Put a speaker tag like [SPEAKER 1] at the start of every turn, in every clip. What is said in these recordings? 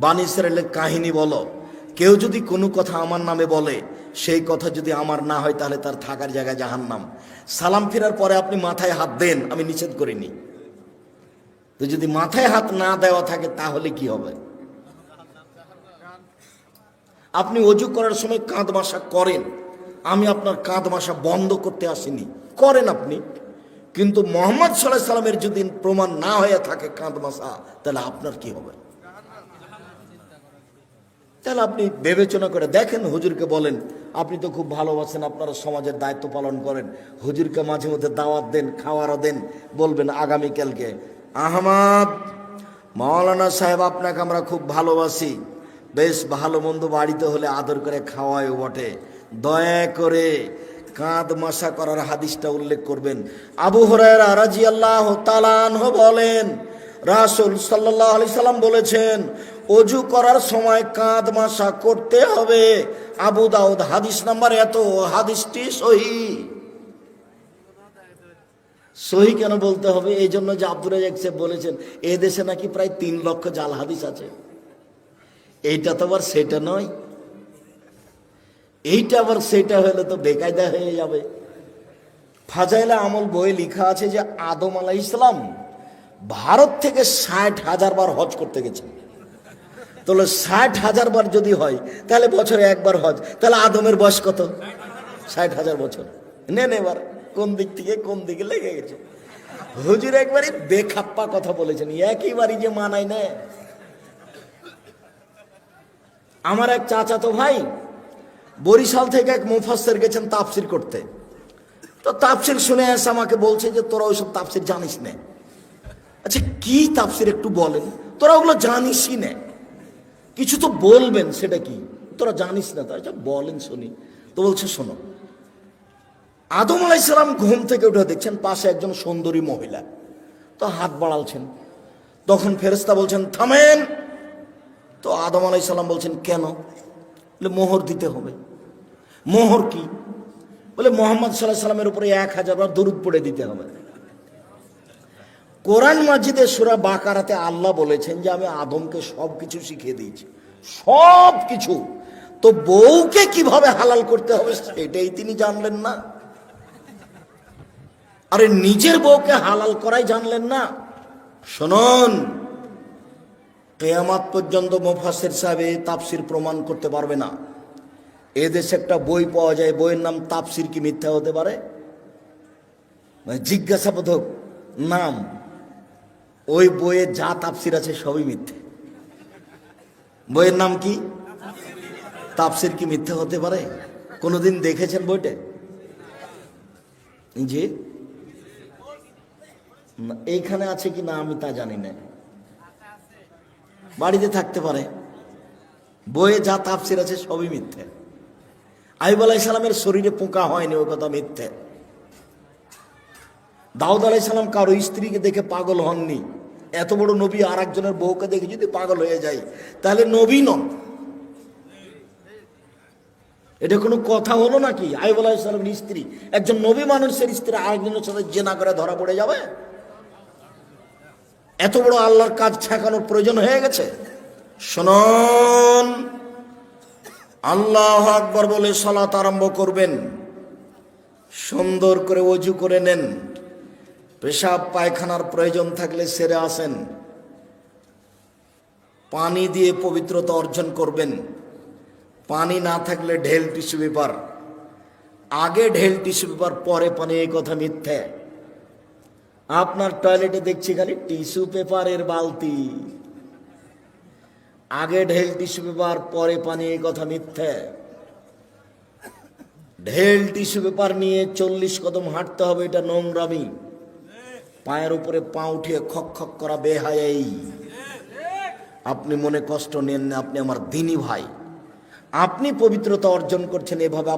[SPEAKER 1] বানী ইসরাইলের কাহিনী বলো, কেউ যদি কোনো কথা আমার নামে বলে, সেই কথা যদি আমার না হয় তাহলে তার থাকার জায়গা জাহান্নাম। সালাম ফেরার পরে আপনি মাথায় হাত দেন, আমি নিষেধ করিনি, তো যদি মাথায় হাত না দেওয়া থাকে তাহলে কি হবে? আপনি অজু করার সময় কাঁধ মাসা করেন, আমি আপনার কাঁধ মাসা বন্ধ করতে আসিনি, করেন আপনি, কিন্তু মুহাম্মদ সাল্লাল্লাহু আলাইহি সাল্লামের যদি প্রমাণ না হয়ে থাকে কাঁধ মাসা, তাহলে আপনার কি হবে? তাহলে আপনি বিবেচনা করে দেখেন, হুজুরকে বলেন, আপনি তো খুব ভালোবাসেন, আপনারা সমাজের দায়িত্ব পালন করেন, হুজুরকে মাঝে মধ্যে দাওয়াত দেন, খাওয়ারও দেন, বলবেন আগামীকালকে আহমদ মাওলানা সাহেব আপনাকে আমরা খুব ভালোবাসি, বেশ ভালো মন্দ বাড়িতে হলে আদর করে খাওয়ায় বটে, দয়া করে কাঁধ মাসা করার হাদিসটা উল্লেখ করবেন। আবু হুরায়রা রাদিয়াল্লাহু তাআলা আনহু বলেন, রাসূল সাল্লাল্লাহু আলাইহি সাল্লাম বলেছেন অজু করার সময় কাঁধ মাসা করতে হবে। আবু দাউদ হাদিস নাম্বার এত, হাদিসটি সহিহ। সহিহ কেন বলতে হবে? এই জন্য যে আব্দুর রাজ্জাক সাহেব বলেছেন এ দেশে নাকি প্রায় 3 লক্ষ জাল হাদিস আছে। এইটা তো আবার সেটা নয়, এইটা আবার সেটা হলে তো বেকায়দা হয়ে যাবে। ফাজাইলে আমল বইয়ে লেখা আছে যে আদম আলাইহিস সালাম ভারত থেকে 60,000 বার হজ করতে গেছেন। তাহলে 60,000 বার যদি হয় তাহলে বছরে একবার হজ, তাহলে আদমের বয়স কত? 60,000 বছর। নেন এবার কোন দিক থেকে কোন দিকে লেগে গেছে। হুজুর একবারই বেখাপ্পা কথা বলেছেন, একইবারই যে মানায় না। আমার এক চাচাতো ভাই বরিশাল থেকে এক মুফাসসির গেছেন তাফসির করতে, তো তাফসির শুনে এসে আমাকে বলছে যে তোরা ওইসব তাফসির জানিস না। আচ্ছা কি তাফসির একটু বলেন, তোরা ওগুলো জানিসই না, কিছু তো বলবেন, সেটা কি তোরা জানিস না? তো আচ্ছা বলেন শুনি। তো বলছে শোনো, আদম আলাইহিস সালাম ঘুম থেকে উঠে দেখছেন পাশে একজন সুন্দরী মহিলা, তো হাত বাড়ালছেন, তখন ফেরেশতা বলছেন থামেন। তো আদম আলাইহিস সালাম বলছেন কেন? বলে মোহর দিতে হবে। মোহর কি? বলে মুহাম্মদ সাল্লাল্লাহু আলাইহি সাল্লামের উপরে 1000 বার দরুদ পড়ে দিতে হবে। কোরআন মাজিদে সূরা বাকারাতে আল্লাহ বলেছেন যে আমি আদমকে সবকিছু শিখিয়ে দিয়েছি, সবকিছু। তো বউকে কিভাবে হালাল করতে হবে সেটাই তিনি জানলেন না? আরে নিজের বউকে হালাল করাই জানলেন না? শুনুন, কিয়ামত পর্যন্ত মুফাসসির সাহেব এই তাফসির প্রমাণ করতে পারবে না। এদেশে একটা বই পাওয়া যায়, বইয়ের নাম তাফসির কি মিথ্যা হতে পারে? মানে জিজ্ঞাসাবোধক নাম, ওই বইয়ে যা তাফসির আছে সবই মিথ্যে। বইয়ের নাম কি? তাফসির কি মিথ্যা হতে পারে? কোনোদিন দেখেছেন বইটা? জি, এইখানে আছে কি না আমি তা জানি না, বাড়িতে থাকতে পারে। বইয়ে যা তাফসির আছে সবই মিথ্যে। আইয়ুব আলাইহিস সালামের শরীরে পোকা হয়নি, ওই কথা মিথ্যে। দাউদ আলাইহিস সালাম কারো স্ত্রীকে দেখে পাগল হননি। এত বড় নবী আর একজনের বউকে দেখে যদি পাগল হয়ে যায় তাহলে নবী নন। এটা কোনো কথা হলো নাকি? আইয়ুব আলাইহিস সালামের স্ত্রী, একজন নবী মানুষের স্ত্রী আরেকজনের সাথে জিনা করে ধরা পড়ে যাবে? এত বড় আল্লাহর কাজ ঠেকানোর প্রয়োজন হয়ে গেছে? শুনুন, আল্লাহু আকবার বলে সালাত আরম্ভ করবেন, সুন্দর করে ওযু করে নেন, পেশাব পায়খানার প্রয়োজন থাকলে সেরে আসেন, পানি দিয়ে পবিত্রতা অর্জন করবেন। পানি না থাকলে ঢেল টিস্যু পেপার, আগে ঢেল টিস্যু পেপার পরে পানি, এই কথা মিথ্যে। আপনার টয়লেটে দেখছি খালি টিস্যু পেপারের বালতি, আগে ঢেল টিস্যু পেপার পরে পানি, এই কথা মিথ্যে। ঢেল টিস্যু পেপার নিয়ে 40 কদম হাঁটতে হবে, এটা নোংরামি। পায়ের উপরে পা উঠিয়ে খক খক করা বেহায়াই। আপনি মনে কষ্ট নেন না, আপনি আমার দিনী ভাই, আপনি পবিত্রতা অর্জন করছেন এভাবে।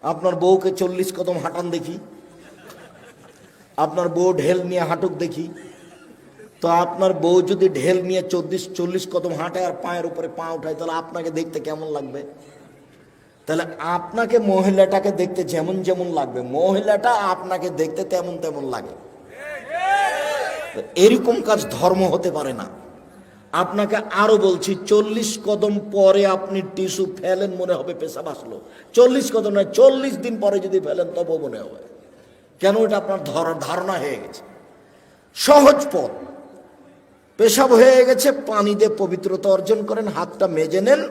[SPEAKER 1] আপনার বউকে 40 কদম হাঁটান দেখি, আপনার বউ ঢেল নিয়ে হাঁটুক দেখি। তো আপনার বউ যদি ঢেল নিয়ে 40 কদম হাঁটে আর পায়ের উপরে পা উঠায়, তাহলে আপনাকে দেখতে কেমন লাগবে? তাহলে আপনাকে মহিলাটাকে দেখতে যেমন যেমন লাগবে, মহিলাটা আপনাকে দেখতে তেমন তেমন লাগে। এরকম কাজ ধর্ম হতে পারে না। আপনাকে আরো বলছি, 40 কদম পরে আপনি টিস্যু ফেলেন মনে হবে পেশাব আসলো। 40 কদম নয়, 40 দিন পরে যদি ফেলেন তবু মনে হবে। কেন? এটা আপনার ধারণা হয়ে গেছে। সহজ পথ, পেশাব হয়ে গেছে, পানি দিয়ে পবিত্রতা অর্জন করেন, হাতটা মেজে নেন।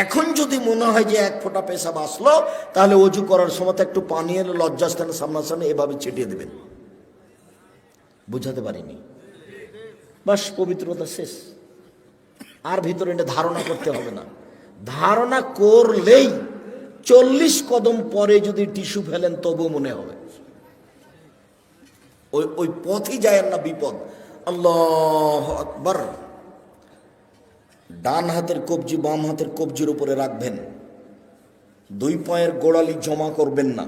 [SPEAKER 1] এখন যদি মনে হয় যে 1 ফোঁটা পেশাব আসলো, তাহলে অজু করার সময় একটু পানি এলে লজ্জাস্থানে সামনাসামনি এভাবে ছিটিয়ে দেবেন। বুঝাতে পারিনি? বাস, পবিত্রতা শেষ। আর ভিতরে এটা ধারণা করতে হবে না। ধারণা করলেই 40 কদম পরে যদি টিস্যু ফেলেন তবু মনে হবে। ওই পথই যায় না, বিপদ। আল্লাহু আকবার। ডান হাতের কবজি বাম হাতের কবজির উপরে রাখবেন, 2 পায়ের গোড়ালি জমা করবেন না।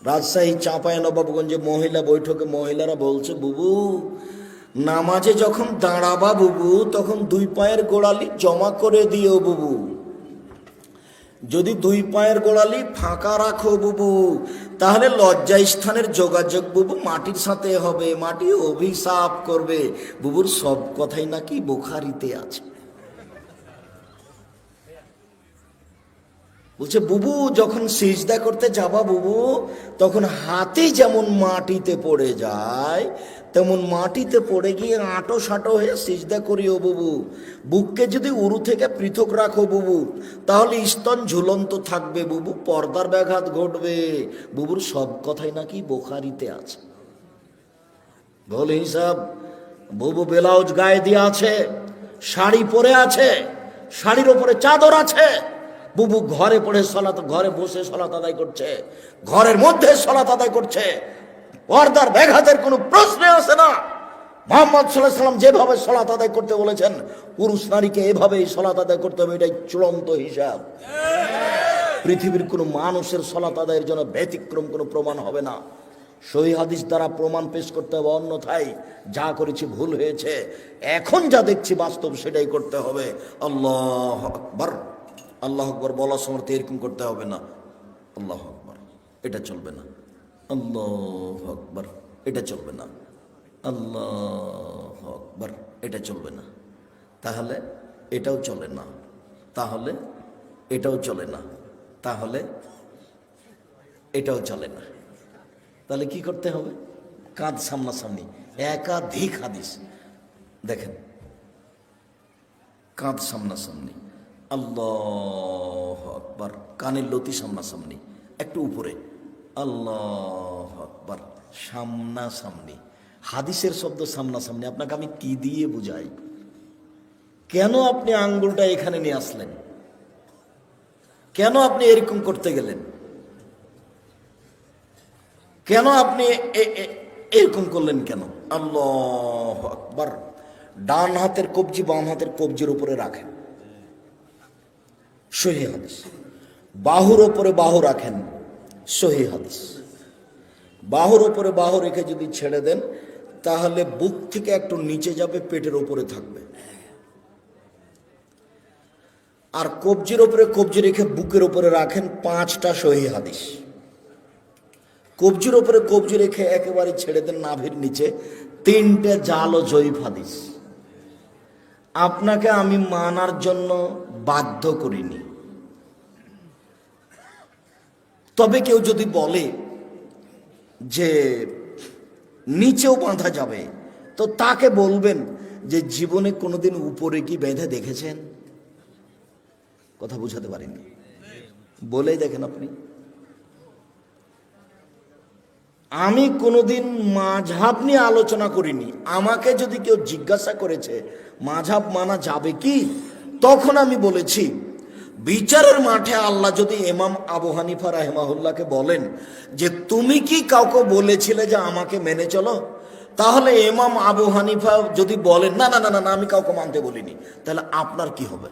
[SPEAKER 1] রাজশাহী চাঁপাইনবাবগঞ্জে মহিলা বৈঠকে মহিলারা বলছে, বুবু নামাজে যখন দাঁড়াবা বুবু, তখন 2 পায়ের গোড়ালি জমা করে দিও বুবু। যদি 2 পায়ের গোড়ালি ফাঁকা রাখো বুবু, তাহলে লজ্জা স্থানের যোগাযোগ বুবু মাটির সাথে হবে, মাটি অভিশাপ করবে। বুবুর সব কথাই নাকি বুখারীতে আছে। বলছে বুবু যখন সিজদা করতে যাবা বুবু, তখন হাতি যেমন মাটিতে পড়ে যায়, তেমন মাটিতে পড়ে গিয়ে আঁটো সাঁটো হয়ে সিজদা করিও বুবু। বুককে যদি উরু থেকে পৃথক রাখো বুবু, তাহলে স্তন ঝুলন্ত থাকবে বুবু, পর্দার ব্যাঘাত ঘটবে। বুবুর সব কথাই নাকি বুখারীতে আছে। বল হিসাব, বুবু ব্লাউজ গায়ে দিয়ে আছে, শাড়ি পরে আছে, শাড়ির ওপরে চাদর আছে। বুবু ঘরে পড়ে সলাত, ঘরে বসে সলাত আদায় করছে, ঘরের মধ্যে সলাত আদায় করছে। পর্দার ব্যাঘাতের কোনো প্রশ্ন আসে না। মুহাম্মদ সাল্লাল্লাহু আলাইহি ওয়াসাল্লাম যেভাবে সলাত আদায় করতে বলেছেন, পুরুষ নারীকে এভাবেই সলাত আদায় করতে হবে। এটাই চূড়ান্ত হিসাব। পৃথিবীর কোনো মানুষের সলাত আদায়ের জন্য ব্যতিক্রম কোনো প্রমাণ হবে না। সহিহ হাদিস দ্বারা প্রমাণ পেশ করতে হবে, অন্যথায় যা করেছি ভুল হয়েছে। এখন যা দেখছি বাস্তব সেটাই করতে হবে। আল্লাহু আকবার। আল্লাহু আকবার বলার সময় এরকম করতে হবে না, আল্লাহু আকবার, এটা চলবে না। আল্লাহু আকবার, এটা চলবে না। আল্লাহু আকবার, এটা চলবে না। তাহলে এটাও চলে না, তাহলে এটাও চলে না, তাহলে এটাও চলে না। তাহলে কি করতে হবে? কাঁধ সামনাসামনি, একাধিক হাদিস দেখেন, কাঁধ সামনাসামনি, আল্লাহু আকবার, কানের লতি সামনাসামনি, একটু উপরে, আল্লাহু আকবার, সামনাসামনি। হাদিসের শব্দ সামনাসামনি। আপনাকে আমি কি দিয়ে বুঝাই? কেন আপনি আঙ্গুলটা এখানে নিয়ে আসলেন? কেন আপনি এরকম করতে গেলেন? কেন আপনি এরকম করলেন কেন? আল্লাহু আকবার। ডান হাতের কবজি বাম হাতের কবজির উপরে রাখেন, সহিহ হাদিস। বাহুর ওপরে বাহু রাখেন, সহিহ হাদিস। বাহুর ওপরে বাহু রেখে যদি ছেড়ে দেন, তাহলে বুক থেকে একটু নিচে যাবে, পেটের ওপরে থাকবে। আর কবজির ওপরে কবজি রেখে বুকের ওপরে রাখেন, 5টা সহিহ হাদিস। কবজির ওপরে কবজি রেখে একেবারে ছেড়ে দেন নাভির নিচে, 3টে জাল ও জয়ীফ হাদিস। আপনাকে আমি মানার জন্য বাধ্য করিনি। তবে কেউ যদি বলে যে নিচেও বাঁধা যাবে, তো তাকে বলবেন যে জীবনে কোনোদিন উপরে কি বেঁধে দেখেছেন? কথা বুঝাতে পারেননি, বলেই দেখেন আপনি। আমি কোনোদিন মাযহাব নিয়ে আলোচনা করিনি। আমাকে যদি কেউ জিজ্ঞাসা করেছে মাযহাব মানা যাবে কি, তখন আমি বলেছি বিচারের মাঠে আল্লাহ যদি ইমাম আবু হানিফা রাহিমাহুল্লাহকে বলেন যে তুমি কি কাউকে বলেছিলে যে আমাকে মেনে চলো, তাহলে ইমাম আবু হানিফা যদি বলেন না না না না আমি কাউকে মানতে বলিনি, তাহলে আপনার কি হবে?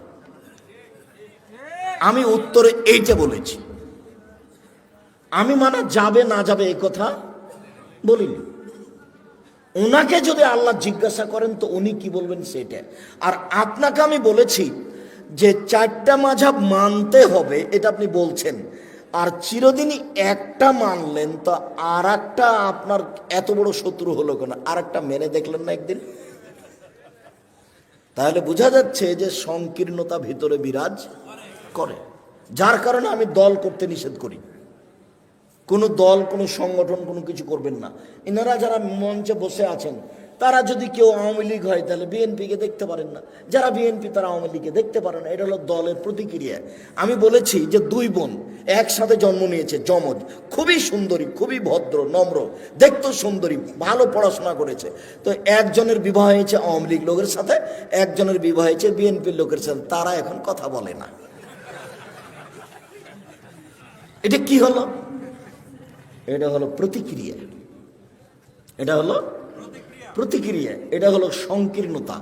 [SPEAKER 1] আমি উত্তরে এইটা বলেছি। আমি মানা যাবে না যাবে এই কথা বলিনি। ওনাকে যদি আল্লাহ জিজ্ঞাসা করেন তো উনি কি বলবেন সেটা। আর আপনাকে আমি বলেছি যে 4টা মাযহাব মানতে হবে, এটা আপনি বলছেন, আর চিরদিনই একটা মানলেন, তো আর একটা আপনার এত বড় শত্রু হলো কেন? আর একটা মেনে দেখলেন না একদিন? তাহলে বোঝা যাচ্ছে যে সংকীর্ণতা ভিতরে বিরাজ করে, যার কারণে আমি দল করতে নিষেধ করি। কোনো দল, কোনো সংগঠন, কোনো কিছু করবেন না। এনারা যারা মঞ্চে বসে আছেন, তারা যদি কেউ আওয়ামী লীগ হয় তাহলে বিএনপিকে দেখতে পারেন না, যারা বিএনপি তারা আওয়ামী লীগকে দেখতে পারে না। এটা হলো দলের প্রতিক্রিয়া। আমি বলেছি যে দুই বোন একসাথে জন্ম নিয়েছে, যমজ, খুবই সুন্দরী, খুবই ভদ্র, নম্র, দেখতেও সুন্দরী, ভালো পড়াশোনা করেছে। তো একজনের বিবাহ হয়েছে আওয়ামী লীগ লোকের সাথে, একজনের বিবাহ হয়েছে বিএনপির লোকের সাথে, তারা এখন কথা বলে না। এটা কি হলো? এটা হলো প্রতিক্রিয়া, এটা হলো প্রতিক্রিয়া, এটা হলো সংকীর্ণতা।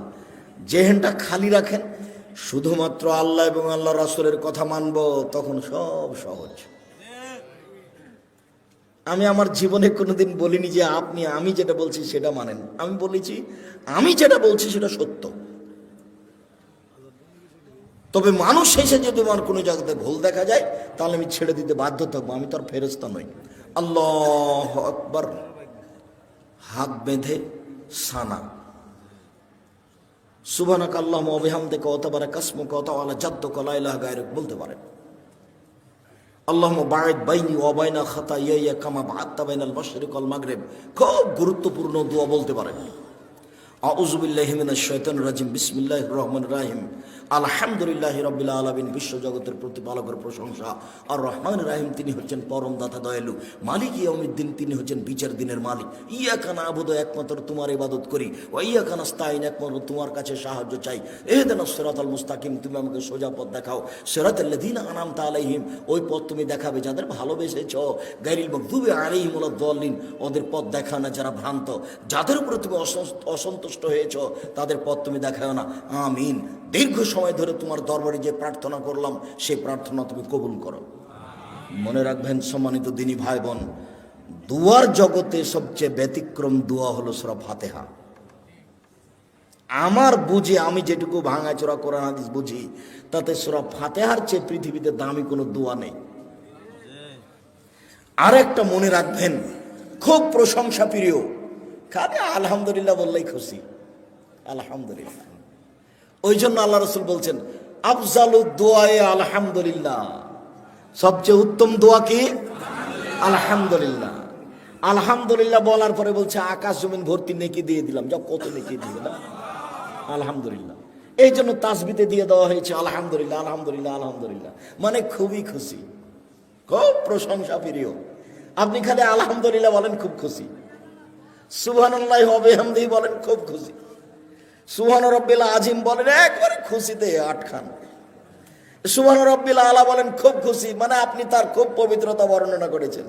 [SPEAKER 1] জেহেনটা খালি রাখেন, শুধুমাত্র আল্লাহ এবং আল্লাহ রাসূলের কথা মানব, তখন সব সহজ। আমি আমার জীবনে কোনোদিন বলিনি যে আমি যেটা বলছি সেটা মানেন। আমি বলেছি আমি যেটা বলছি সেটা সত্য। তবে মানুষ শেষে যদি আমার কোনো জায়গাতে ভুল দেখা যায় তাহলে আমি ছেড়ে দিতে বাধ্য থাকবো, আমি তো আর ফেরেশতা নই। আল্লাহু আকবার, হাত বেঁধে সানা, সুবহানাকা আল্লাহুম্মা ওয়া বিহামদিকা ওয়া তাবারাকা ইসমুকা ওয়া তাআলা জাদ্দুকা লা ইলাহা গায়রুক বলতে পারেন। আল্লাহুম্মা বা'id বাইনি ওয়া বাইনা খাতায়ায়া কামা বা'আদতা বাইনাল মাশরিক ওয়াল মাগরিব, খুব গুরুত্বপূর্ণ দোয়া বলতে পারেন। আউযু বিল্লাহি মিনাশ শাইতানির রাজিম, বিসমিল্লাহির রহমানির রহিম, আলহামদুলিল্লাহি রাব্বিল আলামিন, বিশ্বজগতের প্রতিপালকের প্রশংসা। আর রহমানির রহিম, তিনি হচ্ছেন পরম দাতা দয়ালু। মালিক ইয়াউমিদ্দিন, তিনি হচ্ছেন বিচার দিনের মালিক। ইয়াকা না'বুদু, একমাত্র তোমার ইবাদত করি। ওয়া ইয়াকা নাস্তাইন, একমাত্র তোমার কাছে সাহায্য চাই। ইহদিনাস সিরাতাল মুস্তাকিম, তুমি আমাকে সোজা পথ দেখাও। সিরাতাল্লাযীনা আন'আমতা আলাইহিম, ওই পথ তুমি দেখাবে যাদের ভালোবেসেছো। গায়রিল মাগদুবি আলাইহিম ওয়ালাদ-দাল্লিন, ওদের পথ দেখাও না যারা ভ্রান্ত। যাদের উপরে তুমি অসন্তুষ্ট হয়েছো তাদের পথ তুমি দেখাও না। আমিন। দীর্ঘ সময় ধরে তোমার দরবারে যে প্রার্থনা করলাম সেই প্রার্থনা তুমি কবুল করো। মনে রাখবেন সম্মানিত দিনী ভাই বোন, দুয়ার জগতে সবচেয়ে ব্যতিক্রম দোয়া হলো সূরা ফাতিহা। আমার বুঝি, আমি যেটুকু ভাঙাচোরা কোরআন হাদিস বুঝি, তাতে সূরা ফাতিহার চেয়ে পৃথিবীতে দামি কোনো দোয়া নেই। আরেকটা মনে রাখবেন, খুব প্রশংসা প্রিয়, খালি আলহামদুলিল্লাহ বললেই খুশি, আলহামদুলিল্লাহ। ওই জন্য আল্লাহ রাসূল বলছেন আফজালুদ দুআয়ে আলহামদুলিল্লাহ, সবচেয়ে উত্তম দোয়া কি? আলহামদুলিল্লাহ। আলহামদুলিল্লাহ বলার পরে বলছে আকাশ জমিন ভর্তি নেকি দিয়ে দিলাম। যা কত নেকি দিয়ে না, আলহামদুলিল্লাহ। এই জন্য তাসবিতে দিয়ে দেওয়া হয়েছে আলহামদুলিল্লাহ, আলহামদুলিল্লাহ, আলহামদুলিল্লাহ, মানে খুবই খুশি, খুব প্রশংসা প্রিয়। আপনি খালি আলহামদুলিল্লাহ বলেন খুব খুশি, সুবহানাল্লাহি ওয়া বিহামদিহি বলেন খুব খুশি, সুবহান রাব্বিল আযীম বলেন একবারে খুশিতে আটখান, সুবহান রাব্বিল আলা বলেন খুব খুশি, মানে আপনি তার খুব পবিত্রতা বর্ণনা করেছেন।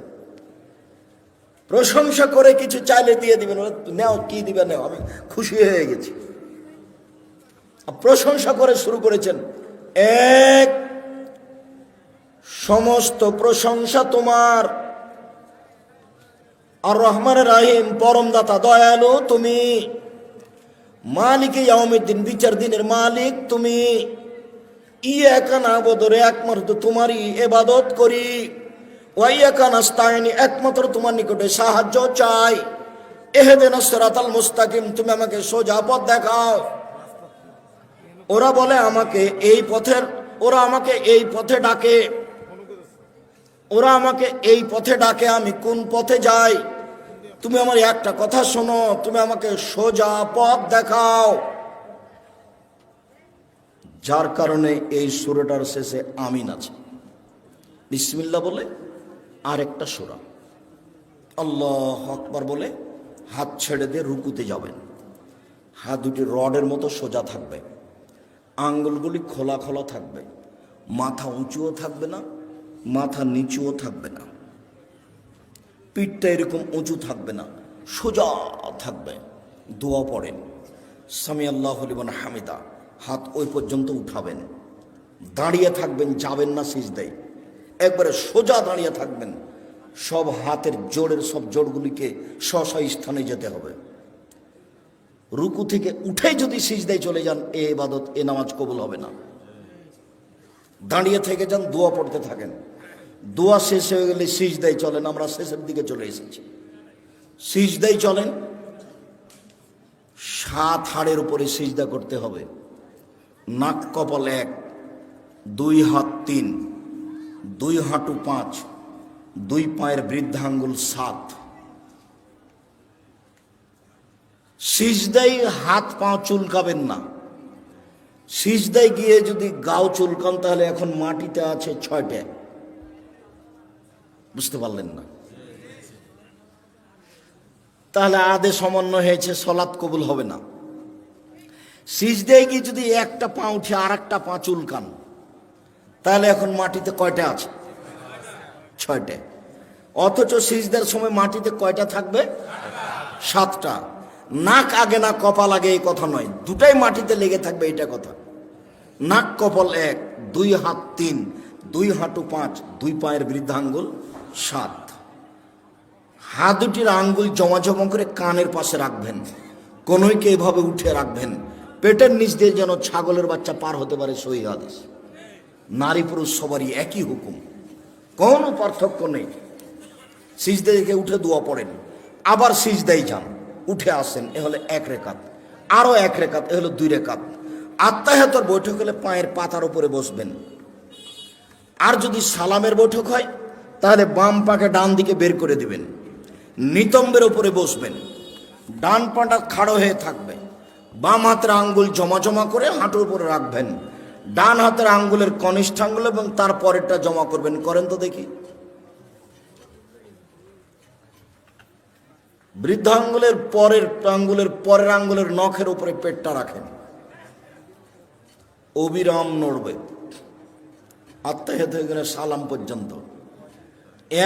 [SPEAKER 1] প্রশংসা করে কিছু চাইলে দিয়ে দিবেন, নেও কি দিবে নেও, আমি খুশি হয়ে গেছি। প্রশংসা করে শুরু করেছেন, এক সমস্ত প্রশংসা তোমার, আর রহমানের রহিম, পরম দাতা দয়ালু তুমি, মালিকে ইয়াউমিদ্দিন, বিচার দিনের মালিক তুমি, ইয়াকা না'বুদু, একমাত্র তোমারই ইবাদত করি, ওয়া ইয়াকা নাস্তাইন, একমাত্র তোমার নিকটে সাহায্য চাই, ইহদিনাস সিরাতাল মুস্তাকিম, তুমি আমাকে সোজা পথ দেখাও। ওরা বলে আমাকে এই পথের, ওরা আমাকে এই পথে ডাকে, ওরা আমাকে এই পথে ডাকে, আমি কোন পথে যাই? তুমি আমার একটা কথা শোনো, তুমি আমাকে সোজা পথ দেখাও। যার কারণে এই সূরাটার শেষে আমিন আছে, বিসমিল্লাহ বলে আরেকটা সূরা, আল্লাহু আকবার বলে হাত ছেড়ে দিয়ে রুকুতে যাবেন। হাত দুটি রডের মতো সোজা থাকবে, আঙ্গুলগুলি খোলা খোলা থাকবে, মাথা উঁচুও থাকবে না, মাথা নিচুও থাকবে না, পিঠটা এরকম উঁচু থাকবে না, সোজা থাকবে। দোয়া পড়েন, সামি আল্লাহু লিমান হামিদা, হাত ওই পর্যন্ত উঠাবেন, দাঁড়িয়ে থাকবেন, যাবেন না সিজদায়, একবারে সোজা দাঁড়িয়ে থাকবেন। সব হাতের জোড়ের সব জোড়গুলিকে স্ব স্থানে যেতে হবে। রুকু থেকে উঠে যদি সিজদায় চলে যান, এ ইবাদত, এ নামাজ কবুল হবে না। দাঁড়িয়ে থেকে যান, দোয়া পড়তে থাকেন। দোয়া শেষ হয়ে গেলে সিজদায় চলেন, আমরা শেষের দিকে চলে এসেছি। সিজদায় চলেন, 7 হাড়ের উপরে সিজদা করতে হবে, নাক কপাল 1, 2 হাত 3, 2 হাঁটু 5, 2 পায়ের বৃদ্ধাঙ্গুল 7। সিজদায় হাত পা চুলকাবেন না। সিজদায় গিয়ে যদি গাও চুলকান তাহলে এখন মাটিতে আছে 6টা। বুঝতে পারলেন না? তাহলে আদে সমন্বয় হয়েছে, সলাৎ কবুল হবে না। সিজদায় গিয়ে যদি একটা পা উঠে আর একটা পা চুলকান তাহলে এখন মাটিতে কয়টা আছে? 6টা। অথচ সিজদার সময় মাটিতে কয়টা থাকবে? 7টা। নাক আগে না কপাল আগে এই কথা নয়, দুটাই মাটিতে লেগে থাকবে এটা কথা। নাক কপাল 1, 2 হাত 3, 2 হাঁটু 5, 2 পায়ের বৃদ্ধাঙ্গুল 7। হাত দুটির আঙ্গুল জমা জমা করে কানের পাশে রাখবেন, কোনোইকে এভাবে উঠে রাখবেন, পেটের নিচ দিয়ে যেন ছাগলের বাচ্চা পার হতে পারে। সহিহ হাদিস। নারী পুরুষ সবারই একই হুকুম, কোনো পার্থক্য নেই। সিজদা থেকে উঠে দোয়া পড়েন, আবার সিজদায় যান, উঠে আসেন, এ হলে 1 রেকাত, আরো 1 রেকাত, এ হলো 2 রেকাত। আত্তাহিয়াতের বৈঠক হলে পায়ের পাতার উপরে বসবেন। আর যদি সালামের বৈঠক হয় তাহলে বাম পাকে ডান দিকে বের করে দিবেন, নিতম্বের উপরে বসবেন, ডান পাটা খাড়ো হয়ে থাকবে, বাম হাতের আঙ্গুল জমা জমা করে হাঁটুর উপরে রাখবেন, ডান হাতের আঙ্গুলের কনিষ্ঠ আঙ্গুল এবং তার পরেরটা জমা করবেন। করেন তো দেখি। বৃদ্ধাঙ্গুলের পরের আঙ্গুলের নখের উপরে পেটটা রাখেন, অবিরাম নড়বে আত্তাহিয়াত হয়ে গেলে সালাম পর্যন্ত।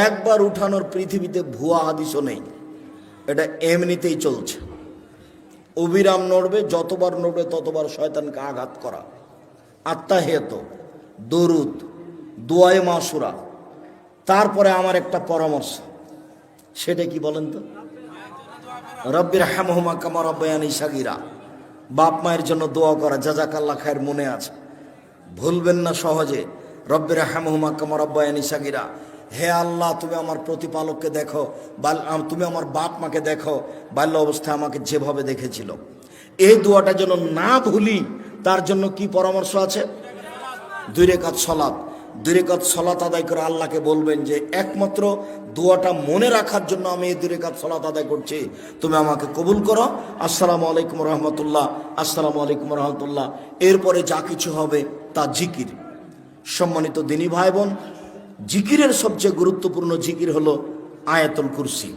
[SPEAKER 1] একবার উঠানোর পৃথিবীতে ভুয়া হাদিসও নেই, এটা এমনিতেই চলছে। অবিরাম নড়বে, যতবার নড়বে ততবার শয়তানকে আঘাত করা। আত্তাহিয়াত, দরুদ, দোয়ায়ে মাসুরা। তারপরে আমার একটা পরামর্শ, সেটা কি বলেন তো? রব্বির হামহুমা কামা রাব্বায়ানি সাগীরা। বাপ মায়ের জন্য দোয়া করা, জাযাকাল্লাহ খায়ের মনে আছে, ভুলবেন না সহজে। রব্বির হামহুমা কামা রাব্বায়ানি সাগীরা। হে আল্লাহ, তুমি আমার প্রতিপালককে দেখো, তুমি আমার বাপ মাকে দেখো, বাল্য অবস্থায় আমাকে যেভাবে দেখেছিল। এই দোয়াটা যেন না ভুলি, তার জন্য কি পরামর্শ আছে? 2 রেকাত সলাত। 2 রেকাত সলাত আদায় করে আল্লাহকে বলবেন যে একমাত্র দোয়াটা মনে রাখার জন্য আমি এই 2 রেকাত সলাত আদায় করছি, তুমি আমাকে কবুল করো। আসসালামু আলাইকুম রহমতুল্লাহ, আসসালামু আলাইকুম রহমতুল্লাহ। এরপরে যা কিছু হবে তা জিকির। সম্মানিত দিনী ভাই বোন, জিকিরের সবচেয়ে গুরুত্বপূর্ণ জিকির হলো আয়াতুল কুরসি।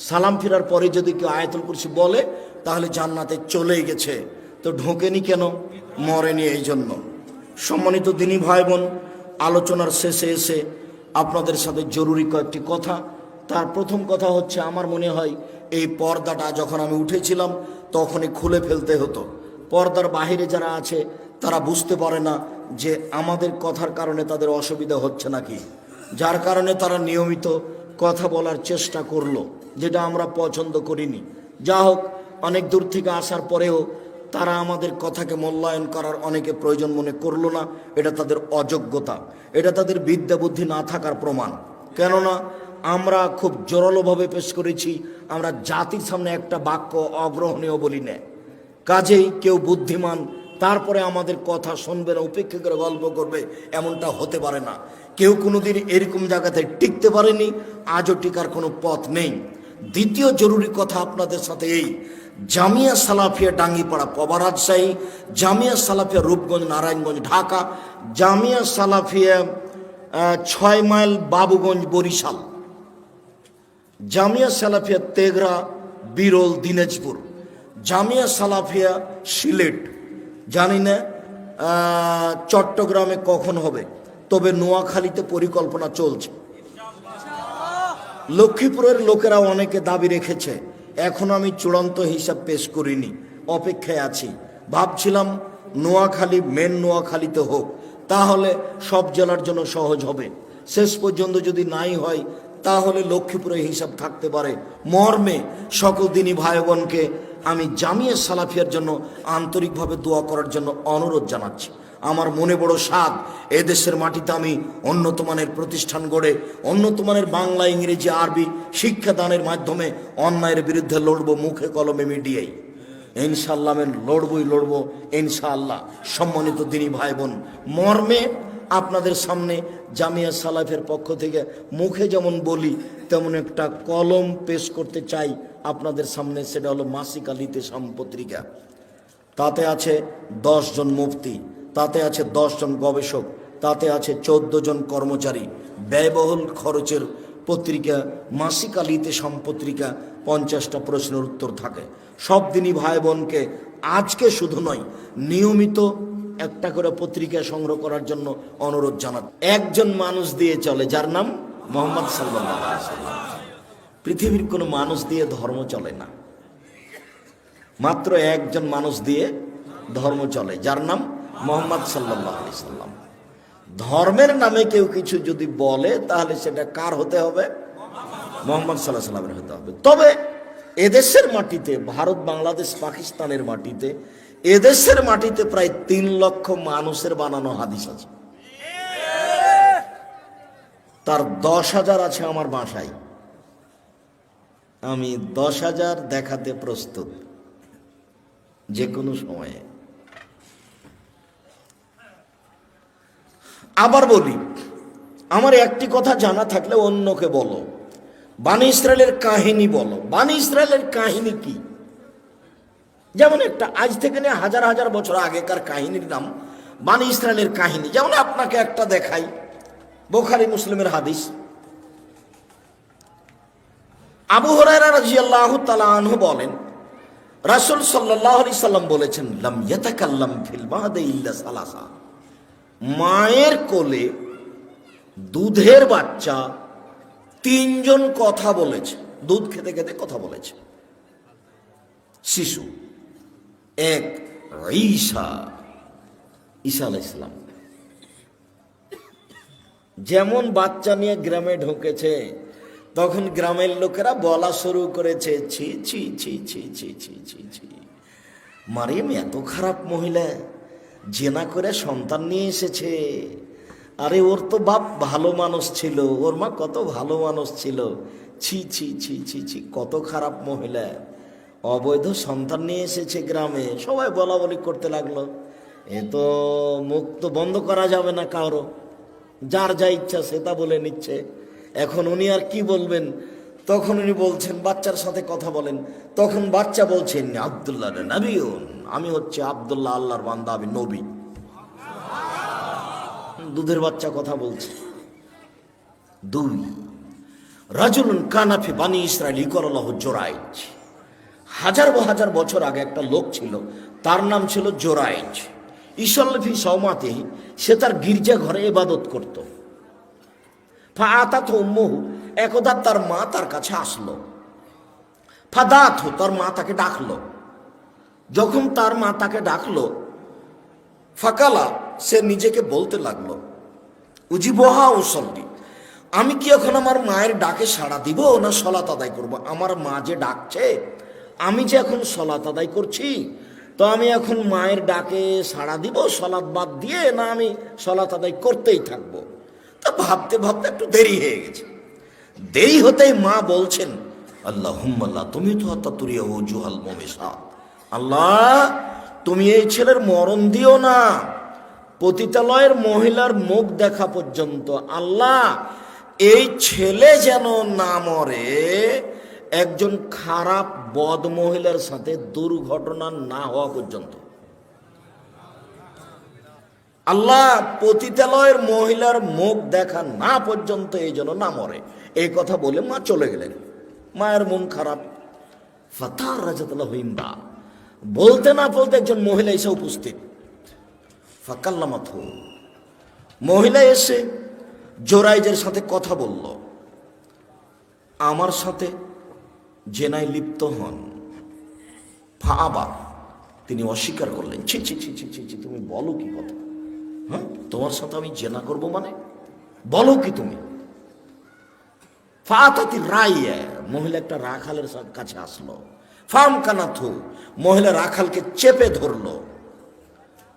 [SPEAKER 1] সালাম ফিরার পরে যদি কেউ আয়াতুল কুরসি বলে তাহলে জান্নাতে চলেই গেছে। তো ঢোকেনি কেন? মরেনি এই জন্য। সম্মানিত দিনী ভাই বোন, আলোচনার শেষে এসে আপনাদের সাথে জরুরি কয়েকটি কথা। তার প্রথম কথা হচ্ছে, আমার মনে হয় এই পর্দাটা যখন আমি উঠেছিলাম তখনই খুলে ফেলতে হতো। পর্দার বাহিরে যারা আছে তারা বুঝতে পারে না যে আমাদের কথার কারণে তাদের অসুবিধা হচ্ছে নাকি, যার কারণে তারা নিয়মিত কথা বলার চেষ্টা করলো, যেটা আমরা পছন্দ করিনি। যা হোক, অনেক দূর থেকে আসার পরেও তারা আমাদের কথাকে মূল্যায়ন করার অনেকে প্রয়োজন মনে করলো না। এটা তাদের অযোগ্যতা, এটা তাদের বিদ্যা বুদ্ধি না থাকার প্রমাণ। কেননা আমরা খুব জোরালোভাবে পেশ করেছি, আমরা জাতির সামনে একটা বাক্য অগ্রহণীয় বলি না। কাজেই কেউ বুদ্ধিমান তারপরে আমাদের কথা শুনবে না, উপেক্ষা করে গল্প করবে, এমনটা হতে পারে না। কেউ কোনোদিন এরকম জায়গাতে টিকতে পারেনি, আজও টিকার কোনো পথ নেই। দ্বিতীয় জরুরি কথা আপনাদের সাথে এই, জামিয়া সালাফিয়া ডাঙ্গিপাড়া পবা রাজশাহী, জামিয়া সালাফিয়া রূপগঞ্জ নারায়ণগঞ্জ ঢাকা, জামিয়া সালাফিয়া 6 মাইল বাবুগঞ্জ বরিশাল, জামিয়া সালাফিয়া তেঘরা বিরল দিনাজপুর, জামিয়া সালাফিয়া সিলেট, জানি না চট্টগ্রামে কখন হবে, তবে নোয়াখালীতে পরিকল্পনা চলছে। লক্ষ্মীপুরের লোকেরা অনেকে দাবি রেখেছে, এখন আমি চূড়ান্ত হিসাব পেশ করিনি, অপেক্ষায় আছি। ভাবছিলাম নোয়াখালী মেন নোয়াখালীতে হোক, তাহলে সব জেলার জন্য সহজ হবে। শেষ পর্যন্ত যদি নাই হয় তাহলে লক্ষ্মীপুরে হিসাব থাকতে পারে। মর্মে সকল দিনী ভাই বোনকে আমি জামিয়া সালাফিয়ার জন্য আন্তরিকভাবে দোয়া করার জন্য অনুরোধ জানাচ্ছি। আমার মনে বড় স্বাদ, এদেশের মাটিতে আমি উন্নত মানের প্রতিষ্ঠান গড়ে উন্নত মানের বাংলা, ইংরেজি, আরবি শিক্ষাদানের মাধ্যমে অন্যায়ের বিরুদ্ধে লড়ব মুখে কলমে মিডিয়ায়। ইনশাআল্লাহ আমি লড়বো ইনশাআল্লাহ। সম্মানিত দিনী ভাই বোন, মর্মে আপনাদের সামনে জামিয়া সালাফের পক্ষ থেকে মুখে যেমন বলি তেমন একটা কলম পেশ করতে চাই আপনাদের সামনে। সেটা হলো মাসিক আল ইতিসাম পত্রিকা। তাতে আছে 10 জন মুফতি, তাতে আছে 10 জন গবেষক, তাতে আছে 14 জন কর্মচারী। ব্যয়বহুল খরচের পত্রিকা মাসিক আল ইতিসাম পত্রিকা। 50টা প্রশ্নের উত্তর থাকে। সব দিনই ভাই বোনকে আজকে শুধু নয়, নিয়মিত একটা করে পত্রিকা সংগ্রহ করার জন্য অনুরোধ জানাত। একজন মানুষ দিয়ে চলে, যার নাম মোহাম্মদ সাল্লাল্লাহু আলাইহি সাল্লাম। পৃথিবীর কোনো মানুষ দিয়ে ধর্ম চলে না, মাত্র একজন মানুষ দিয়ে ধর্ম চলে, যার নাম মোহাম্মদ সাল্লাল্লাহু আলাইহি সাল্লাম। ধর্মের নামে কেউ কিছু যদি বলে তাহলে সেটা কার হতে হবে? মোহাম্মদ সাল্লাল্লাহু আলাইহি সাল্লামের হতে হবে। তবে এদেশের মাটিতে, ভারত, বাংলাদেশ, পাকিস্তানের মাটিতে, এদেশের মাটিতে প্রায় 3 লক্ষ মানুষের বানানো হাদিস আছে। তার 10,000 আছে আমার বাসায়। আমি 10,000 দেখাতে প্রস্তুত যে কোনো সময়ে। আবার বলি, আমার একটি কথা জানা থাকলে অন্যকে বলো। বানি ইসরায়েলের কাহিনী বলো। বানি ইসরায়েলের কাহিনী কি? যেমন একটা আজ থেকে নিয়ে হাজার হাজার বছর আগেকার কাহিনীর নাম বানি ইসরায়েলের কাহিনী। যেমন আপনাকে একটা দেখাই, বুখারী মুসলিমের হাদিস। আবু হুরায়রা রাদিয়াল্লাহু তাআলা আনহু বলেন, রাসূল সাল্লাল্লাহু আলাইহি সাল্লাম বলেছেন, লাম ইয়াতাকাল্লাম ফিল মাহদি ইল্লা সালাসা। মায়ের কোলে দুধের বাচ্চা 3 জন কথা বলেছে। দুধ খেতে খেতে কথা বলেছে শিশু। এক, ঈসা আলাইহিস সালাম। যেমন বাচ্চা নিয়ে গ্রামে ঢুকেছে, তখন গ্রামের লোকেরা বলা শুরু করেছে, ছি ছি ছি ছি ছি ছি ছি ছি, মারিয়াম এত খারাপ মহিলা, জেনা করে সন্তান নিয়ে এসেছে। আরে ওর তো বাপ ভালো মানুষ ছিল, ওর মা কত ভালো মানুষ ছিল, ছি ছি ছি ছি ছি, কত খারাপ মহিলা, অবৈধ সন্তান নিয়ে এসেছে গ্রামে। সবাই বলা বলি করতে লাগলো। এ তো মুখ তো বন্ধ করা যাবে না কারো, যার যা ইচ্ছা সে তা বলে নিচ্ছে। এখন উনি আর কি বলবেন? তখন উনি বলছেন, বাচ্চার সাথে কথা বলেন। তখন বাচ্চা বলছেন, আব্দুল্লাহ নবীন, আমি হচ্ছে আব্দুল্লাহ, আল্লাহর বান্দা, আমি নবী। দুধের বাচ্চা কথা বলছে। 2, রাজুলুন কানা ফি বানি ইসরাইল ইউকাল লাহু জুরাইজ। হাজার বছর আগে একটা লোক ছিল, তার নাম ছিল জুরাইজ। ইসাল্লি ফি সাওমাতিহি, সে তার গির্জা ঘরে ইবাদত করত। ফাআতাতহু উম্মুহু, একদা তার মা তার কাছে আসলো। ফাদাতহু, তার মা তাকে ডাকলো। যখন তার মা তাকে ডাকলো, ফাকালা, সে নিজেকে বলতে লাগলো, উজিবহা উসল্লি, আমি কি এখন আমার মায়ের ডাকে সাড়া দিব না সলাত আদায় করব? আমার মা যে ডাকছে, আমি যে এখন সলাত আদায় করছি, তো আমি এখন মায়ের ডাকে সাড়া দিব সলাত বাদ দিয়ে, না আমি সলাত আদায় করতেই থাকবো? তা ভাবতে ভাবতে একটু দেরি হয়ে গেছে। দেরি হতেই মা বলছেন, আল্লাহুম্মা, তুমি তো তাতুরিয়া ওজুহাল মুমিসাত, আল্লাহ তুমি এই ছেলের মরণ দিও না, পতিতালয়ের মহিলার মুখ দেখা পর্যন্ত। আল্লাহ, এই ছেলে যেন না মরে একজন খারাপ বদ মহিলার সাথে দুর্ঘটনা না হওয়া পর্যন্ত। আল্লাহ, পতিতালয়ের মহিলার মুখ দেখা না পর্যন্ত এই জন্য না মরে। এই কথা বলে মা চলে গেলেন। মায়ের মন খারাপ। ফাতার রাজাতুল্লাহ হিন্দা, বলতে না বলতে একজন মহিলা এসে উপস্থিত। ফাকাল্লামাতহু, মহিলা এসে জোরাইজের সাথে কথা বলল, আমার সাথে জেনায় লিপ্ত হন। ফাআবা, তিনি অস্বীকার করলেন। ছি ছি ছি ছি ছি, তুমি বলো কি কথা? হ্যাঁ, তোমার সাথে আমি জেনা করব মানে? বলো কি তুমি? ফাআতাতি রাইয়া, মহিলা একটা রাখালের কাছে আসলো। ফামকানাথু, মহিলা রাখালকে চেপে ধরলো,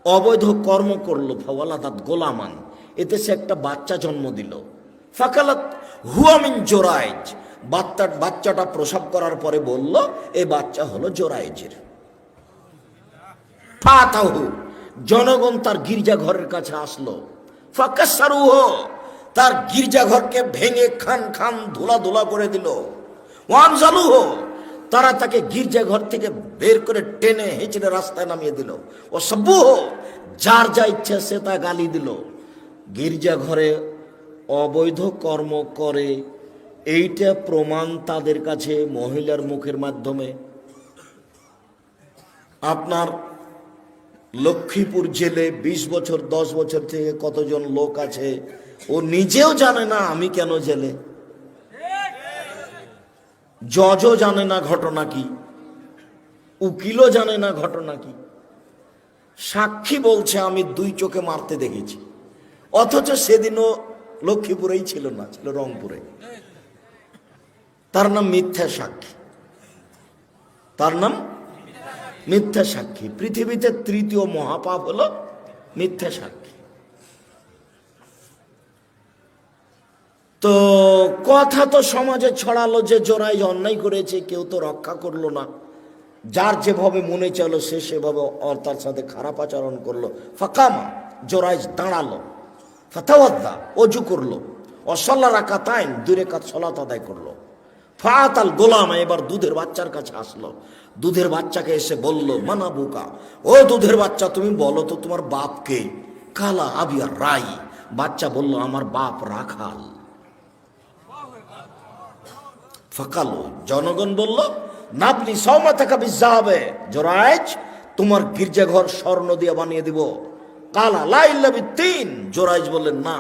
[SPEAKER 1] অবৈধ কর্ম করলো। ফাওয়ালাদাত গোলামান, এতে সে একটা বাচ্চা জন্ম দিল। ফাকালাত হুয়া মিন জোরাইজ, বাচ্চাটা প্রসব করার পরে বলল এই বাচ্চা হলো জোরাইজের। ফাতাহু, জনগণ তার গির্জা ঘরের কাছে আসলো। ফাকাসসারুহু, তার গির্জাঘরকে ভেঙে খান খান ধুলা ধুলা করে দিল। ওয়ানজালুহু, তারা তাকে গির্জাঘর থেকে বের করে টেনে হেঁচড়ে রাস্তায় নামিয়ে দিল। ও সাব্বুহু, যার যা ইচ্ছা সে তা গালি দিল। গির্জাঘরে অবৈধ কর্ম করে এইটা প্রমাণ তাদের কাছে মহিলার মুখের মাধ্যমে। আপনার লক্ষ্মীপুর জেলে 20 বছর 10 বছর থেকে কতজন লোক আছে, ও নিজেও জানে না আমি কেন জেলে। জজও জানে না ঘটনা কি, উকিলও জানে না ঘটনা কি। সাক্ষী বলছে আমি 2 চোখে মারতে দেখেছি, অথচ সেদিনও লক্ষ্মীপুরেই ছিল না, ছিল রংপুরে। তার নাম মিথ্যা সাক্ষী, তার নাম মিথ্যা সাক্ষী। পৃথিবীতে 3য় মহাপাপ হলো মিথ্যা সাক্ষী। তো কথা তো সমাজে ছড়ালো যে জোরাইজ অন্যায় করেছে, কেউ তো রক্ষা করলো না। যার যেভাবে মনে চলো সে সেভাবে তার সাথে খারাপ আচরণ করলো। ফাকামা, জোরাইজ দাঁড়ালো। ফাতাওয়াদ্দা, অজু করলো। অসল্লা রাকাতাইন, 2 রাকাত সালাত আদায় করলো। ফাতাল গোলাম, এবার দুধের বাচ্চার কাছে আসলো। দুধের বাচ্চাকে এসে বলল, মানা বুকা, ও দুধের বাচ্চা তুমি বলো তো তোমার বাপকে। কালা আবিয়া রাই, বাচ্চা বলল আমার বাপ রাখাল। ফাকালো, জনগণ বলল, নাবনি সওমা থাকা বিজাবে, জোরাইজ তোমার গির্জাঘর স্বর্ণ দিয়ে বানিয়ে দিব। কালা লা ইল্লা বিত্তিন, জোরাইজ বললেন না,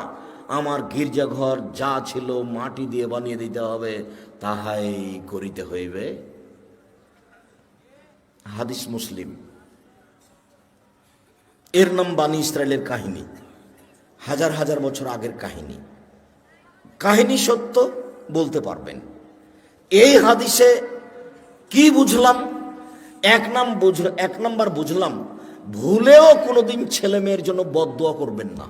[SPEAKER 1] আমার গির্জাঘর যা ছিল মাটি দিয়ে বানিয়ে দিতে হবে, তাহাই করিতে হইবে। হাদিস মুসলিম। এর নাম বানি ইসরায়েলের কাহিনী, হাজার হাজার বছর আগের কাহিনী। কাহিনী সত্য, বলতে পারবেন। এই হাদিসে কি বুঝলাম? এক নাম্বার বুঝলাম, ভুলেও কোনোদিন ছেলে মেয়ের জন্য বদদুয়া করবেন না।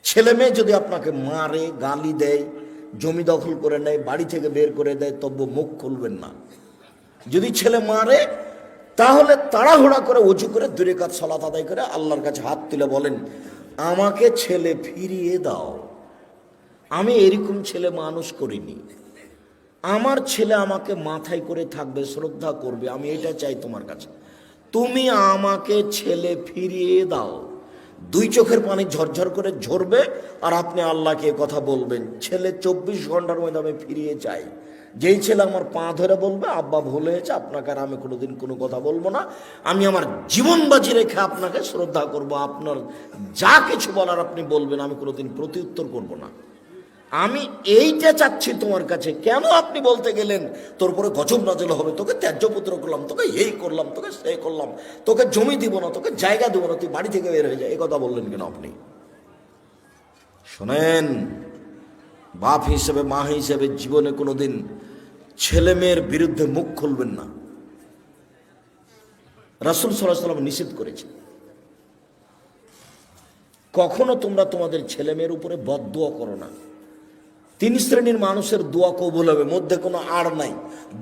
[SPEAKER 1] ছেলে মেয়ে যদি আপনাকে মারে, গালি দেয়, জমি দখল করে নেয়, বাড়ি থেকে বের করে দেয়, তবু মুখ খুলবেন না। যদি ছেলে মারে তাহলে তাড়াহুড়া করে অজু করে 2 রাকাত সালাত আদায় করে আল্লাহর কাছে হাত তুলে বলেন, আমাকে ছেলে ফিরিয়ে দাও। আমি এরকম ছেলে মানুষ করিনি, আমার ছেলে আমাকে মাথায় করে থাকবে, শ্রদ্ধা করবে, আমি এটা চাই তোমার কাছে। তুমি আমাকে ছেলে ফিরিয়ে দাও। 2 চোখের পানি ঝরঝর করে ঝরবে, আর আপনি আল্লাহকে কথা বলবেন, ছেলে 24 ঘন্টার মধ্যে আমি ফিরিয়ে চাই। যেই ছেলে আমার পা ধরে বলবে, আব্বা ভুল হয়েছে, আপনাকে আর আমি কোনোদিন কোনো কথা বলবো না, আমি আমার জীবন বাজি রেখে আপনাকে শ্রদ্ধা করব, আপনার যা কিছু বলার আপনি বলবেন, আমি কোনোদিন প্রত্যুত্তর করব না। আমি এইটা চাচ্ছি তোমার কাছে। কেন আপনি বলতে গেলেন তোর উপরে গজব নাযিল হবে, তোকে ত্যায্যপুত্র করলাম, তোকে এই করলাম, তোকে সেই করলাম, তোকে জমি দিব না, তোকে জায়গা দিব না, তুই বাড়ি থেকে বের হয়ে যায়, এই কথা বললেন কেন আপনি? শোনেন, বাপ হিসেবে, মা হিসেবে জীবনে কোনোদিন ছেলে মেয়ের বিরুদ্ধে মুখ খুলবেন না। রাসূল সাল্লাল্লাহু আলাইহি ওয়াসাল্লাম নিষেধ করেছে, কখনো তোমরা তোমাদের ছেলে মেয়ের উপরে বদদুয়া করো না। 3 শ্রেণীর মানুষের দোয়া কবুল হবে, মধ্যে কোনো আড় নাই।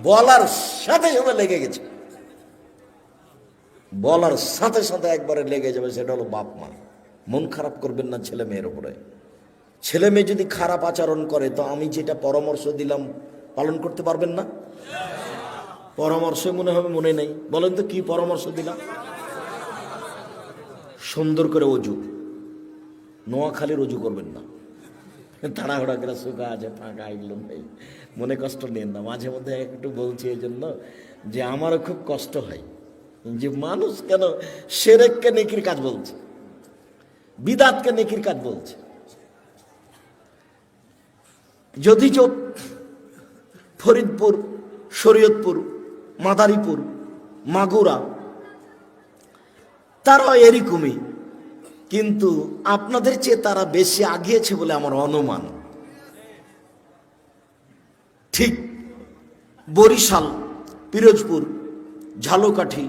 [SPEAKER 1] বলার সাথে সাথে লেগে গেছে, বলার সাথে সাথে একবারে লেগে যাবে, সেটা হলো বাপ মা। মন খারাপ করবেন না ছেলে মেয়ের উপরে। ছেলে মেয়ে যদি খারাপ আচরণ করে, তো আমি যেটা পরামর্শ দিলাম পালন করতে পারবেন না? পরামর্শ মনে হবে মনে নেই, বলেন তো কি পরামর্শ দিলাম? সুন্দর করে অজু, নোয়াখালীর অজু করবেন না, তাড়াহুড়া করে শুকা আছে, ফাঁকা এগুলো নেই, মনে কষ্ট নেন না। মাঝে মধ্যে একটু বলছি এই জন্য যে আমারও খুব কষ্ট হয় যে মানুষ কেন শিরককে নেকির কাজ বলছে, বিদআতকে নেকির কাজ বলছে। যদিচ ফরিদপুর, শরীয়তপুর, মাদারীপুর, মাগুরা তারাও এরকমই, কিন্তু আপনাদের চেয়ে তারা বেশি আগিয়েছে বলে আমার অনুমান। ঠিক বরিশাল, পিরোজপুর, ঝালকাঠি,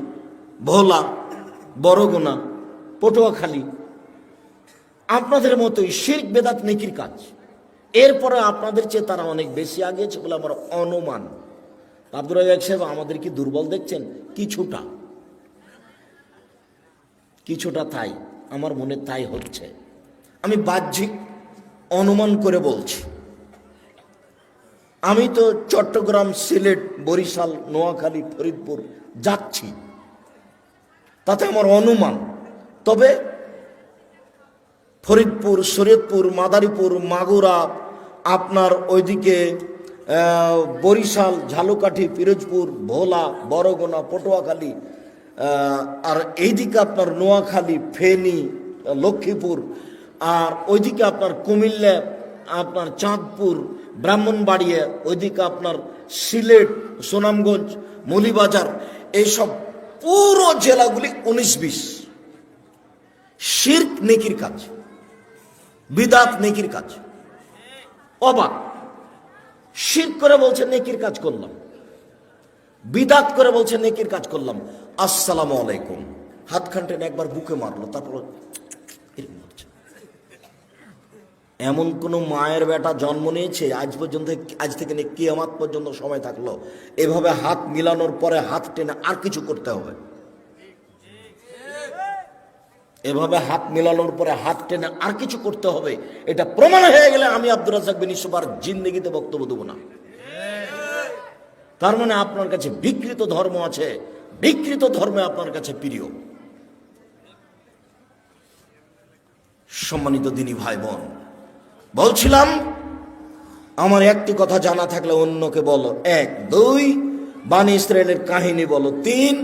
[SPEAKER 1] ভোলা, বরগুনা, পটুয়াখালী আপনাদের মতোই শিরক বেদাত নেকির কাজ। এরপরে আপনাদের চেয়ে তারা অনেক বেশি আগিয়েছে বলে আমার অনুমান। আব্দুর রাজ্জাক সাহেব, আমাদের কি দুর্বল দেখছেন? কিছুটা। কিছুটা তাই, আমার মনে তাই হচ্ছে। আমি বাহ্যিক অনুমান করে বলছি। আমি তো চট্টগ্রাম, সিলেট, বরিশাল, নোয়াখালী, ফরিদপুর যাচ্ছি, তাতে আমার অনুমান। তবে ফরিদপুর, শরীয়তপুর, মাদারীপুর, মাগুরা, আপনার ওইদিকে বরিশাল, ঝালকাঠি, পিরোজপুর, ভোলা, বরগুনা, পটুয়াখালী, আর এইদিকে আপনার নোয়াখালী, ফেনী, লক্ষ্মীপুর, আর ওইদিকে আপনার কুমিল্লা, আপনার চাঁদপুর, ব্রাহ্মণবাড়িয়া, ওইদিকে আপনার সিলেট, সুনামগঞ্জ, মৌলভীবাজার, এইসব পুরো জেলাগুলি 19-20 শিরক নেকির কাজ, বিদাত নেকির কাজ। অবাক, শিরক করে বলছে নেকির কাজ করলাম, বিদাত করে বলছে নেকির কাজ করলাম। আসসালামু আলাইকুম, হাত খানটেন একবার বুকে মারলো, তারপর এমন কোন মায়ের বেটা জন্ম নিয়েছে আজ পর্যন্ত, আজ থেকে কিয়ামত পর্যন্ত সময় থাকলো এভাবে হাত মিলানোর পরে হাত টেনে আর কিছু করতে হবে? এভাবে হাত মিলানোর পরে হাত টেনে আর কিছু করতে হবে, এটা প্রমাণ হয়ে গেলে আমি আব্দুর রাজ্জাক বিন ইউসুফ আর জিন্দেগিতে বক্তব্য দেবো না। তার মানে আপনার কাছে বিকৃত ধর্ম আছে, বিকৃত ধর্মে আপনার কাছে প্রিয়। সম্মানিত দিনী ভাই বোন, বলছিলাম আমার একটি কথা জানা থাকলে অন্যকে বলো, 1, 2 বানি ইসরায়েলের কাহিনী বলো, 3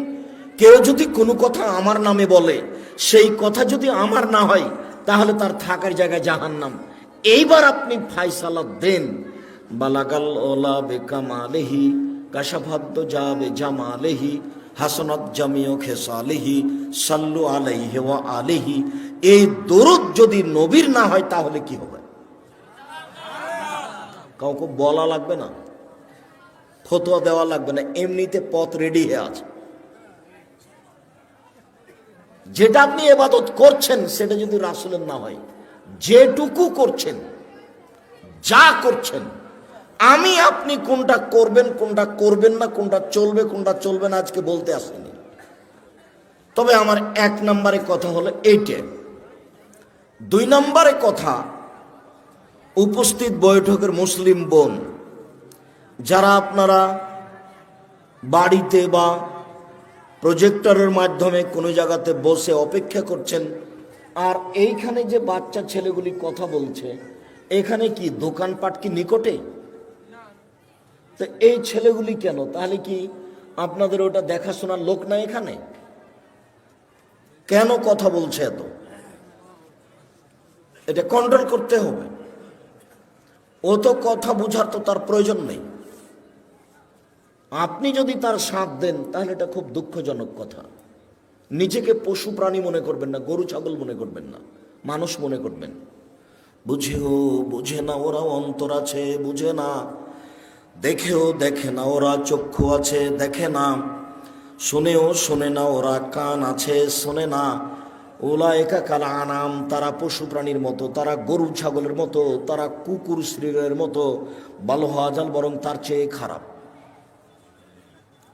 [SPEAKER 1] কেউ যদি কোনো কথা আমার নামে বলে, সেই কথা যদি আমার না হয় তাহলে তার থাকার জায়গায় জাহান্নাম। এইবার আপনি ফায়সালা দেন। বালাগাল ওলা বেকামালেহি কাশাফাদ্দ যাবে জামালেহি হাসনাত জামিও খেসালেহি সাল্লু আলাইহি ওয়া আলিহি। এই দরুদ যদি নবীর না হয় তাহলে কি হবে? কাউকে বলা লাগবে না, ফতোয়া দেওয়া লাগবে না, এমনিতে পথ রেডি হয়ে আছে। যেটা আপনি ইবাদত করছেন সেটা যদি রাসূলের না হয়, যেটুকু করছেন, যা করছেন, আমি আপনি কোনটা করবেন কোনটা করবেন না, কোনটা চলবে কোনটা চলবে না আজকে বলতে আসেনি। তবে আমার 1 নম্বরে কথা হলো এইটা। 2 নম্বরে কথা, উপস্থিত বৈঠকের মুসলিম বোন যারা আপনারা বাড়িতে বা প্রজেক্টরের মাধ্যমে কোনো জায়গাতে বসে অপেক্ষা করছেন, আর এইখানে যে বাচ্চা ছেলেগুলি কথা বলছে, এখানে কি দোকানপাট কি নিকটে? তো এই ছেলেগুলি কেন? তাহলে কি আপনাদের ওটা দেখাশোনার লোক না এখানে? কেন কথা বলছে এত? এটা কন্ট্রোল করতে হবে। ও তো কথা বুঝার তো তার প্রয়োজন নেই। আপনি যদি তার সাথ দেন তাহলে এটা খুব দুঃখজনক কথা। নিজেকে পশু প্রাণী মনে করবেন না, গরু ছাগল মনে করবেন না, মানুষ মনে করবেন। বুঝেও বুঝে না ওরা অন্তর আছে, বুঝে না। দেখেও দেখে না ওরা চক্ষু আছে, দেখে না। শুনেও শোনে না ওরা কান আছে, শোনে না। উলাইকা কাল আনাম, তারা পশু প্রাণীর মতো, তারা গরু ছাগলের মতো, তারা কুকুর শ্রীরের মতো। বালহাজাল, বরং তার চেয়ে খারাপ।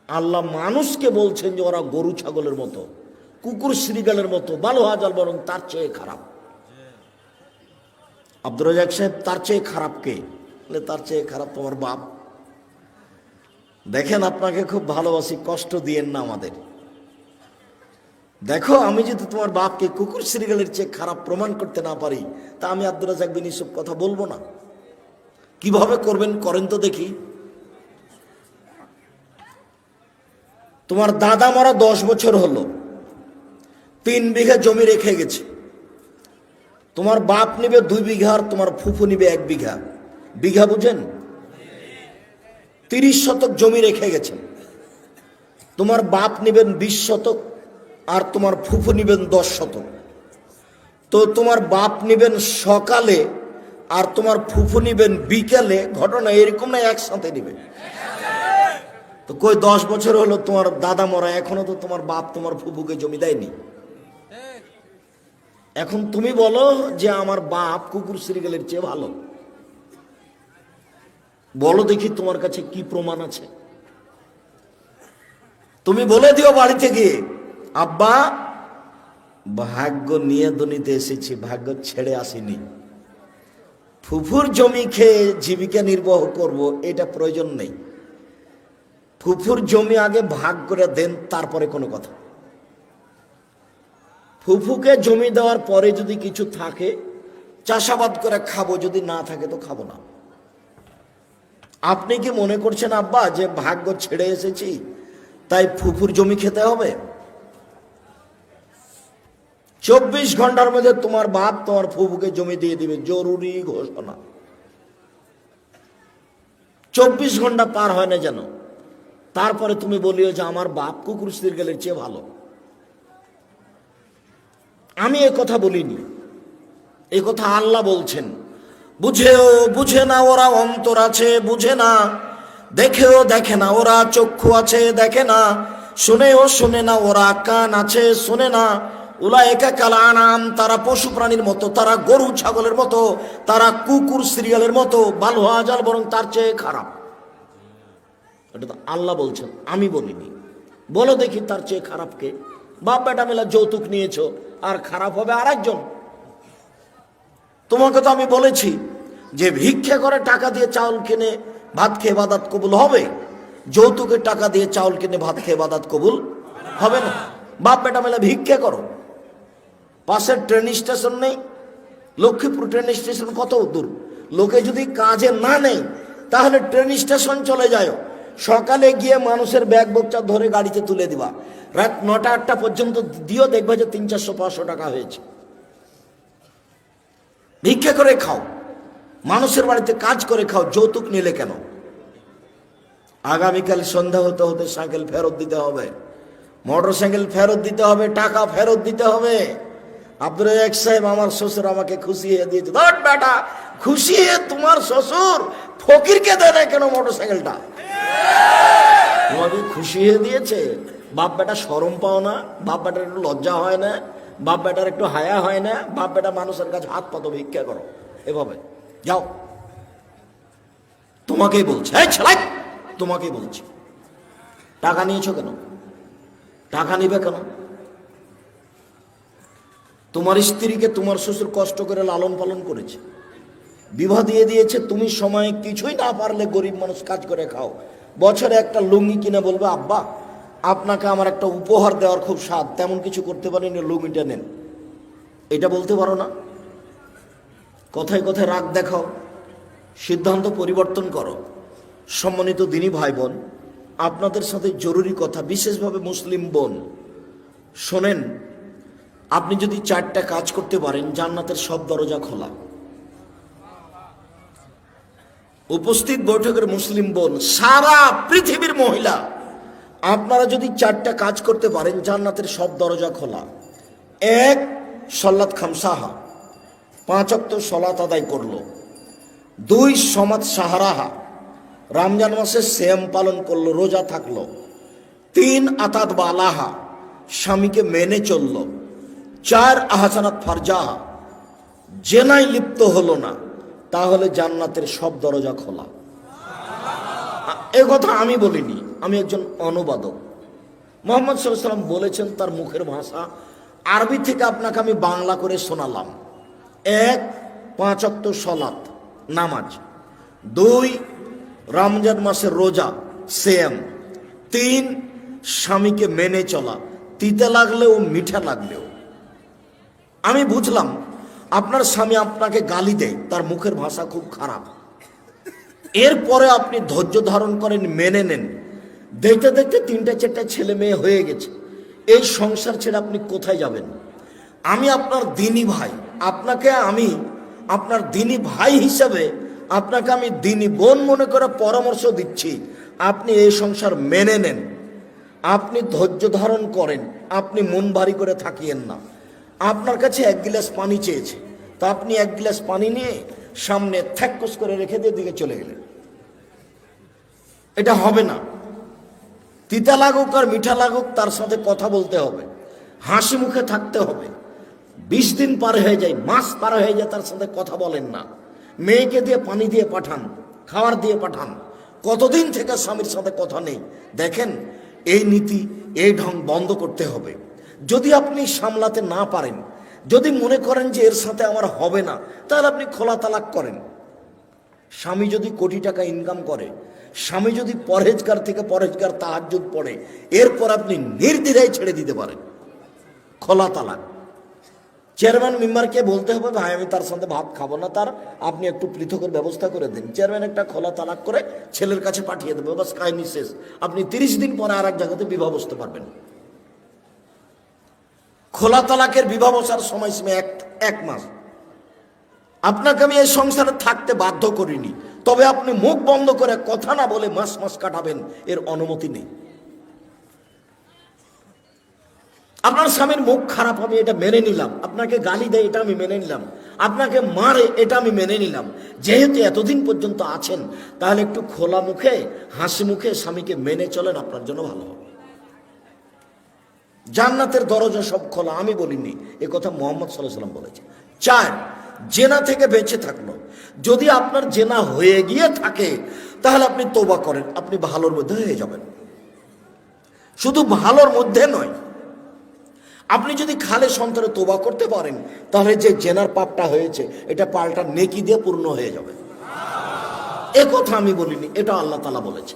[SPEAKER 1] আল্লাহ মানুষকে বলছেন যে ওরা গরু ছাগলের মতো, কুকুর শ্রীগালের মতো, বালহাজাল, বরং তার চেয়ে খারাপ। আব্দুর রাজ্জাক সাহেব, তার চেয়ে খারাপ কে? তার চেয়ে খারাপ তোমার বাপ। দেখেন, আপনাকে খুব ভালোবাসি, কষ্ট দিয়েন না আমাদের। দেখো, আমি যদি তোমার বাপকে কুকুর শ্রীগালের চেয়ে খারাপ প্রমাণ করতে না পারি, তা আমি আব্দুর রাজ্জাক বিন ইউসুফ কথা বলবো না। কিভাবে করবেন করেন তো দেখি। তোমার দাদা মারা 10 বছর হলো, 3 বিঘা জমি রেখে গেছে। তোমার বাপ নিবে 2 বিঘা আর তোমার ফুফু নিবে 1 বিঘা। বিঘা বুঝেন? 30 শতক জমি রেখে গেছেন। তোমার বাপ নিবেন 20 শতক আর তোমার ফুফু নিবেন 10 শতক। তো তোমার বাপ নিবেন সকালে আর তোমার ফুফু নিবেন বিকালে। ঘটনা এরকম না একসাথে নিবে? তো কই 10 বছর হলো তোমার দাদা মরা, এখনো তো তোমার বাপ তোমার ফুফুকে জমি দেয়নি। এখন তুমি বলো যে আমার বাপ কুকুর শ্রীগালের চেয়ে ভালো। বলো দেখি তোমার কাছে কি প্রমাণ আছে? তুমি বলে দিও বাড়িতে গিয়ে, আব্বা ভাগ্য নিয়ে দুনিতে এসেছি, ভাগ্য ছেড়ে আসিনি। ফুফুর জমি খেয়ে জীবিকা নির্বাহ করব, এটা প্রয়োজন নেই। ফুফুর জমি আগে ভাগ করে দেন, তারপরে কোনো কথা। ফুফুকে জমি দেওয়ার পরে যদি কিছু থাকে চাষাবাদ করে খাবো, যদি না থাকে তো খাবো না। আপনি কি মনে করছেন আব্বা যে ভাগ্য ছেড়ে এসেছি তাই ফুফুর জমি খেতে হবে? 24 ঘন্টার মধ্যে তোমার বাপ তোমার ফুফুকে জমি দিয়ে দিবে, জরুরি ঘোষণা। 24 ঘন্টা পার হয় না যেন, তারপরে তুমি বলিও যে আমার বাপ কুকুর সিরগেলের চেয়ে ভালো। আমি এ কথা বলিনি, এ কথা আল্লাহ বলছেন। বুঝেও বুঝে না ওরা অন্তর আছে, বুঝে না। দেখেও দেখে না ওরা চক্ষু আছে, দেখে না। শুনেও শুনে না ওরা কান আছে, শুনে না। উলায়েকা কাল আনাম, তারা পশু প্রাণীর মতো, তারা গরু ছাগলের মতো, তারা কুকুর সিরিয়ালের মতো, বাল হাজাল, বরং তার চেয়ে খারাপ। এটা তো আল্লাহ বলছেন, আমি বলিনি। বলো দেখি তার চেয়ে খারাপ কে? বাপ বেটা মেলা যৌতুক নিয়েছো, আর খারাপ হবে আর একজন। তোমাকে তো আমি বলেছি যে ভিক্ষা করে টাকা দিয়ে চাউল কিনে ভাত খেয়ে ইবাদত কবুল হবে, যৌতুকের টাকা দিয়ে চাউল কিনে ভাত খেয়ে ইবাদত কবুল হবে না। বাপ বেটা মেলা ভিক্ষা করো। পাশের ট্রেন স্টেশন নেই, লক্ষ্মীপুর ট্রেন স্টেশন কত দূর? লোকে যদি কাজে না নেই তাহলে ট্রেন স্টেশন চলে যায়, সকালে গিয়ে মানুষের ব্যাগ বোকচা ধরে গাড়িতে তুলে দিবা, রাত 9টা 8টা পর্যন্ত দিও, দেখবে যে 300 400 500 টাকা হয়েছে। ভিক্ষা করে খাও, মানুষের বাড়িতে কাজ করে খাও, যৌতুক নিলে কেন? আগামীকাল সন্ধ্যা হতে হতে সাইকেল ফেরত দিতে হবে, মোটর সাইকেল ফেরত দিতে হবে, টাকা ফেরত দিতে হবে। আব্দুর রাজ্জাক সাহেব, আমার শ্বশুর আমাকে খুশিয়ে দিয়েছে। ধর বেটা, খুশিয়ে তোমার শ্বশুর ফকিরকে দেয় না কেন মোটর সাইকেলটা? তোমাকে খুশিয়ে দিয়েছে। বাপ বেটা শরম পাও না? বাপ বেটার একটু লজ্জা হয় না? বাপ বেটার একটু হায়া হয় না? বাপ বেটা মানুষের কাছে হাত পাতো, ভিক্ষা করো, এভাবে যাও। তোমাকেই বলছি, এই ছেলে, তোমাকেই বলছি। টাকা নিয়েছো কেন? টাকা নিবে কেন? তোমার স্ত্রীকে তোমার শ্বশুর কষ্ট করে লালন পালন করেছে, বিবাহ দিয়ে দিয়েছে। তুমি সময়ে কিছুই না পারলে গরিব মানুষ কাজ করে খাও, বছরে একটা লুঙ্গি কিনে বলবে আব্বা আপনাকে আমার একটা উপহার দেওয়ার খুব স্বাদ, তেমন কিছু করতে পারিনি, লুঙ্গিটা নেন। এটা বলতে পারো না? কথায় কথায় রাগ দেখাও, সিদ্ধান্ত পরিবর্তন করো। সম্মানিত দিনী ভাই বোন, আপনাদের সাথে জরুরি কথা, বিশেষভাবে মুসলিম বোন শোনেন। আপনি যদি 4টা কাজ করতে পারেন, জান্নাতের সব দরজা খোলা। উপস্থিত বৈঠকের মুসলিম বোন, সারা পৃথিবীর মহিলা, আপনারা যদি 4টা কাজ করতে পারেন, জান্নাতের সব দরজা খোলা। 1, সলাত খামসাহা, 5 ওয়াক্ত সলাত আদায় করলো। 2, সমাত সাহারাহা, রমজান মাসে সিয়াম পালন করলো, রোজা থাকলো। 3, আতাত বালাহা, স্বামীকে মেনে চললো। 4, আহসানাত ফারজাহা, জেনায় লিপ্ত হলো না। তাহলে জান্নাতের সব দরজা খোলা। এ কথা আমি বলিনি, আমি একজন অনুবাদক। মুহাম্মদ সাল্লাল্লাহু আলাইহি ওয়াসাল্লাম বলেছেন, তার মুখের ভাষা আরবি থেকে আপনাকে আমি বাংলা করে শোনালাম। 1, 5 ওয়াক্ত সলাত নামাজ। 2, রমজান মাসের রোজা সিয়াম। 3, স্বামীকে মেনে চলা, তিতে লাগলেও মিঠা লাগলেও। আমি বুঝলাম আপনার স্বামী আপনাকে গালি দেয়, তার মুখের ভাষা খুব খারাপ। এরপরে আপনি ধৈর্য ধারণ করেন, মেনে নেন। দেখতে দেখতে 3টা 4টা ছেলে মেয়ে হয়ে গেছে। এই সংসার ছেড়ে আপনি কোথায় যাবেন? আমি আপনার দিনী ভাই, আপনাকে আমি আপনার দিনী ভাই হিসাবে আপনাকে আমি দিনী বোন মনে করে পরামর্শ দিচ্ছি। আপনি এই সংসার মেনে নেন, আপনি ধৈর্য ধারণ করেন, আপনি মন ভারী করে থাকিয়েন না। আপনার কাছে 1 গ্লাস পানি চেয়েছে, তা আপনি 1 গ্লাস পানি নিয়ে সামনে থ্যাকস করে রেখে দিয়ে দিকে চলে গেলেন। এটা হবে না। তিতা লাগুক আর মিঠা লাগুক, তার সাথে কথা বলতে হবে, হাসি মুখে থাকতে হবে। 20 দিন পার হয়ে যায়, মাস পার হয়ে যায়, তার সাথে কথা বলেন না। মেয়েকে দিয়ে পানি দিয়ে পাঠান, খাবার দিয়ে পাঠান, কতদিন থেকে স্বামীর সাথে কথা নেই। দেখেন, এই নীতি এই ঢং বন্ধ করতে হবে। যদি আপনি সামলাতে না পারেন, যদি মনে করেন যে এর সাথে আমার হবে না, তাহলে আপনি খোলা তালাক করেন। স্বামী যদি কোটি টাকা ইনকাম করে, স্বামী যদি পরহেজগার থেকে পরহেজগার তাহাজ্জুদ পড়ে, এরপর আপনি নির্দ্বিধায় ছেড়ে দিতে পারেন। খোলা তালাক। চেয়ারম্যান মেম্বারকে বলতে হবে, ভাই আমি তার সাথে ভাত খাবো না, তার আপনি একটু পৃথকের ব্যবস্থা করে দিন। চেয়ারম্যান একটা খোলা তালাক করে ছেলের কাছে পাঠিয়ে দেবে, বাস কাহিনী শেষ। আপনি 30 দিন পরে আর এক জায়গাতে বিবাহ বসতে পারবেন। খোলা তালাকের বিবাহ বসার সময়সীমা এক মাস। আপনাকে আমি এই সংসারে থাকতে বাধ্য করিনি, তবে আপনি মুখ বন্ধ করে কথা না বলে মাস মাস কাটাবেন, এর অনুমতি নেই। আপনার স্বামীর মুখ খারাপ হবে, এটা মেনে নিলাম। আপনাকে গালি দেয়, এটা আমি মেনে নিলাম। আপনাকে মারে, এটা আমি মেনে নিলাম। যেহেতু এতদিন পর্যন্ত আছেন, তাহলে একটু খোলা মুখে হাসি মুখে স্বামীকে মেনে চলেন, আপনার জন্য ভালো হবে। জান্নাতের দরজা সব খোলা, আমি বলিনি, এ কথা মুহাম্মদ সাল্লাল্লাহু আলাইহি ওয়াসাল্লাম বলেছে। 4, জেনা থেকে বেঁচে থাকলো। যদি আপনার জেনা হয়ে গিয়ে থাকে, তাহলে আপনি তওবা করেন, আপনি ভালোর মধ্যে হয়ে যাবেন। শুধু ভালোর মধ্যে নয়, আপনি যদি খালে সন্তরে তওবা করতে পারেন, তাহলে যে জেনার পাপটা হয়েছে এটা পাল্টা নেকি দিয়ে পূর্ণ হয়ে যাবে। এ কথা আমি বলিনি, এটা আল্লাহ তাআলা বলেছে।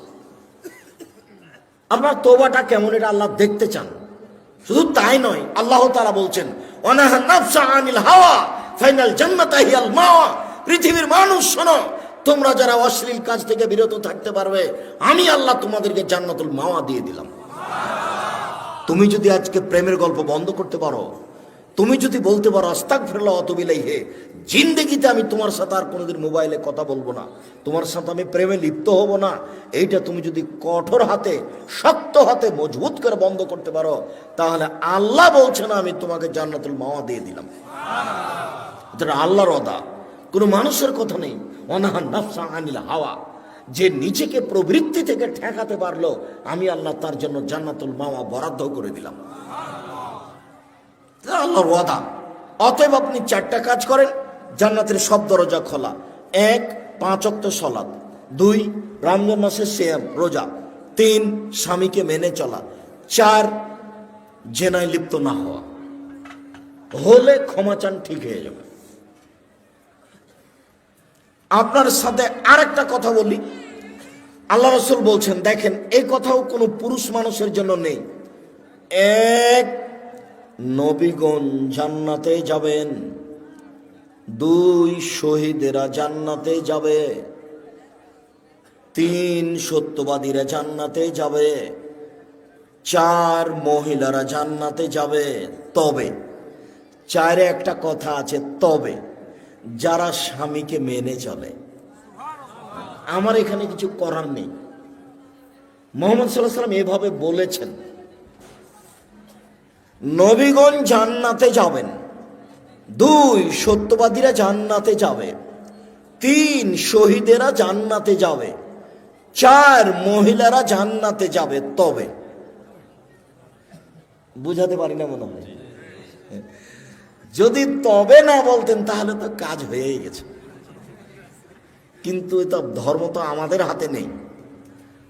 [SPEAKER 1] আপনার তওবাটা কেমন, এটা আল্লাহ দেখতে চান। শুধু তাই নয়, আল্লাহ তাআলা বলছেন, ওয়ানাহা নাফসা আনিল হাওয়া ফাইনাল জান্নাতা হিয়াল মাওয়া। পৃথিবীর মানুষ শোনো, তোমরা যারা অশ্লীল কাজ থেকে বিরত থাকতে পারবে, আমি আল্লাহ তোমাদেরকে জান্নাতুল মাওয়া দিয়ে দিলাম। তুমি যদি আজকে প্রেমের গল্প বন্ধ করতে পারো, তুমি যদি বলতে পারো আস্তাগফিরুল্লাহ ওয়া আতুবু ইলাইহি, জিন্দেগিতে আমি তোমার সাথে আর কোনোদিন মোবাইলে কথা বলবো না, তোমার সাথে আমি প্রেমে লিপ্ত হব না, এইটা তুমি যদি কঠোর হাতে শক্ত হাতে মজবুত করে বন্ধ করতে পারো, তাহলে আল্লাহ বলছেন আমি তোমাকে জান্নাতুল মাওয়া দিয়ে দিলাম। এটা আল্লাহর ওয়াদা, কোনো মানুষের কথা নেই। ওয়ানাহা নাফসা আনিল হাওয়া, যে নিজেকে প্রবৃত্তি থেকে ঠেকাতে পারলো, আমি আল্লাহ তার জন্য জান্নাতুল মাওয়া বরাদ্দ করে দিলাম। আল্লাহর ওয়াদা। অতএব আপনি 4টা কাজ করেন, জান্নাতের সব দরজা খোলা। 1, 5 ওয়াক্ত সালাত। 2, রমজান মাসের সিয়াম রোজা। 3, স্বামীকে মেনে চলা। 4, জেনায় লিপ্ত না হওয়া। হলে ক্ষমা চান, ঠিক হয়ে যাবে। আপনার সাথে আরেকটা কথা বলি, আল্লাহ রাসূল বলছেন, দেখেন এই কথাও কোনো পুরুষ মানুষের জন্য নেই। 1, নবীগণ জান্নাতে যাবেন। 2, শহীদেরা জান্নাতে যাবে। 3, সত্যবাদীরা জান্নাতে যাবে। 4, মহিলারা জান্নাতে যাবে। তবে 4-এ একটা কথা আছে, তবে যারা স্বামীকে মেনে চলে। আমার এখানে কিছু করার নেই। মুহাম্মদ সাল্লাল্লাহু আলাইহি ওয়াসাল্লাম এভাবে বলেছেন, নবীগণ জান্নাতে যাবেন। 2, সত্যবাদীরা জান্নাতে যাবে। 3, শহীদেরা জান্নাতে যাবে। 4, মহিলারা জান্নাতে যাবে। তবে বুঝাতে পারি না মনে হয়। যদি তবে না বলতেন তাহলে তো কাজ হয়েই গেছে, কিন্তু এটা ধর্ম তো আমাদের হাতে নেই।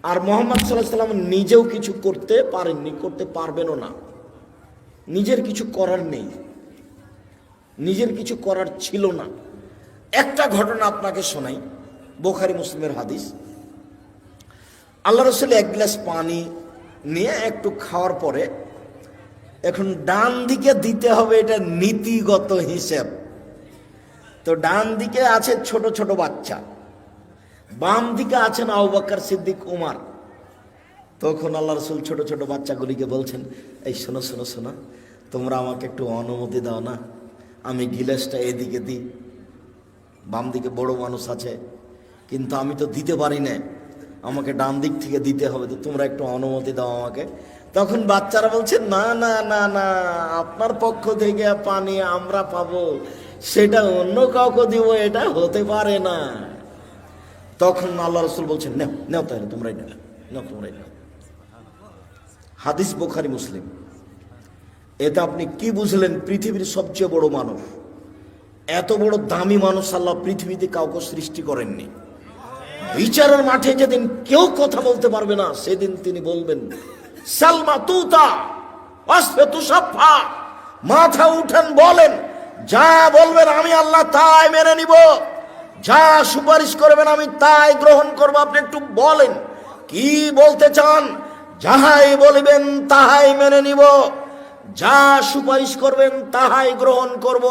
[SPEAKER 1] আর মুহাম্মদ সাল্লাল্লাহু আলাইহি ওয়াসাল্লাম নিজেও কিছু করতে পারেননি, করতে পারবেনও না। নিজের কিছু করার নেই, নিজের কিছু করার ছিল না। একটা ঘটনা আপনাকে শোনাই, বুখারী মুসলিমের হাদিস। আল্লাহ রাসূল 1 গ্লাস পানি নিয়ে একটু খাওয়ার পরে, এখন ডান দিকে দিতে হবে, এটা নীতিগত হিসেব। তো ডান দিকে আছে ছোট ছোট বাচ্চা, বাম দিকে আছেন আবু বকর সিদ্দিক, উমর। তখন আল্লাহ রাসূল ছোট ছোট বাচ্চাগুলিকে বলছেন, এই শোনো শোনো শোনো, তোমরা আমাকে একটু অনুমতি দাও না, আমি গিলাসটা এদিকে দিই। বাম দিকে বড় মানুষ আছে, কিন্তু আমি তো দিতে পারি না, আমাকে ডান দিক থেকে দিতে হবে, তো তোমরা একটু অনুমতি দাও আমাকে। তখন বাচ্চারা বলছে, না না না না, আপনার পক্ষ থেকে পানি আমরা পাবো, সেটা অন্য কাউকে দিব, এটা হতে পারে না। তখন আল্লাহ রাসূল বলছেন, নাও নাও, তাহলে তোমরাই নাও, নাও তোমরাই নাও। হাদিস বুখারী মুসলিম। এটা আপনি কি বুঝলেন? পৃথিবীর সবচেয়ে বড় মানুষ, এত বড় দামি মানুষ আল্লাহ পৃথিবীতে কাউকে সৃষ্টি করেননি। বিচারের মাঠে যেদিন কেউ কথা বলতে পারবে না, সেদিন তিনি বলবেন, সালমা তুতা, ওয়াসফাতু সাফা, মাথা উঠেন বলেন, যা বলবেন আমি আল্লাহ তাই মেনে নিব, যা সুপারিশ করবেন আমি তাই গ্রহণ করব। আপনি একটু বলেন কি বলতে চান? যাহাই বলিবেন তাহাই মেনে নিব, যা সুপারিশ করবেন তাহাই গ্রহণ করব।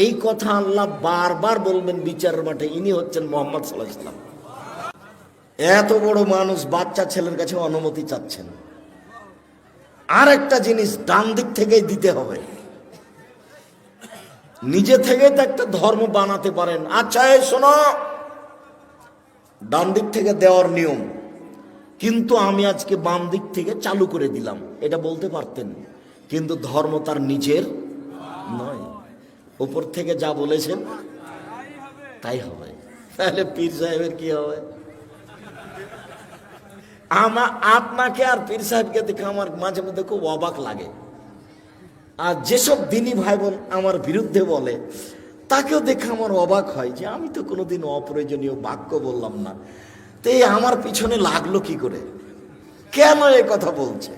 [SPEAKER 1] এই কথা আল্লাহ বারবার বলবেন বিচারের মাঠে। ইনি হচ্ছেন মুহাম্মদ সাল্লাল্লাহু আলাইহি ওয়াসাল্লাম। এত বড় মানুষ বাচ্চা ছেলের কাছে অনুমতি চাচ্ছেন। আর একটা জিনিস ডান দিক থেকেই দিতে হবে, নিজে থেকে তো একটা ধর্ম বানাতে পারেন। আচ্ছা এই শোনো, ডান দিক থেকে দেওয়ার নিয়ম, কিন্তু আমি আজকে বাম দিক থেকে চালু করে দিলাম, এটা বলতে পারতেন। কিন্তু ধর্ম তার নিজের নয়, উপর থেকে যা বলেছেন তাই হবে। তাহলে পীর সাহেবের কি হবে? আপনাকে আর পীর সাহেবকে দেখে আমার মাঝে মধ্যে খুব অবাক লাগে। আর যেসব দিনী ভাই বোন আমার বিরুদ্ধে বলে, তাকেও দেখে আমার অবাক হয় যে আমি তো কোনোদিন অপ্রয়োজনীয় বাক্য বললাম না, তো এই আমার পিছনে লাগলো কি করে, কেন এ কথা বলছে?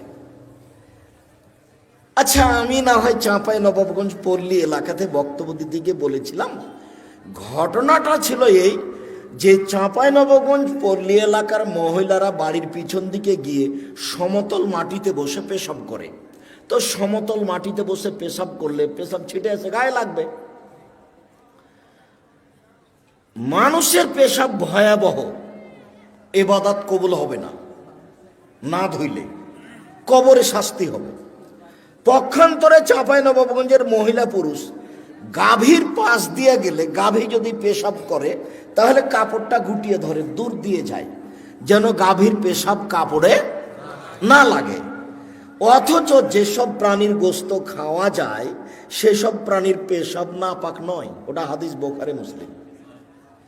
[SPEAKER 1] আচ্ছা, আমি না হয় চাঁপাইনবাবগঞ্জ পল্লী এলাকাতে বক্তব্য দিতে গিয়ে বলেছিলাম, ঘটনাটা ছিল এই যে চাঁপাইনবাবগঞ্জ পল্লী এলাকার মহিলারা বাড়ির পিছন দিকে গিয়ে সমতল মাটিতে বসে পেশাব করে। তো সমতল মাটিতে বসে পেশাব করলে পেশাব ছিটে এসে গায়ে লাগবে। মানুষের পেশাব ভয়াবহ, ইবাদত কবুল হবে না, না ধুইলে কবরে শাস্তি হবে। পক্ষান্তরে চাঁপাইনবাবগঞ্জের মহিলা পুরুষ গাভীর পাশ দিয়ে গেলে, গাভী যদি পেশাব করে তাহলে কাপড়টা গুটিয়ে ধরে দূর দিয়ে যায়, যেন গাভীর পেশাব কাপড়ে না লাগে। অথচ যেসব প্রাণীর গোশত খাওয়া যায় সেসব প্রাণীর পেশাব নাপাক নয়, ওটা হাদিস বুখারী মুসলিম।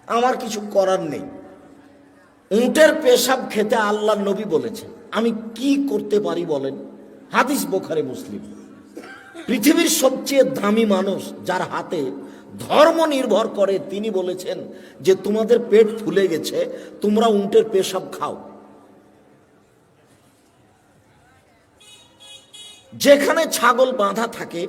[SPEAKER 1] আমার কিছু করার নেই। উটের পেশাব খেতে আল্লাহর নবী বলেছেন, আমি কি করতে পারি বলেন? হাদিস বুখারী মুসলিম। পৃথিবীর সবচেয়ে দামি মানুষ, যার হাতে ধর্ম নির্ভর করে, তিনি বলেছেন যে তোমাদের পেট ফুলে গেছে, তোমরা উটের পেশাব খাও। যেখানে ছাগল বাঁধা থাকে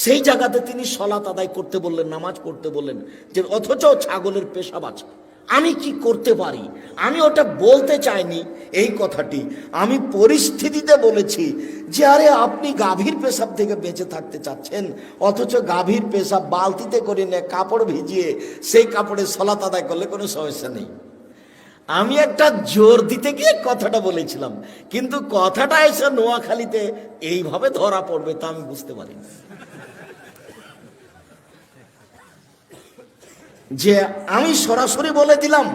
[SPEAKER 1] সেই জায়গাতে তিনি সলাত আদায় করতে বললেন, নামাজ পড়তে বললেন, যে অথচ ছাগলের পেশাব আছে। আমি কি করতে পারি? আমি ওটা বলতে চাইনি এই কথাটি, আমি পরিস্থিতিতে বলেছি যে আরে আপনি গাভীর পেশাব থেকে বেঁচে থাকতে চাচ্ছেন, অথচ গাভীর পেশাব বালতিতে করে নিয়ে কাপড় ভিজিয়ে সেই কাপড়ে সলাত আদায় করলে কোনো সমস্যা নেই। আমি একটা জোর দিতে গিয়ে কথাটা বলেছিলাম, কিন্তু কথাটা এসে নোয়াখালীতে এইভাবে ধরা পড়বে তা আমি বুঝতে পারি। যে আমি সরাসরি বলে দিলাম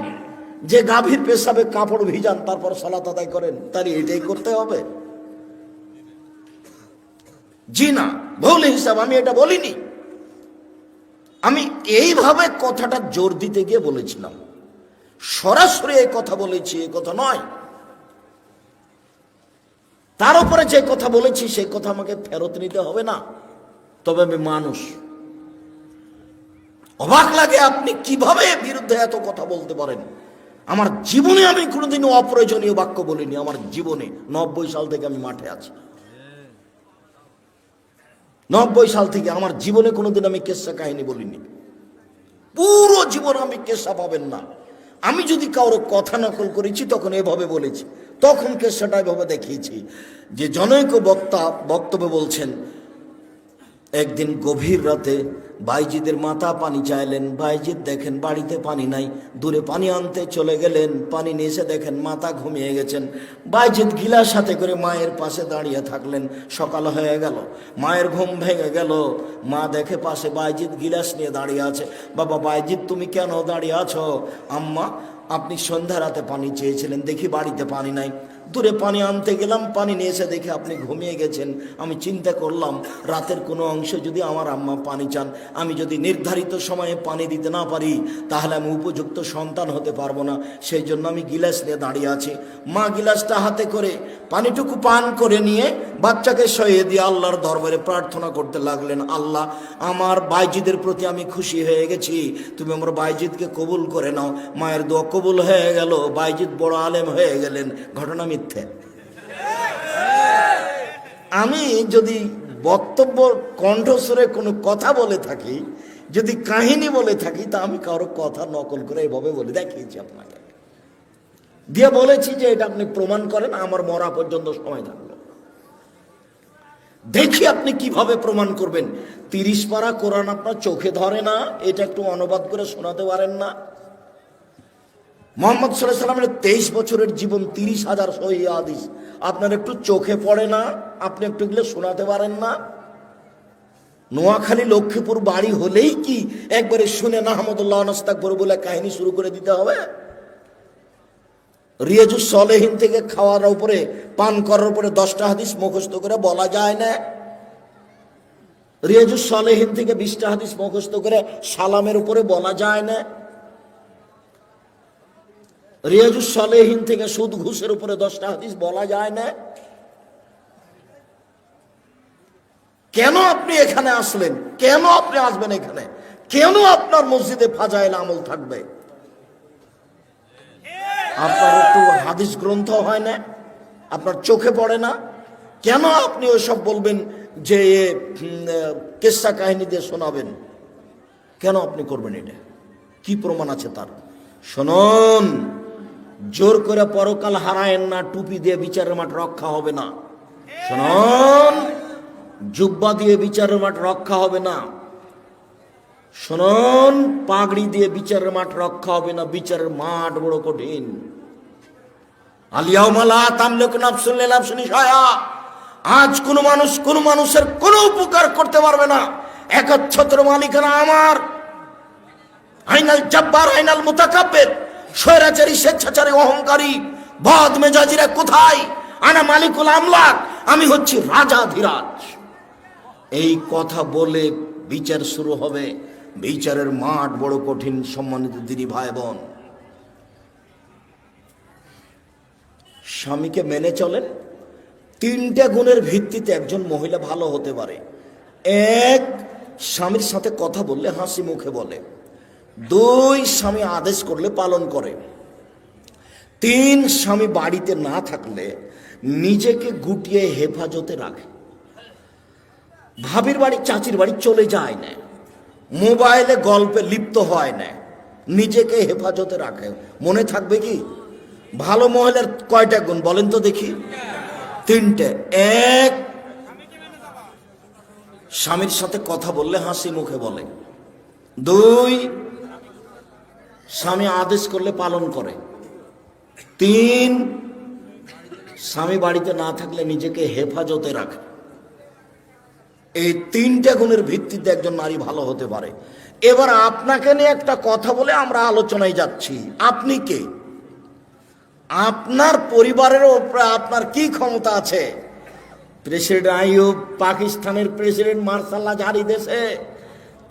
[SPEAKER 1] যে গাভীর পেশাবে কাপড় ভিজান তারপর সালাত আদায় করেন, তার এটাই করতে হবে? জি না, ভুল হিসাব, আমি এটা বলিনি। আমি এইভাবে কথাটা জোর দিতে গিয়ে বলেছিলাম, সরাসরি এই কথা বলেছি এই কথা নয়। তার উপরে যে কথা বলেছি সেই কথা আমাকে ফেরত নিতে হবে না। তবে আমি মানুষ, অবাক লাগে আপনি কিভাবে বিরুদ্ধে এত কথা বলতে পারেন। আমার জীবনে আমি কোনোদিন অপ্রয়োজনীয় বাক্য বলিনি, আমার জীবনে। 90 সাল থেকে আমি মাঠে আছি, 90 সাল থেকে আমার জীবনে কোনোদিন আমি কেসা কাহিনী বলিনি। পুরো জীবন আমি কেসা পাবেন না। আমি যদি কারো কথা নকল করেছি তখন এভাবে বলেছি, তখন কেসাটা এভাবে দেখিয়েছি। যে জনৈক বক্তা বক্তব্য বলছেন, একদিন গভীর রাতে বাইজিদের মাতা পানি চাইলেন, বাইজিদ দেখেন বাড়িতে পানি নাই, দূরে পানি আনতে চলে গেলেন, পানি নিয়ে এসে দেখেন মাতা ঘুমিয়ে গেছেন। বাইজিদ গিলাস সাথে করে মায়ের পাশে দাঁড়িয়ে থাকলেন। সকাল হয়ে গেল, মায়ের ঘুম ভেঙে গেল, মা দেখে পাশে বাইজিদ গিলাস নিয়ে দাঁড়িয়ে আছে। বাবা বাইজিদ তুমি কেন দাঁড়িয়ে আছো? আম্মা আপনি সন্ধ্যা রাতে পানি চেয়েছিলেন, দেখি বাড়িতে পানি নাই, দূরে পানি আনতে গেলাম, পানি নিয়ে এসে দেখে আপনি ঘুমিয়ে গেছেন। আমি চিন্তা করলাম রাতের কোনো অংশে যদি আমার আম্মা পানি চান, আমি যদি নির্ধারিত সময়ে পানি দিতে না পারি তাহলে আমি উপযুক্ত সন্তান হতে পারবো না, সেই জন্য আমি গিলাস নিয়ে দাঁড়িয়ে আছি। মা গিলাসটা হাতে করে পানিটুকু পান করে নিয়ে বাচ্চাকে শুইয়ে দিয়ে আল্লাহর দরবারে প্রার্থনা করতে লাগলেন, আল্লাহ আমার বাইজিদের প্রতি আমি খুশি হয়ে গেছি, তুমি আমার বাইজিদকে কবুল করে নাও। মায়ের দোয়া কবুল হয়ে গেল, বাইজিদ বড় আলেম হয়ে গেলেন। ঘটনা মিথ্যে? আমি যদি বক্তব্য কণ্ঠস্বরে কোনো কথা বলে থাকি, যদি কাহিনী বলে থাকি, তা আমি কারো কথা নকল করে এভাবে বলে দেখিয়েছি আপনাকে, দিয়ে বলেছি যে এটা আপনি প্রমাণ করেন, আমার মরা পর্যন্ত সময় থাকলো। দেখি আপনি কিভাবে প্রমাণ করবেন। 30 পারা কোরআন আপনার চোখে ধরে না, এটা একটু অনুবাদ করে শোনাতে পারেন না? মুহাম্মদ সাল্লাল্লাহু আলাইহি ওয়াসাল্লামের 23 বছরের জীবন, 30,000 সহিহ হাদিস আপনার একটু চোখে পড়ে না? আপনি একটু এগুলো শোনাতে পারেন না? নোয়াখালী লক্ষ্মীপুর বাড়ি হলেই কি একবারে শুনে নাহমাদুল্লাহ নাস্তাগফির বলে কাহিনী শুরু করে দিতে হবে? রিয়াজুস সলেহিন থেকে খাওয়ার উপরে, পান করার উপরে 10টা হাদিস মুখস্থ করে বলা যায় না? রিয়াজুস সলেহিন থেকে 20টা হাদিস মুখস্থ করে সালামের উপরে বলা যায় না? রিয়াজুস সলেহিন থেকে সুদ ঘুষের উপরে 10টা হাদিস বলা যায় না? কেন আপনি এখানে আসলেন? কেন আপনি আসবেন এখানে? কেন আপনার মসজিদে ফাজাইল আমল থাকবে? আপনার একটু হাদিস গ্রন্থ হয় না? আপনার চোখে পড়ে না? কেন আপনি ওসব বলবেন যে কিসসা কাহিনী দিয়ে শোনাবেন? কেন আপনি করবেন এটা? কি প্রমাণ আছে তার? শুনুন, জোর করে পরকাল হারায়েন না, টুপি দিয়ে বিচারের মাঠ রক্ষা হবে না। শুনুন, জুব্বা দিয়ে বিচারের মাঠ রক্ষা হবে না। শুনুন, পাগড়ি দিয়ে বিচারের মাঠ রক্ষা হবে না। বিচারের মাঠ বড় কঠিন। আলিয়াউমা লা তামলিকু নাফসুন লিনাফসিন শাইআ। আজ কোন মানুষ কোন মানুষের কোনো উপকার করতে পারবে না, একচ্ছত্র মালিকানা আমার। আইনাল জাব্বার আইনাল মুতাকাব্বির। স্বৈরাচারী, স্বেচ্ছাচারী, অহংকারী, বদ মেজাজিরা কোথায়? আনা মালিকুল আমলাক, আমি হচ্ছি রাজাধিরাজ। এই কথা বলে বিচার শুরু হবে। বিচারের মাঠ বড় কঠিন। সম্মানিত দিনী ভাই বোন, স্বামীকে মেনে চলেন। 3টে গুণের ভিত্তিতে একজন মহিলা ভালো হতে পারে। 1, স্বামীর সাথে কথা বললে হাসি মুখে বলে। 2, স্বামী আদেশ করলে পালন করে। 3, স্বামী বাড়িতে না থাকলে নিজেকে গুটিয়ে হেফাজতে রাখে। ভাবির বাড়ি, চাচির বাড়ি চলে যায় না, মোবাইলে গল্পে লিপ্ত হয় না, নিজেকে হেফাজতে রাখে। মনে থাকবে কি? ভালো মহিলার কয়টা গুণ বলেন তো দেখি? 3টে। 1, স্বামীর সাথে কথা বললে হাসি মুখে বলে। 2, স্বামী আদেশ করলে পালন করে। 3, স্বামী বাড়িতে না থাকলে নিজেকে হেফাজতে রাখে। এই 3টে গুণের ভিত্তিতে একজন নারী ভালো হতে পারে। এবার আপনাকে নিয়ে একটা কথা বলে আমরা আলোচনায় যাচ্ছি। আপনি কে? আপনার পরিবারের উপরে আপনার কি ক্ষমতা আছে? প্রেসিডেন্ট আইয়ুব, পাকিস্তানের প্রেসিডেন্ট মার্শাল্লাহ জারি, দেশে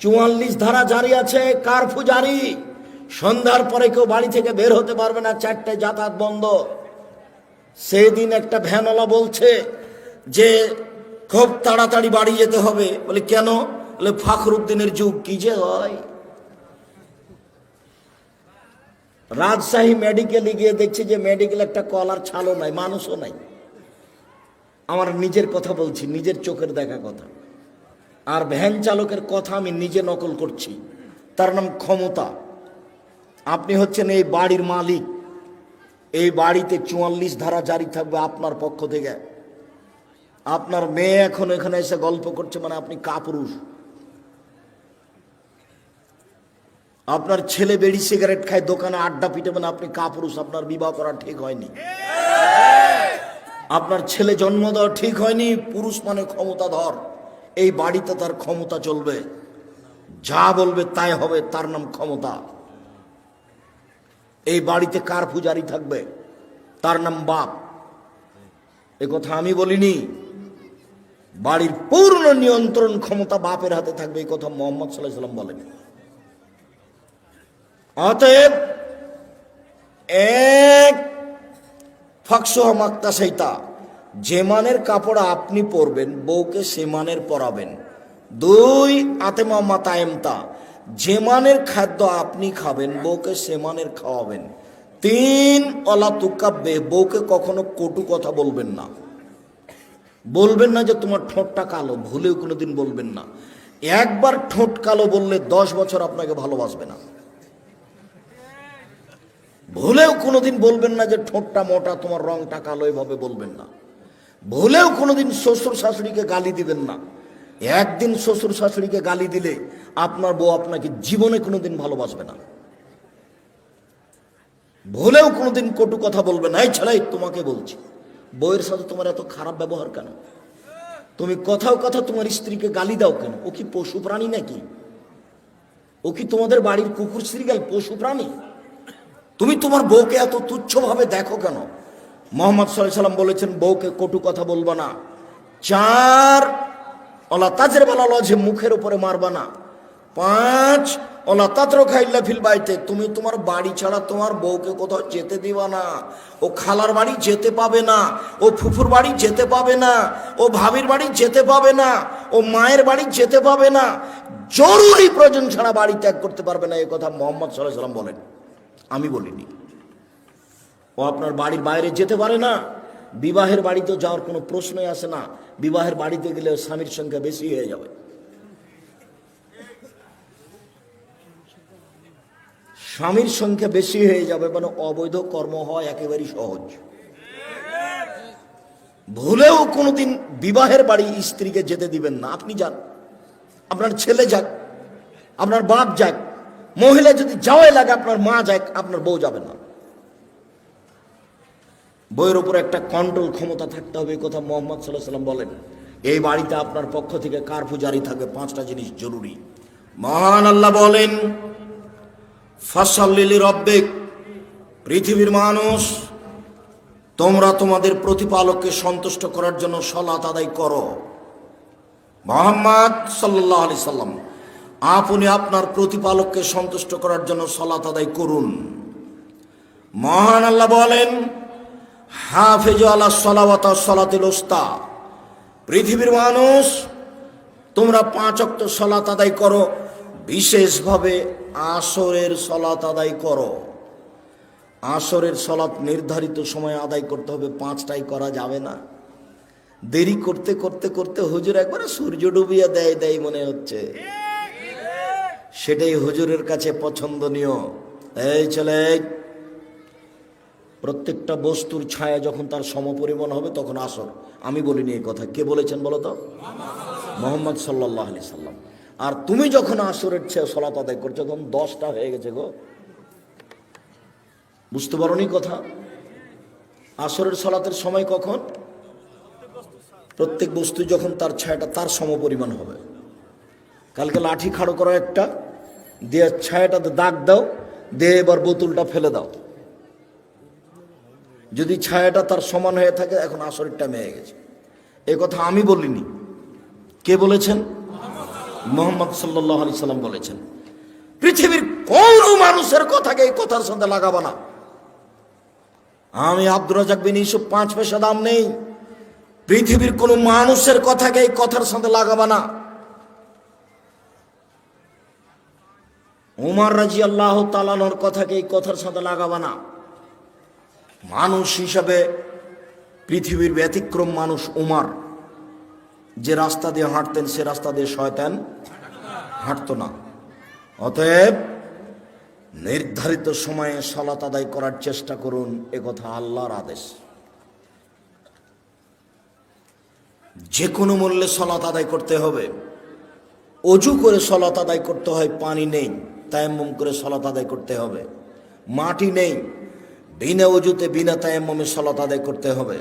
[SPEAKER 1] 44 ধারা জারি আছে, কারফিউ জারি। সন্ধ্যার পরে কেউ বাড়ি থেকে বের হতে পারবে না, 4টায় যাতায়াত বন্ধ। সেই দিন একটা ভ্যানওয়ালা বলছে যে খুব তাড়াতাড়ি বাড়ি যেতে হবে। বলে কেন? বলে ফখরুদ্দিনের যুগ। কি যে হয়! রাজশাহী মেডিকেলে গিয়ে দেখছি যে মেডিকেল একটা কলার ছালও নাই, মানুষও নাই। আমার নিজের কথা বলছি, নিজের চোখের দেখা কথা। আর ভ্যান চালকের কথা আমি নিজে নকল করছি। তার নাম ক্ষমতা। আপনি হচ্ছেন এই বাড়ির মালিক। এই বাড়িতে 44 ধারা জারি থাকবে আপনার পক্ষ থেকে। আপনার মেয়ে এখন এখানে এসে গল্প করছে মানে আপনি কাপুরুষ। আপনার ছেলে বেড়ি সিগারেট খায়, দোকানে আড্ডা পিটে, মানে আপনি কাপুরুষ। আপনার বিবাহ করা ঠিক হয়নি। আপনার ছেলে জন্ম দেওয়া ঠিক হয়নি। পুরুষ মানে ক্ষমতাধর। এই বাড়িতে তার ক্ষমতা চলবে, যা বলবে তাই হবে, তার নাম ক্ষমতা। এই বাড়িতে কারফিউ জারি থাকবে, তার নাম বাপ। এ কথা আমি বলিনি। বাড়ির পূর্ণ নিয়ন্ত্রণ ক্ষমতা বাপের হাতে থাকবে, এই কথা মুহাম্মদ সাল্লাল্লাহু আলাইহি ওয়াসাল্লাম বলেন। অতএব 1, ফাকসুহা মাক্তাসাইতা, যে মানের কাপড় আপনি পরবেন বউকে সে মানের পরাবেন। 2, আতেমা মাতায়েমতা, যে মানের খাদ্য আপনি খাবেন বউকে সে মানের খাওয়াবেন। 3, অলা তুকাব্বে, বউকে কখনো কটু কথা বলবেন না। বলবেন না যে তোমার ঠোঁটটা কালো, ভুলেও কোনোদিন বলবেন না। একবার ঠোঁট কালো বললে 10 বছর আপনাকে ভালোবাসবে না। ভুলেও কোনোদিন বলবেন না যে ঠোঁটটা মোটা, তোমার রংটা কালো, এভাবে বলবেন না। ভুলেও কোনোদিন শ্বশুর শাশুড়িকে গালি দিবেন না। একদিন শ্বশুর শাশুড়িকে গালি দিলে আপনার বউ আপনাকে জীবনে কোনোদিন ভালোবাসবে না। ভুলেও কোনোদিন কটু কথা বলবে না। এই ছেলে, তোমাকে বলছি, বউয়ের সাথে তোমার এত খারাপ ব্যবহার কেন? তুমি কথাও কথা তোমার স্ত্রীকে গালি দাও কেন? ও কি পশু প্রাণী নাকি? ও কি তোমাদের বাড়ির কুকুর শ্রীগাল পশু প্রাণী? তুমি তোমার বউকে এত তুচ্ছভাবে দেখো কেন? মোহাম্মদ সাল্লাল্লাহু আলাইহি সাল্লাম বলেছেন, বউকে কটু কথা বলবা না। 4, ওলা তাজের বেলা লজে, মুখের উপরে মারবা না। 5, ওলা তাতরুকা ইল্লা ফিল বাইতে, তুমি তোমার বাড়ি ছাড়া তোমার বউকে কোথাও যেতে দিবা না। ও খালার বাড়ি যেতে পাবে না, ও ফুফুর বাড়ি যেতে পাবে না, ও ভাবির বাড়ি যেতে পাবে না, ও মায়ের বাড়ি যেতে পাবে না। জরুরি প্রয়োজন ছাড়া বাড়ি ত্যাগ করতে পারবে না। এই কথা মোহাম্মদ সাল্লাল্লাহু আলাইহি সাল্লাম বলেন, আমি বলিনি। ও আপনার বাড়ির বাইরে যেতে পারে না। বিবাহের বাড়িতে যাওয়ার কোনো প্রশ্নই আসে না। বিবাহের বাড়িতে গেলে স্বামীর সংখ্যা বেশি হয়ে যাবে। স্বামীর সংখ্যা বেশি হয়ে যাবে, মানে অবৈধ কর্ম হয় একেবারেই সহজ। ভুলেও কোনোদিন বিবাহের বাড়ি স্ত্রীকে যেতে দিবেন না। আপনি যান, আপনার ছেলে যাক, আপনার বাপ যাক, মহিলা যদি যাওয়াই লাগে আপনার মা যাক, আপনার বউ যাবে না। বইয়ের উপর একটা কন্ট্রোল ক্ষমতা থাকতে হবে, এই কথা মোহাম্মদ সাল্লাল্লাহু আলাইহি সাল্লাম বলেন। এই বাড়িতে আপনার পক্ষ থেকে কারফিউ জারি থাকবে, 5টা জিনিস জরুরি। মহান আল্লাহ বলেন, ফাসাল্লি লিরাব্বিক, পৃথিবীর মানুষ, তোমরা তোমাদের প্রতিপালককে সন্তুষ্ট করার জন্য সালাত আদায় করো। মুহাম্মদ সাল্লাল্লাহু আলাইহি সাল্লাম, আপনি আপনার প্রতিপালককে সন্তুষ্ট করার জন্য সালাত আদায় করুন। মহান আল্লাহ বলেন, হাফিজু আলাস সালাওয়াতি ওয়াস সালাতিল উস্তা, পৃথিবীর মানুষ, তোমরা 5 ওয়াক্ত সালাত আদায় করো, বিশেষভাবে আসরের সালাত আদায় করো। আসরের সালাত নির্ধারিত সময়ে আদায় করতে হবে, 5টাই করা যাবে না। দেরি করতে করতে করতে হুজুর একবারে সূর্য ডুবিয়ে দেয় মনে হচ্ছে, সেটাই হুজুরের কাছে পছন্দনীয়। এই ছেলে, প্রত্যেকটা বস্তুর ছায়া যখন তার সমপরিমাণ হবে তখন আসর। আমি বলিনি এই কথা, কে বলেছেন বলো তো? মুহাম্মদ সাল্লাল্লাহু আলাইহি সাল্লাম। আর তুমি যখন আসরের সালাত আদায় করছো তখন 10টা হয়ে গেছে গো। বুঝতে পারোনি কথা? আসরের সালাতের সময় কখন? প্রত্যেক বস্তু যখন তার ছায়াটা তার সমপরিমাণ হবে। কালকে লাঠি খাড়ো করো একটা, দিয়ে ছায়াটাতে দাগ দাও, দিয়ে এবার বোতলটা ফেলে দাও। যদি ছায়াটা তার সমান হয়ে থাকে, এখন আসরের টাইম হয়ে গেছে। এই কথা আমি বলিনি, কে বলেছেন? মুহাম্মদ সাল্লাল্লাহু আলাইহি সাল্লাম বলেছেন। পৃথিবীর কোন মানুষের কথাকে এই কথার সাথে লাগাবো না। আমি আব্দুর রাজ্জাক বিন ইউসুফ 5 পয়সা দাম নেই। পৃথিবীর কোন মানুষের কথাকে এই কথার সাথে লাগাবো না। উমর রাদিয়াল্লাহু তাআলা আনহুর কথাকে এই কথার সাথে লাগাবো না। মানুষ হিসাবে পৃথিবীর ব্যতিক্রম মানুষ উমর। যে রাস্তা দিয়ে হাঁটতেন সে রাস্তা দিয়ে শয়তান হাঁটতো না। অতএব নির্ধারিত সময়ে সালাত আদায় করার চেষ্টা করুন, একথা আল্লাহর আদেশ। যে কোনো মূল্যে সালাত আদায় করতে হবে। অজু করে সালাত আদায় করতে হয়, পানি নেই, তায়াম্মুম করে সালাত আদায় করতে হবে। মাটি নেই, বিনা অজুতে বিনা তায়াম্মুমে সালাত আদায় করতে হবে।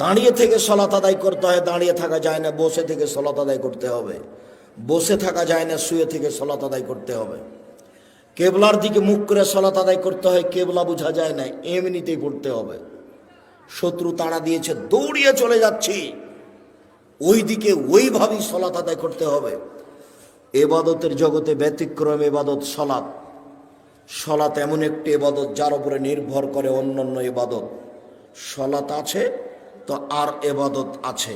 [SPEAKER 1] দাঁড়িয়ে থেকে সালাত আদায় করতে হয়, দাঁড়িয়ে থাকা যায় না, বসে থেকে সালাত আদায় করতে হবে। বসে থাকা যায় না, শুয়ে থেকে সালাত আদায় করতে হবে। কেবলার দিকে মুখ করে সালাত আদায় করতে হয়, কেবলা বোঝা যায় না, এমনিতেই পড়তে হবে। শত্রু তাড়া দিয়েছে, দৌড়িয়ে চলে যাচ্ছি, ওই দিকে ওইভাবেই সালাত আদায় করতে হবে। এবাদতের জগতে ব্যতিক্রম এবাদত সালাত। সালাত এমন একটি ইবাদত যার উপরে নির্ভর করে অন্যান্য ইবাদত। সালাত আছে তো আর ইবাদত আছে,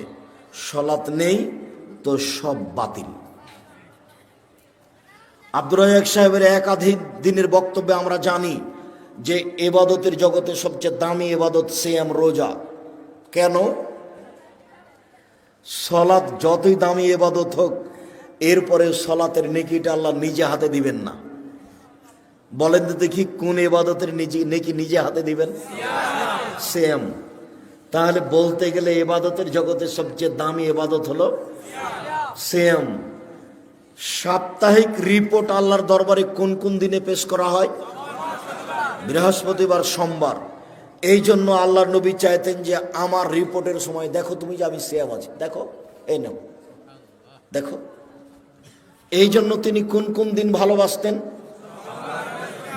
[SPEAKER 1] সালাত নেই তো সব বাতিল। আব্দুর রাজ্জাক সাহেবের একাধিক দিনের বক্তব্যে আমরা জানি যে ইবাদতের জগতে সবচেয়ে দামি ইবাদত সিয়াম, রোজা। কেন? সলাৎ যতই দামি ইবাদত হোক, এরপরে সলাতের নেকিটা আল্লাহ নিজে হাতে দিবেন না। বলেন তো দেখি, কোন ইবাদতের নেকি নিজে হাতে দিবেন? সিয়াম। তাহলে বলতে গেলে ইবাদতের জগতের সবচেয়ে দামি ইবাদত হলো সিয়াম। সাপ্তাহিক রিপোর্ট আল্লাহর দরবারে কোন কোন দিনে পেশ করা হয়? বৃহস্পতিবার, সোমবার। এই জন্য আল্লাহর নবী চাইতেন যে আমার রিপোর্টের সময় দেখো তুমি যে আমি সিয়াম আছি, দেখো এই নাও দেখো। এই জন্য তিনি কোন কোন দিন ভালোবাসতেন?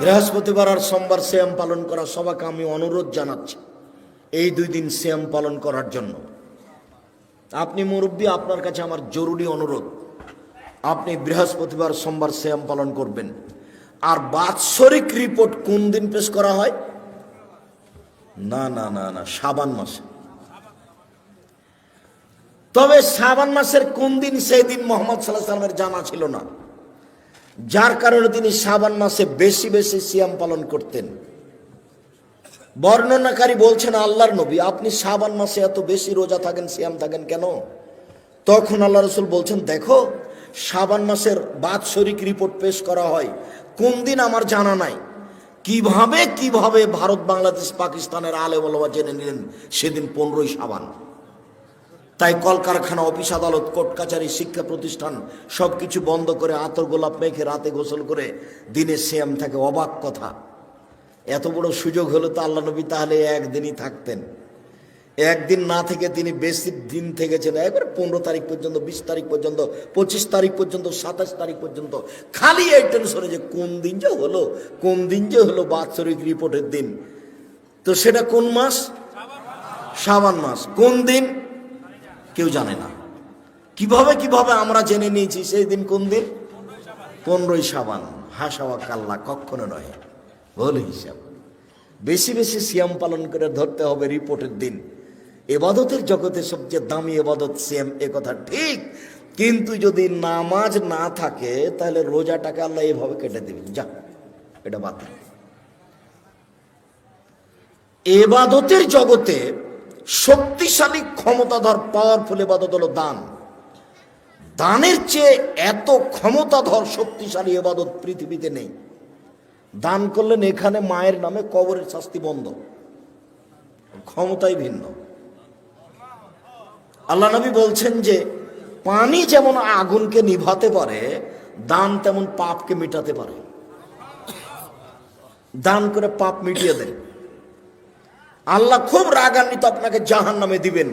[SPEAKER 1] বৃহস্পতিবার আর সোমবার সিয়াম পালন করা। সবাইকে আমি অনুরোধ জানাচ্ছি এই 2 দিন সিয়াম পালন করার জন্য। আপনি মুরব্বী, আপনার কাছে আমার জরুরি অনুরোধ, আপনি বৃহস্পতিবার সোমবার সিয়াম পালন করবেন। আর বাৎসরিক রিপোর্ট কোন দিন পেশ করা হয়? না না না না, শাবান মাসে। তবে শাবান মাসের কোন দিন সেই দিন মুহাম্মদ সাল্লাল্লাহু আলাইহি ওয়াসাল্লামের জানা ছিল না, যার কারণে তিনি শাবান মাসে বেশি বেশি সিয়াম পালন করতেন। বর্ণনাকারী বলছেন, আল্লাহর নবী আপনি শাবান মাসে এত বেশি রোজা থাকেন, সিয়াম থাকেন কেন? তখন আল্লাহ রাসূল বলছেন, দেখো শাবান মাসের বাৎসরিক রিপোর্ট পেশ করা হয়, কোন দিন আমার জানা নাই। কিভাবে কিভাবে ভারত, বাংলাদেশ, পাকিস্তানের আলেম ওলামা জেনে নিলেন সেদিন 15ই শাবান। তাই কলকারখানা, অফিস আদালত, কোর্ট কাছারি, শিক্ষা প্রতিষ্ঠান সবকিছু বন্ধ করে আতর গোলাপ মেখে রাতে গোসল করে দিনে সিয়াম থাকে। অবাক কথা, এত বড় সুযোগ হলো তো আল্লাহ নবী তাহলে একদিনই থাকতেন। একদিন না থেকে তিনি বেশি দিন থেকেছেন, একবার 15 তারিখ পর্যন্ত, 20 তারিখ পর্যন্ত, 25 তারিখ পর্যন্ত, 27 তারিখ পর্যন্ত। খালি এই টেনশনে যে কোন দিন যে হলো, কোন দিন যে হলো বাৎসরিক রিপোর্টের দিন। তো সেটা কোন মাস? শাবান মাস। কোন দিন কেউ জানে না। কিভাবে কিভাবে আমরা জেনে নিয়েছি সেই দিন কোন দিন? 15ই শাবান। হাসাওয়া কাল্লা, কখনো নয়, ভুল হিসাব। বেশি বেশি সিয়াম পালন করে ধরতে হবে রিপোর্টের দিন। ইবাদতের জগতে সবচেয়ে দামি ইবাদত সিয়াম, এ কথা ঠিক। কিন্তু যদি নামাজ না থাকে তাহলে রোজাটাকে আল্লাহ এভাবে কেটে দিবেন, যা এটা বাতিল। ইবাদতের জগতে শক্তিশালী, ক্ষমতাধর, পাওয়ারফুল ইবাদত হলো দান। দানের চেয়ে এত ক্ষমতাধর শক্তিশালী ইবাদত পৃথিবীতে নেই। দান করলেন এখানে মায়ের নামে, কবরের শাস্তি বন্ধ, ক্ষমতাই ভিন্ন। আল্লাহ নবী বলছেন যে পানি যেমন আগুনকে নিভাতে পারে, দান তেমন পাপকে মিটাতে পারে। দান করে পাপ মিটিয়ে দেন। আল্লাহ খুব রাগান্বিত, আপনাকে জাহান্নামে দিবেন।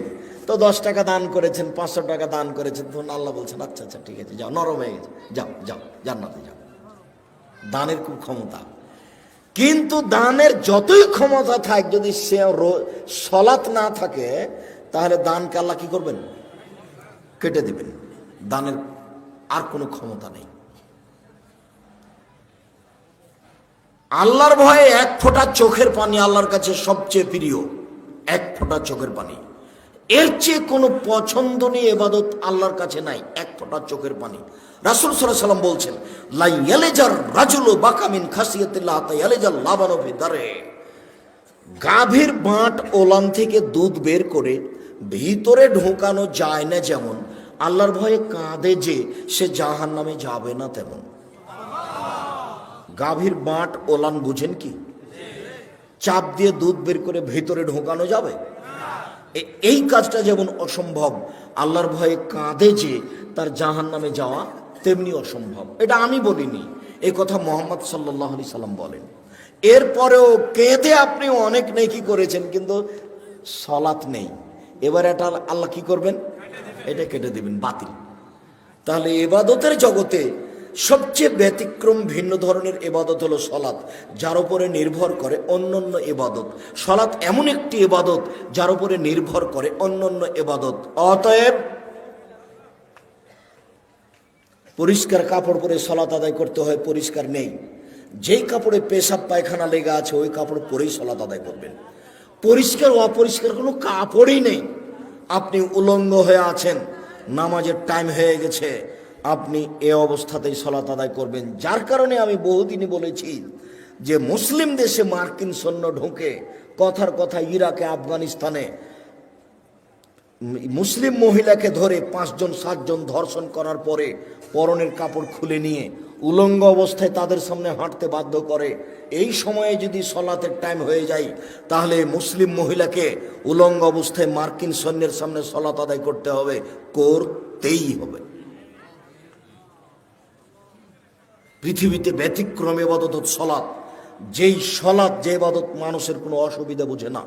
[SPEAKER 1] তো 10 টাকা দান করেছেন, 500 টাকা দান করেছেন, তখন আল্লাহ বলছেন আচ্ছা আচ্ছা ঠিক আছে, যাও, নরম হয়ে গেছে, যাও যাও জান্নাতে যাও। দানের খুব ক্ষমতা। কিন্তু দানের যতই ক্ষমতা থাক, যদি সে সলাত না থাকে তাহলে দানকে আল্লাহ কি করবেন? কেটে দিবেন। দানের আর কোনো ক্ষমতা নেই। আল্লাহর ভয়ে 1 ফোঁটা চোখের পানি আল্লাহর কাছে সবচেয়ে প্রিয়। 1 ফোঁটা চোখের পানি, এর চেয়ে কোনো পছন্দনীয় ইবাদত আল্লাহর কাছে নাই। 1 ফোঁটা চোখের পানি। রাসূল সাল্লাল্লাহু আলাইহি ওয়াসাল্লাম বলছেন, লা ইয়ালিজার রাজুলু বাকা মিন খাসিয়াতিল্লাহ তা ইয়ালিজাল লাবানু ফি দারে। গাভীর বাঁট ওলান থেকে দুধ বের করে ভিতরে ঢোকানো যায় না যেমন, আল্লাহর ভয়ে কাঁদে যে সে জাহান্নামে যাবে না তেমন। গাভীর বাঁট ওলান বুঝেন কি? চাপ দিয়ে দুধ বের করে ভিতরে ঢোকানো যাবে? এই কাজটা যেমন অসম্ভব, আল্লাহর ভয়ে কাঁদে যে তার জাহান্নামে যাওয়া তেমনি অসম্ভব। এটা আমি বলিনি, এই কথা মুহাম্মদ সাল্লাল্লাহু আলাইহি সাল্লাম বলেন। এরপরেও কেঁদে আপনি অনেক নেকি করেছেন, কিন্তু সলাত নেই। এবার এটা আল্লাহ কি করবেন? এটা কেটে দিবেন, বাতিল। তাহলে ইবাদতের জগতে সবচেয়ে ব্যতিক্রম, ভিন্ন ধরনের ইবাদত হলো সলাত, যার উপরে নির্ভর করে অন্যান্য ইবাদত। সলাত এমন একটি ইবাদত যার উপরে নির্ভর করে অন্যান্য ইবাদত। অতএব পরিষ্কার কাপড় পরে সলাত আদায় করতে হয়, পরিষ্কার নেই, যেই কাপড়ে পেশাব পায়খানা লেগে আছে ওই কাপড় পরেই সলাত আদায় করবেন। পরিষ্কার অপরিষ্কার কোনো কাপড়ই নেই, আপনি উলঙ্গ হয়ে আছেন, নামাজের টাইম হয়ে গেছে, আপনি এ অবস্থাতেই সলাত আদায় করবেন। যার কারণে আমি বহুদিনই বলেছি যে মুসলিম দেশে মার্কিন সৈন্য ঢোকে, কথার কথা ইরাকে, আফগানিস্তানে মুসলিম মহিলাকে ধরে 5 জন 7 জন ধর্ষণ করার পরে পরনের কাপড় খুলে নিয়ে উলঙ্গ অবস্থায় তাদের সামনে হাঁটতে বাধ্য করে, এই সময়ে যদি সলাতের টাইম হয়ে যায় তাহলে মুসলিম মহিলাকে উলঙ্গ অবস্থায় মার্কিন সৈন্যের সামনে সলাত আদায় করতে হবে, করতেই হবে। পৃথিবীতে ব্যতিক্রম ইবাদত সলাত, যেই সলাত যে ইবাদত মানুষের কোনো অসুবিধা বুঝে না,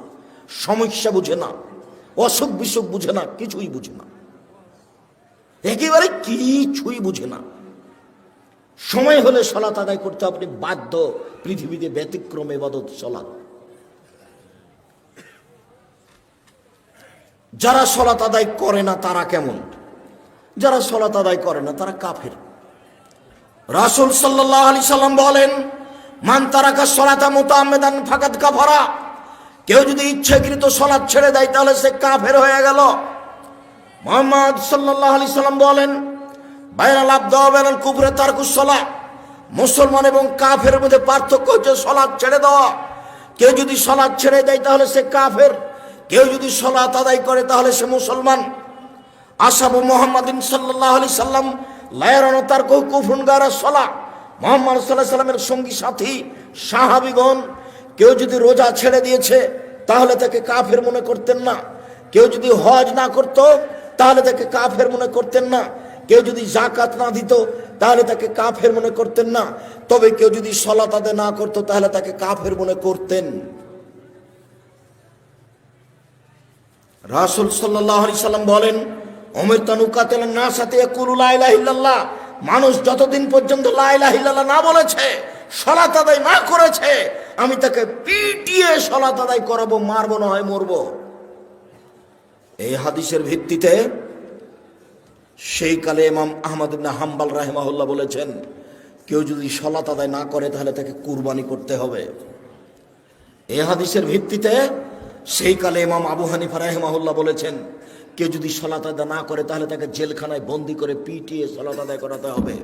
[SPEAKER 1] সমস্যা বুঝে না, অসুখ বিসুখ বুঝে না, কিছুই বুঝে না, একেবারে কিছুই বুঝে না। সময় হলে সলাত আদায় করতে আপনি বাধ্য। পৃথিবীতে ব্যতিক্রম ইবাদত সলাত। যারা সলাত আদায় করে না তারা কেমন? যারা সলাত আদায় করে না তারা কাফের। রাসূল সাল্লাল্লাহু আলাইহি সাল্লাম বলেন, মান তারাকা সলাতা মুতাআম্মিদান ফাকাদ কাফারা। কেউ যদি ইচ্ছাকৃত সলাত ছেড়ে দেয় তাহলে সে কাফের হয়ে গেল। মুহাম্মদ সাল্লাল্লাহু আলাইহি সাল্লাম বলেন, বাইনাল আবদি ওয়া বাইনাল কুফরি তারকুস সালাহ। মুসলমান এবং কাফের মধ্যে পার্থক্য হচ্ছে সালাত ছেড়ে দেওয়া। কেউ যদি সালাত ছেড়ে দেয় তাহলে সে কাফের, কেউ যদি সালাত আদায় করে তাহলে সে মুসলমান। আসহাবু মুহাম্মাদিন সাল্লাল্লাহু আলাইহি সাল্লাম লা ইয়ারাউনা তারকুহু কুফরুন গায়রা সালাহ। মুহাম্মদ সাল্লাল্লাহু আলাইহি সাল্লামের সঙ্গী সাথী সাহাবীগণ কেউ যদি রোজা ছেড়ে দিয়েছে তাহলে তাকে কাফের মনে করতেন না, কেউ যদি হজ না করত তাহলে তাকে কাফের মনে করতেন না, কেউ যদি যাকাত না দিত তাহলে তাকে কাফের মনে করতেন না, তবে কেউ যদি সালাত আদায় না করত তাহলে তাকে কাফের মনে করতেন। রাসূল সাল্লাল্লাহু আলাইহি সাল্লাম বলেন, উমিরতু আন উকাতিলান নাস হাত্তা ইয়াকুলু লা ইলাহা ইল্লাল্লাহ। মানুষ যতদিন পর্যন্ত লা ইলাহা ইল্লাল্লাহ না বলেছে, সালাত আদায় না করেছে, আমি তাকে পিটিয়ে সালাত আদায় করাবো, মারবো না হয় মরবো। এই হাদিসের ভিত্তিতে সেই কালে ইমাম আহমদ ইবনে হাম্বল রাহিমাহুল্লাহ বলেছেন, কেউ যদি সালাত আদায় না করে তাহলে তাকে কুরবানি করতে হবে। এই হাদিসের ভিত্তিতে সেই কালে ইমাম আবু হানিফা রাহিমাহুল্লাহ বলেছেন, কেউ যদি সালাত আদায় না করে তাহলে তাকে জেলখানায় বন্দি করে পিটিয়ে সালাত আদায় করাতে হবে।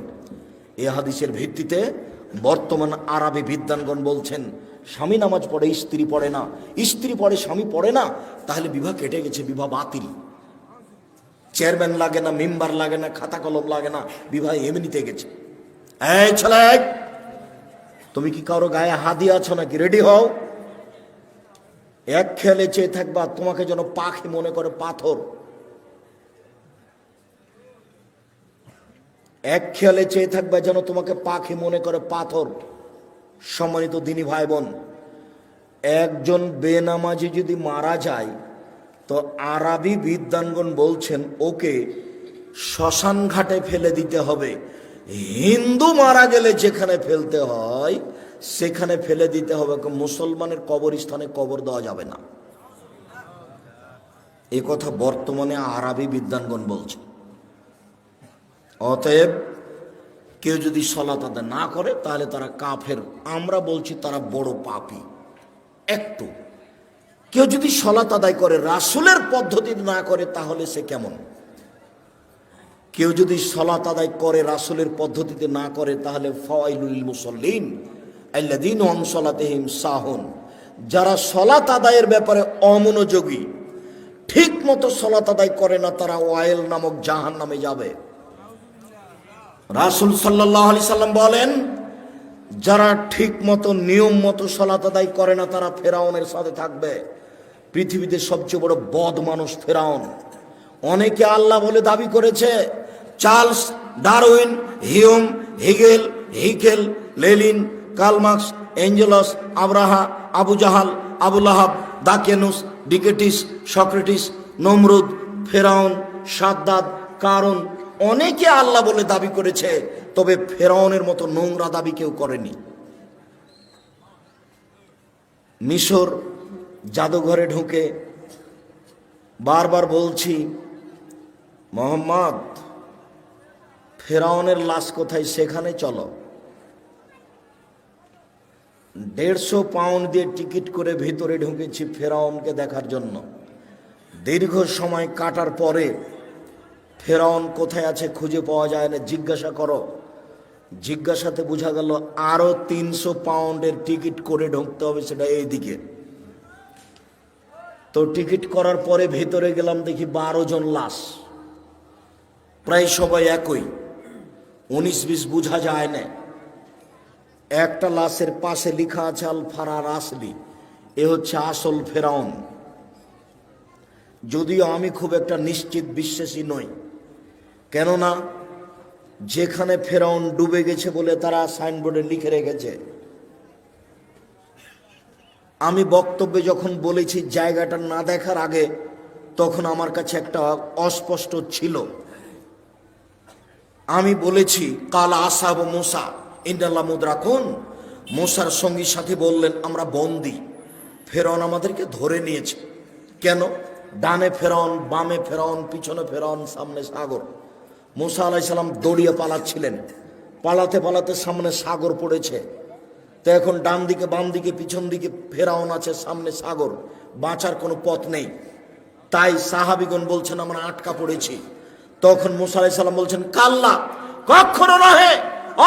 [SPEAKER 1] এই হাদিসের ভিত্তিতে বর্তমান আরবি বিদ্বানগণ বলছেন, স্বামী নামাজ পড়ে স্ত্রী পড়ে না, স্ত্রী পড়ে স্বামী পড়ে না, তাহলে বিবাহ কেটে গেছে, বিবাহ বাতিল। চেয়ারম্যান লাগে না, মেম্বার লাগে না, খাতা কলম লাগে না, বিবাহ এমনিতে গেছে। এই ছেলে, তুমি কি কারো গায়ে হাত দিয়ে আছো নাকি? রেডি হও। এক খেয়ালে চেয়ে থাকবা তোমাকে যেন পাখি মনে করে পাথর। এক খেয়ালে চেয়ে থাকবা যেন তোমাকে পাখি মনে করে পাথর। সম্মানিত দিনী ভাই বোন, একজন বেনামাজি যদি মারা যায় তো আরবি বিদ্বানগণ বলছেন ওকে শ্মশান ঘাটে ফেলে দিতে হবে। হিন্দু মারা গেলে যেখানে ফেলতে হয় সেখানে ফেলে দিতে হবে, মুসলমানের কবরস্থানে কবর দেওয়া যাবে না। এ কথা বর্তমানে আরবি বিদ্বানগণ বলছে। অতএব কেউ যদি সালাত আদায় না করে তাহলে তারা কাফের। আমরা বলছি তারা বড় পাপী। একটু কেউ যদি সালাত আদায় করে রাসূলের পদ্ধতি না করে তাহলে সে কেমন? কেউ যদি সালাত আদায় করে রাসূলের পদ্ধতিতে না করে তাহলে ফাওয়াইলুল লিল মুসাল্লিন আল্লাযীনা আন সালাতিহিম সাহুন। যারা সালাত আদায়ের ব্যাপারে অমনোযোগী, ঠিক মতো সালাত আদায় করে না, তারা ওয়াইল নামক জাহান্নামে যাবে। রাসূল সাল্লাল্লাহু আলাইহি সাল্লাম বলেন, যারা ঠিক মতো নিয়ম মতো সালাত আদায় করে না তারা ফেরাউনের সাথে থাকবে। পৃথিবীতে সবচেয়ে বড় বদ মানুষ ফেরাউন। অনেকে আল্লাহ বলে দাবি করেছে। Charles Darwin, Hume, Hegel, Haeckel, Lenin, Karl Marx, Engels, আব্রাহা, আবু জাহাল, আবু লাহাব, দাকিয়ানুস, ডিকেটিস, সক্রেটিস, নমরুদ, ফেরাউন, সাদ্দাদ, কারুন, অনেকে আল্লাহ বলে দাবি করেছে, তবে ফেরাউনের মতো নোংরা দাবি কেউ করেনি। মিশর জাদুঘরে ঢুকে বারবার বলছি, মোহাম্মদ ফেরাউনের লাশ কোথায় সেখানে চলো। 150 পাউন্ড দিয়ে টিকিট করে ভিতরে ঢুকেছি ফেরাউনকে দেখার জন্য। দীর্ঘ সময় কাটার পরে ফেরাউন কোথায় আছে খুঁজে পাওয়া যায় না। জিজ্ঞাসা করো, জিজ্ঞাসাতে বোঝা গেল আরো 300 পাউন্ডের টিকিট করে ঢুকতে হবে, সেটা এইদিকে। তো টিকিট করার পরে ভেতরে গেলাম, দেখি 12 জন লাশ, প্রায় সবাই একই, 19-20 বোঝা যায় না। একটা লাশের পাশে লেখা আছে আল ফারার আসলি, এ হচ্ছে আসল ফেরাউন। যদিও আমি খুব একটা নিশ্চিত বিশ্বাসী নই, কেননা যেখানে ফেরাউন ডুবে গেছে বলে তারা সাইনবোর্ডে লিখে রেখেছে। আমি বক্তব্যে যখন বলেছি জায়গাটা না দেখার আগে, তখন আমার কাছে একটা অস্পষ্ট ছিল। আমি বলেছি কাল আসাব মুসা ইন্দাল্লাহ মুদরাকুন, মুসার সঙ্গী সাথী বললেন আমরা বন্দী, ফেরাউন আমাদেরকে ধরে নিয়েছে। কেন? ডানে ফেরাউন, বামে ফেরাউন, পিছনে ফেরাউন, সামনে সাগর। মুসা আলাইহিস সালাম দৌড়িয়ে পালাচ্ছিলেন, পালাতে পালাতে সামনে সাগর পড়েছে। তো এখন ডান দিকে বাম দিকে পিছন দিকে ফেরাউন আছে, সামনে সাগর, বাঁচার কোনো পথ নেই। তাই সাহাবীগণ বলছেন আমরা আটকা পড়েছি। তখন মুসা আলাইহিস সালাম বলছেন কাল্লা, কখনো নহে,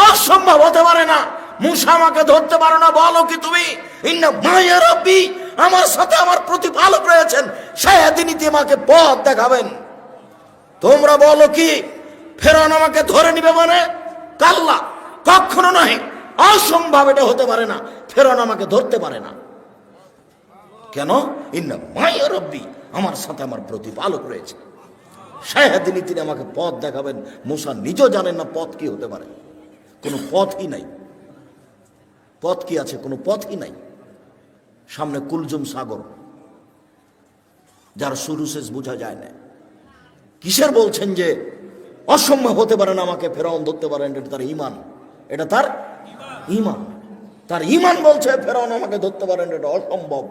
[SPEAKER 1] অসম্ভব হতে পারে না, মুসা আমাকে ধরতে পারো না। বলো কি তুমি? ইন্না মায়া রাব্বি, আমার সাথে আমার প্রতিপালক রয়েছেন, সেদিনই তিনি আমাকে পথ দেখাবেন। তোমরা বলো কি ফেরাউন আমাকে ধরে নিবে? মানে কাল্লা, কখনো নহে, অসম্ভব, এটা হতে পারে না, ফেরাউন আমাকে ধরতে পারে না। কেন? ইন্না মায়া রাব্বি, আমার সাথে আমার প্রতিপালক রয়েছে, সেদিনই তিনি আমাকে পথ দেখাবেন। মুসা নিজেও জানেন না পথ কি হতে পারে, কোনো পথই নাই। পথ কি আছে? কোনো পথই নাই। সামনে কুলজুম সাগর, যার শুরু শেষ বোঝা যায় না। কিসের বলছেন যে অসম্ভব হতে পারে না আমাকে ফেরাউন ধরতে পারেন? এটা তার ইমান, এটা তার ইমান, তার ইমান বলছে ফেরাউন আমাকে ধরতে পারেন, এটা অসম্ভব।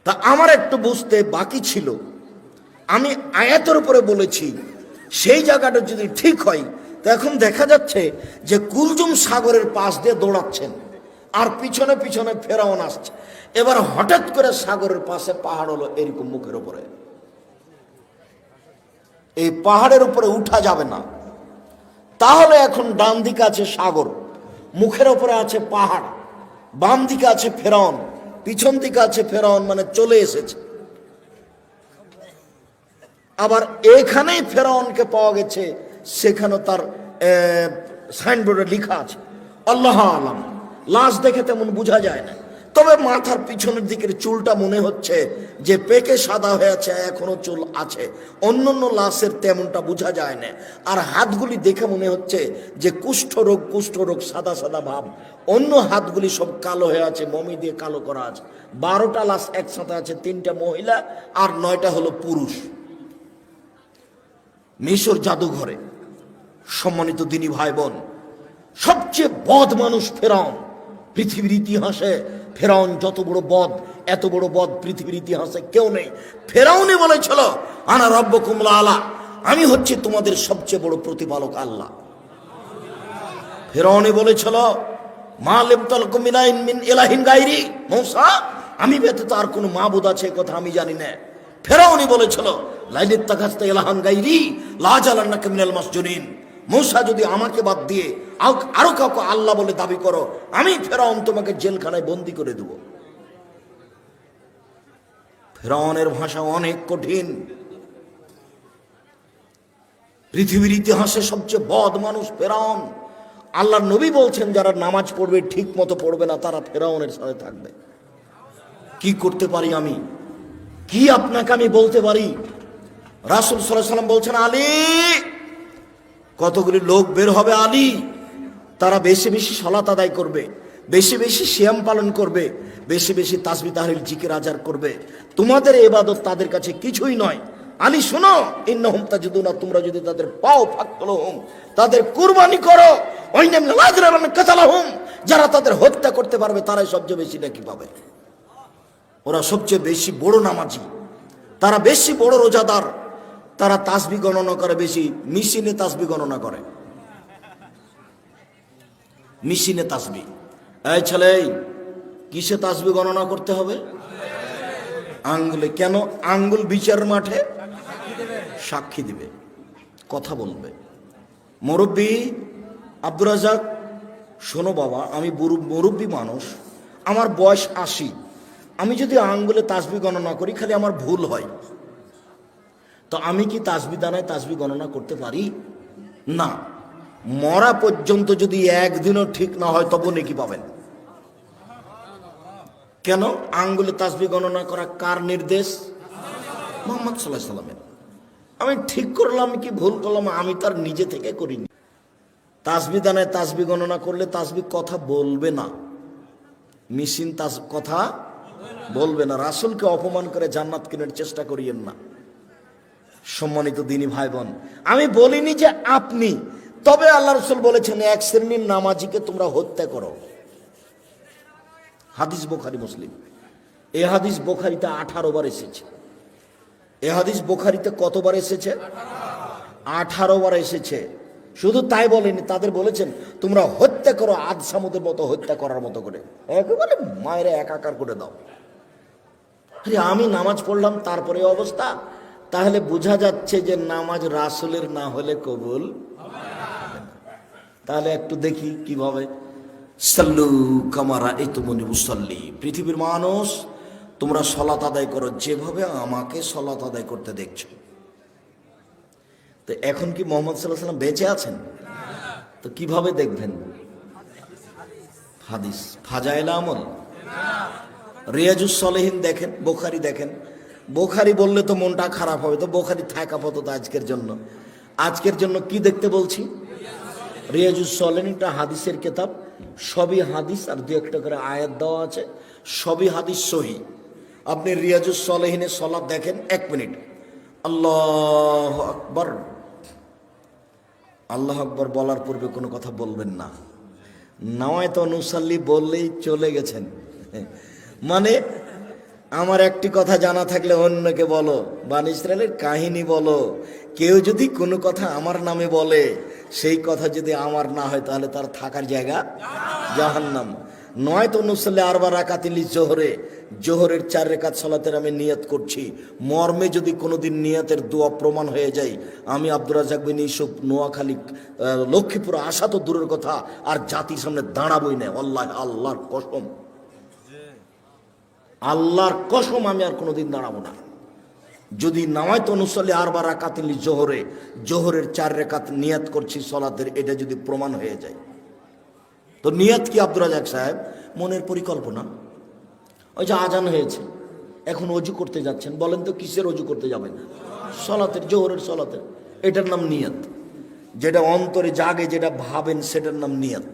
[SPEAKER 1] তা আমার একটু বুঝতে বাকি ছিল। আমি আয়াতের উপরে বলেছি, সেই জায়গাটা যদি ঠিক হয়, তো এখন দেখা যাচ্ছে যে কুলজুম সাগরের পাশ দিয়ে দৌড়াচ্ছেন আর পিছনে পিছনে ফেরাউন আসছে। এবার হঠাৎ করে সাগরের পাশে পাহাড় হলো এরকম মুখের উপরে, এই পাহাড়ের উপরে উঠা যাবে না। তাহলে এখন ডান দিকে আছে সাগর, মুখের উপরে আছে পাহাড়, বাম দিকে আছে ফেরাউন, পিছন দিকে আছে ফেরাউন, মানে চলে এসেছে। আবার এখানেই ফেরাউনকে পাওয়া গেছে, সেখানে তার সাইনবোর্ডে লেখা আছে আল্লাহ আলাম। লাশ দেখে তেমন বোঝা যায় না, তবে মাথার পিছনের দিকের চুলটা মনে হচ্ছে যে পেকে সাদা হয়ে আছে, এখনো চুল আছে। অন্যান্য লাশের তেমনটা বোঝা যায় না। আর হাতগুলি দেখে মনে হচ্ছে যে কুষ্ঠরোগ সাদা সাদা ভাব। অন্য হাতগুলি সব কালো হয়ে আছে, মমি দিয়ে কালো করা আছে। 12টা লাশ একসাথে আছে, 3টা মহিলা আর 9টা হলো পুরুষ। মিশর জাদুঘরে। সম্মানিত দিনী ভাই বোন, সবচেয়ে বদ মানুষ ফেরাউন। পৃথিবীর ইতিহাসে ফেরাউন যত বড় বদ, এত বড় বদ পৃথিবীর ইতিহাসে কেউ নেই। ফেরাউনই বলেছিল আনা রব্বুকুম আলা, আমি হচ্ছি তোমাদের সবচেয়ে বড় প্রতিপালক আল্লাহ। ফেরাউনই বলেছিল মা লিবতালকুম মিন ইলাহিন গায়রি, মূসা আমি ব্যতীত আর কোন মাবুদ আছে কথা আমি জানি না। ফেরাউনই বলেছিল লাইনিত্তাখাযতা ইলাহান গায়রি লাজালান্নাকা মিনাল মাসজুনিন, মূসা যদি আমাকে বাদ দিয়ে আরো কাউকে আল্লাহ বলে দাবি করো, আমি ফেরাউন তোমাকে জেলখানায় বন্দি করে দেব। ফেরাউনের ভাষা অনেক কঠিন। পৃথিবীর ইতিহাসে সবচেয়ে বদ মানুষ ফেরাউন। আল্লাহর নবী বলছেন যারা নামাজ পড়বে ঠিক মতো পড়বে না, তারা ফেরাউনের সাথে থাকবে। কি করতে পারি আমি, কি আপনাকে আমি বলতে পারি? রাসূল সাল্লাল্লাহু আলাইহি ওয়াসাল্লাম বলছেন আলী, কতগুলি লোক বের হবে আলী, তারা বেশি বেশি সালাত আদায় করবে, বেশি বেশি সিয়াম পালন করবে, বেশি বেশি তাসবিহ তাহলিল জিকির আজকার করবে। তোমাদের ইবাদত তাদের কাছে কিছুই নয়। আলী শোনো, ইন্নাহুম তাজিদুনা, তোমরা যদি তাদের পাও ফাকতুলহুম, তাদের কুরবানি করো। ওয়াইনাম লাযরামান কাতালাহুম, যারা তাদের হত্যা করতে পারবে তারাই সবচেয়ে বেশি নাকি পাবে। ওরা সবচেয়ে বেশি বড় নামাজি, তারা বেশি বড় রোজাদার, তারা তাসবিহ গণনা করে বেশি, মেশিনে তাসবিহ গণনা করে, মেশিনে তাসবিহ। এই ছেলে, কিসে তাসবিহ গণনা করতে হবে? আঙ্গুলে। কেন? আঙ্গুল বিচার মাঠে সাক্ষী দিবে, কথা বলবে। মুরব্বী আব্দুর রাজ্জাক, শোনো বাবা, আমি মুরব্বী মানুষ, আমার বয়স 80, আমি যদি আঙ্গুলে তাসবিহ গণনা করি খালি আমার ভুল হয়, তো আমি কি তাসবিহ দানায় তাসবিহ গণনা করতে পারি? না। মরা পর্যন্ত যদি একদিনও ঠিক না হয় তবু নেকি পাবেন। কেন? আঙ্গুলে তাসবিহ গণনা করা কার নির্দেশ? মুহাম্মদ সাল্লাল্লাহু আলাইহি সাল্লামের। আমি ঠিক করলাম কি ভুল করলাম আমি তার নিজে থেকে করিনি। তাসবিহ দানায় তাসবিহ গণনা করলে তাসবিহ কথা বলবে না, মেশিন কথা বলবে না। রাসূলকে অপমান করে জান্নাত কেনার চেষ্টা করিয়েন না। সম্মানিত দিনী ভাই বোন, আমি বলিনি যে আপনি, তবে আল্লাহ রাসূল বলেছেন এক শ্রেণীর নামাজিকে তোমরা হত্যা করো। হাদিস বুখারী মুসলিম। এই হাদিস বুখারীতে 18 বার এসেছে। এই হাদিস বুখারীতে কতবার এসেছে? 18 বার এসেছে। শুধু তাই বলেনি, তাদের বলেছেন তোমরা হত্যা করো, আদ সামুদের মতো হত্যা করার মতো করে, একেবারে মায়েরা একাকার করে দাও। আমি নামাজ পড়লাম তারপরে অবস্থা, তাহলে বোঝা যাচ্ছে যে নামাজ রাসূলের না হলে কবুল। তাহলে একটু দেখি কিভাবে। সাল্লু কামা রাআইতুমুনি উসাল্লি। পৃথিবীর মানুষ, তোমরা সালাত আদায় করো যেভাবে আমাকে সালাত আদায় করতে দেখছো। তো এখন কি মুহাম্মদ সাল্লাল্লাহু আলাইহি ওয়াসাল্লাম বেঁচে আছেন? তো কিভাবে দেখবেন? হাদিস, ফাজাইল আমল, রিয়াজুস সলিহিন দেখেন, বুখারী দেখেন। বুখারী বললে তো মনটা খারাপ হবে, তো বুখারী থাকা আপাতত আজকের জন্য। আজকের জন্য কি দেখতে বলছি? রিয়াজুস সলিহিন, একটা হাদিসের কিতাব, সবই হাদিস আর দু একটা করে আয়াত দেওয়া আছে, সবই হাদিস সহিহ। আপনি রিয়াজুস সলিহিনের সালাত দেখেন, 1 মিনিট আল্লাহু আকবার, আল্লাহু আকবার বলার পূর্বে কোনো কথা বলবেন না। নাওয়াইতু নুসাল্লি বললেই চলে গেছেন। মানে আমার একটি কথা জানা থাকলে অন্যকে বলো, বনী ইসরাইলের কাহিনী বলো। কেউ যদি কোনো কথা আমার নামে বলে, সেই কথা যদি আমার না হয় তাহলে তার থাকার জায়গা জাহান্নাম। নয়তো নুসাল্লি আরবা রাকাতিল জোহরে, জোহরের 4 রাকাত সালাতের আমি নিয়ত করছি, মর্মে যদি কোনোদিন নিয়তের দোয়া প্রমাণ হয়ে যায়, আমি আব্দুর রাজ্জাক বিন ইউসুফ নোয়াখালী লক্ষ্মীপুর আসা তো দূরের কথা, আর জাতির সামনে দাঁড়াবই না। আল্লাহ, আল্লাহর কসম, আল্লাহর কসম আমি আর কোনোদিন দাঁড়াবো না। যদি নাওয়াইতু নুসাল্লি আরবা রাকাতিল জোহরে, জোহরের 4 রাকাত নিয়ত করছি সালাতের, এটা যদি প্রমাণ হয়ে যায়। তো নিয়ত কি আব্দুর রাজ্জাক সাহেব? মনের পরিকল্পনা। ওই যে আজান হয়েছে, এখন অজু করতে যাচ্ছেন, বলেন তো কিসের অজু করতে যাবেন? সালাতের, জোহরের সালাতের। এটার নাম নিয়ত। যেটা অন্তরে জাগে, যেটা ভাবেন, সেটার নাম নিয়ত।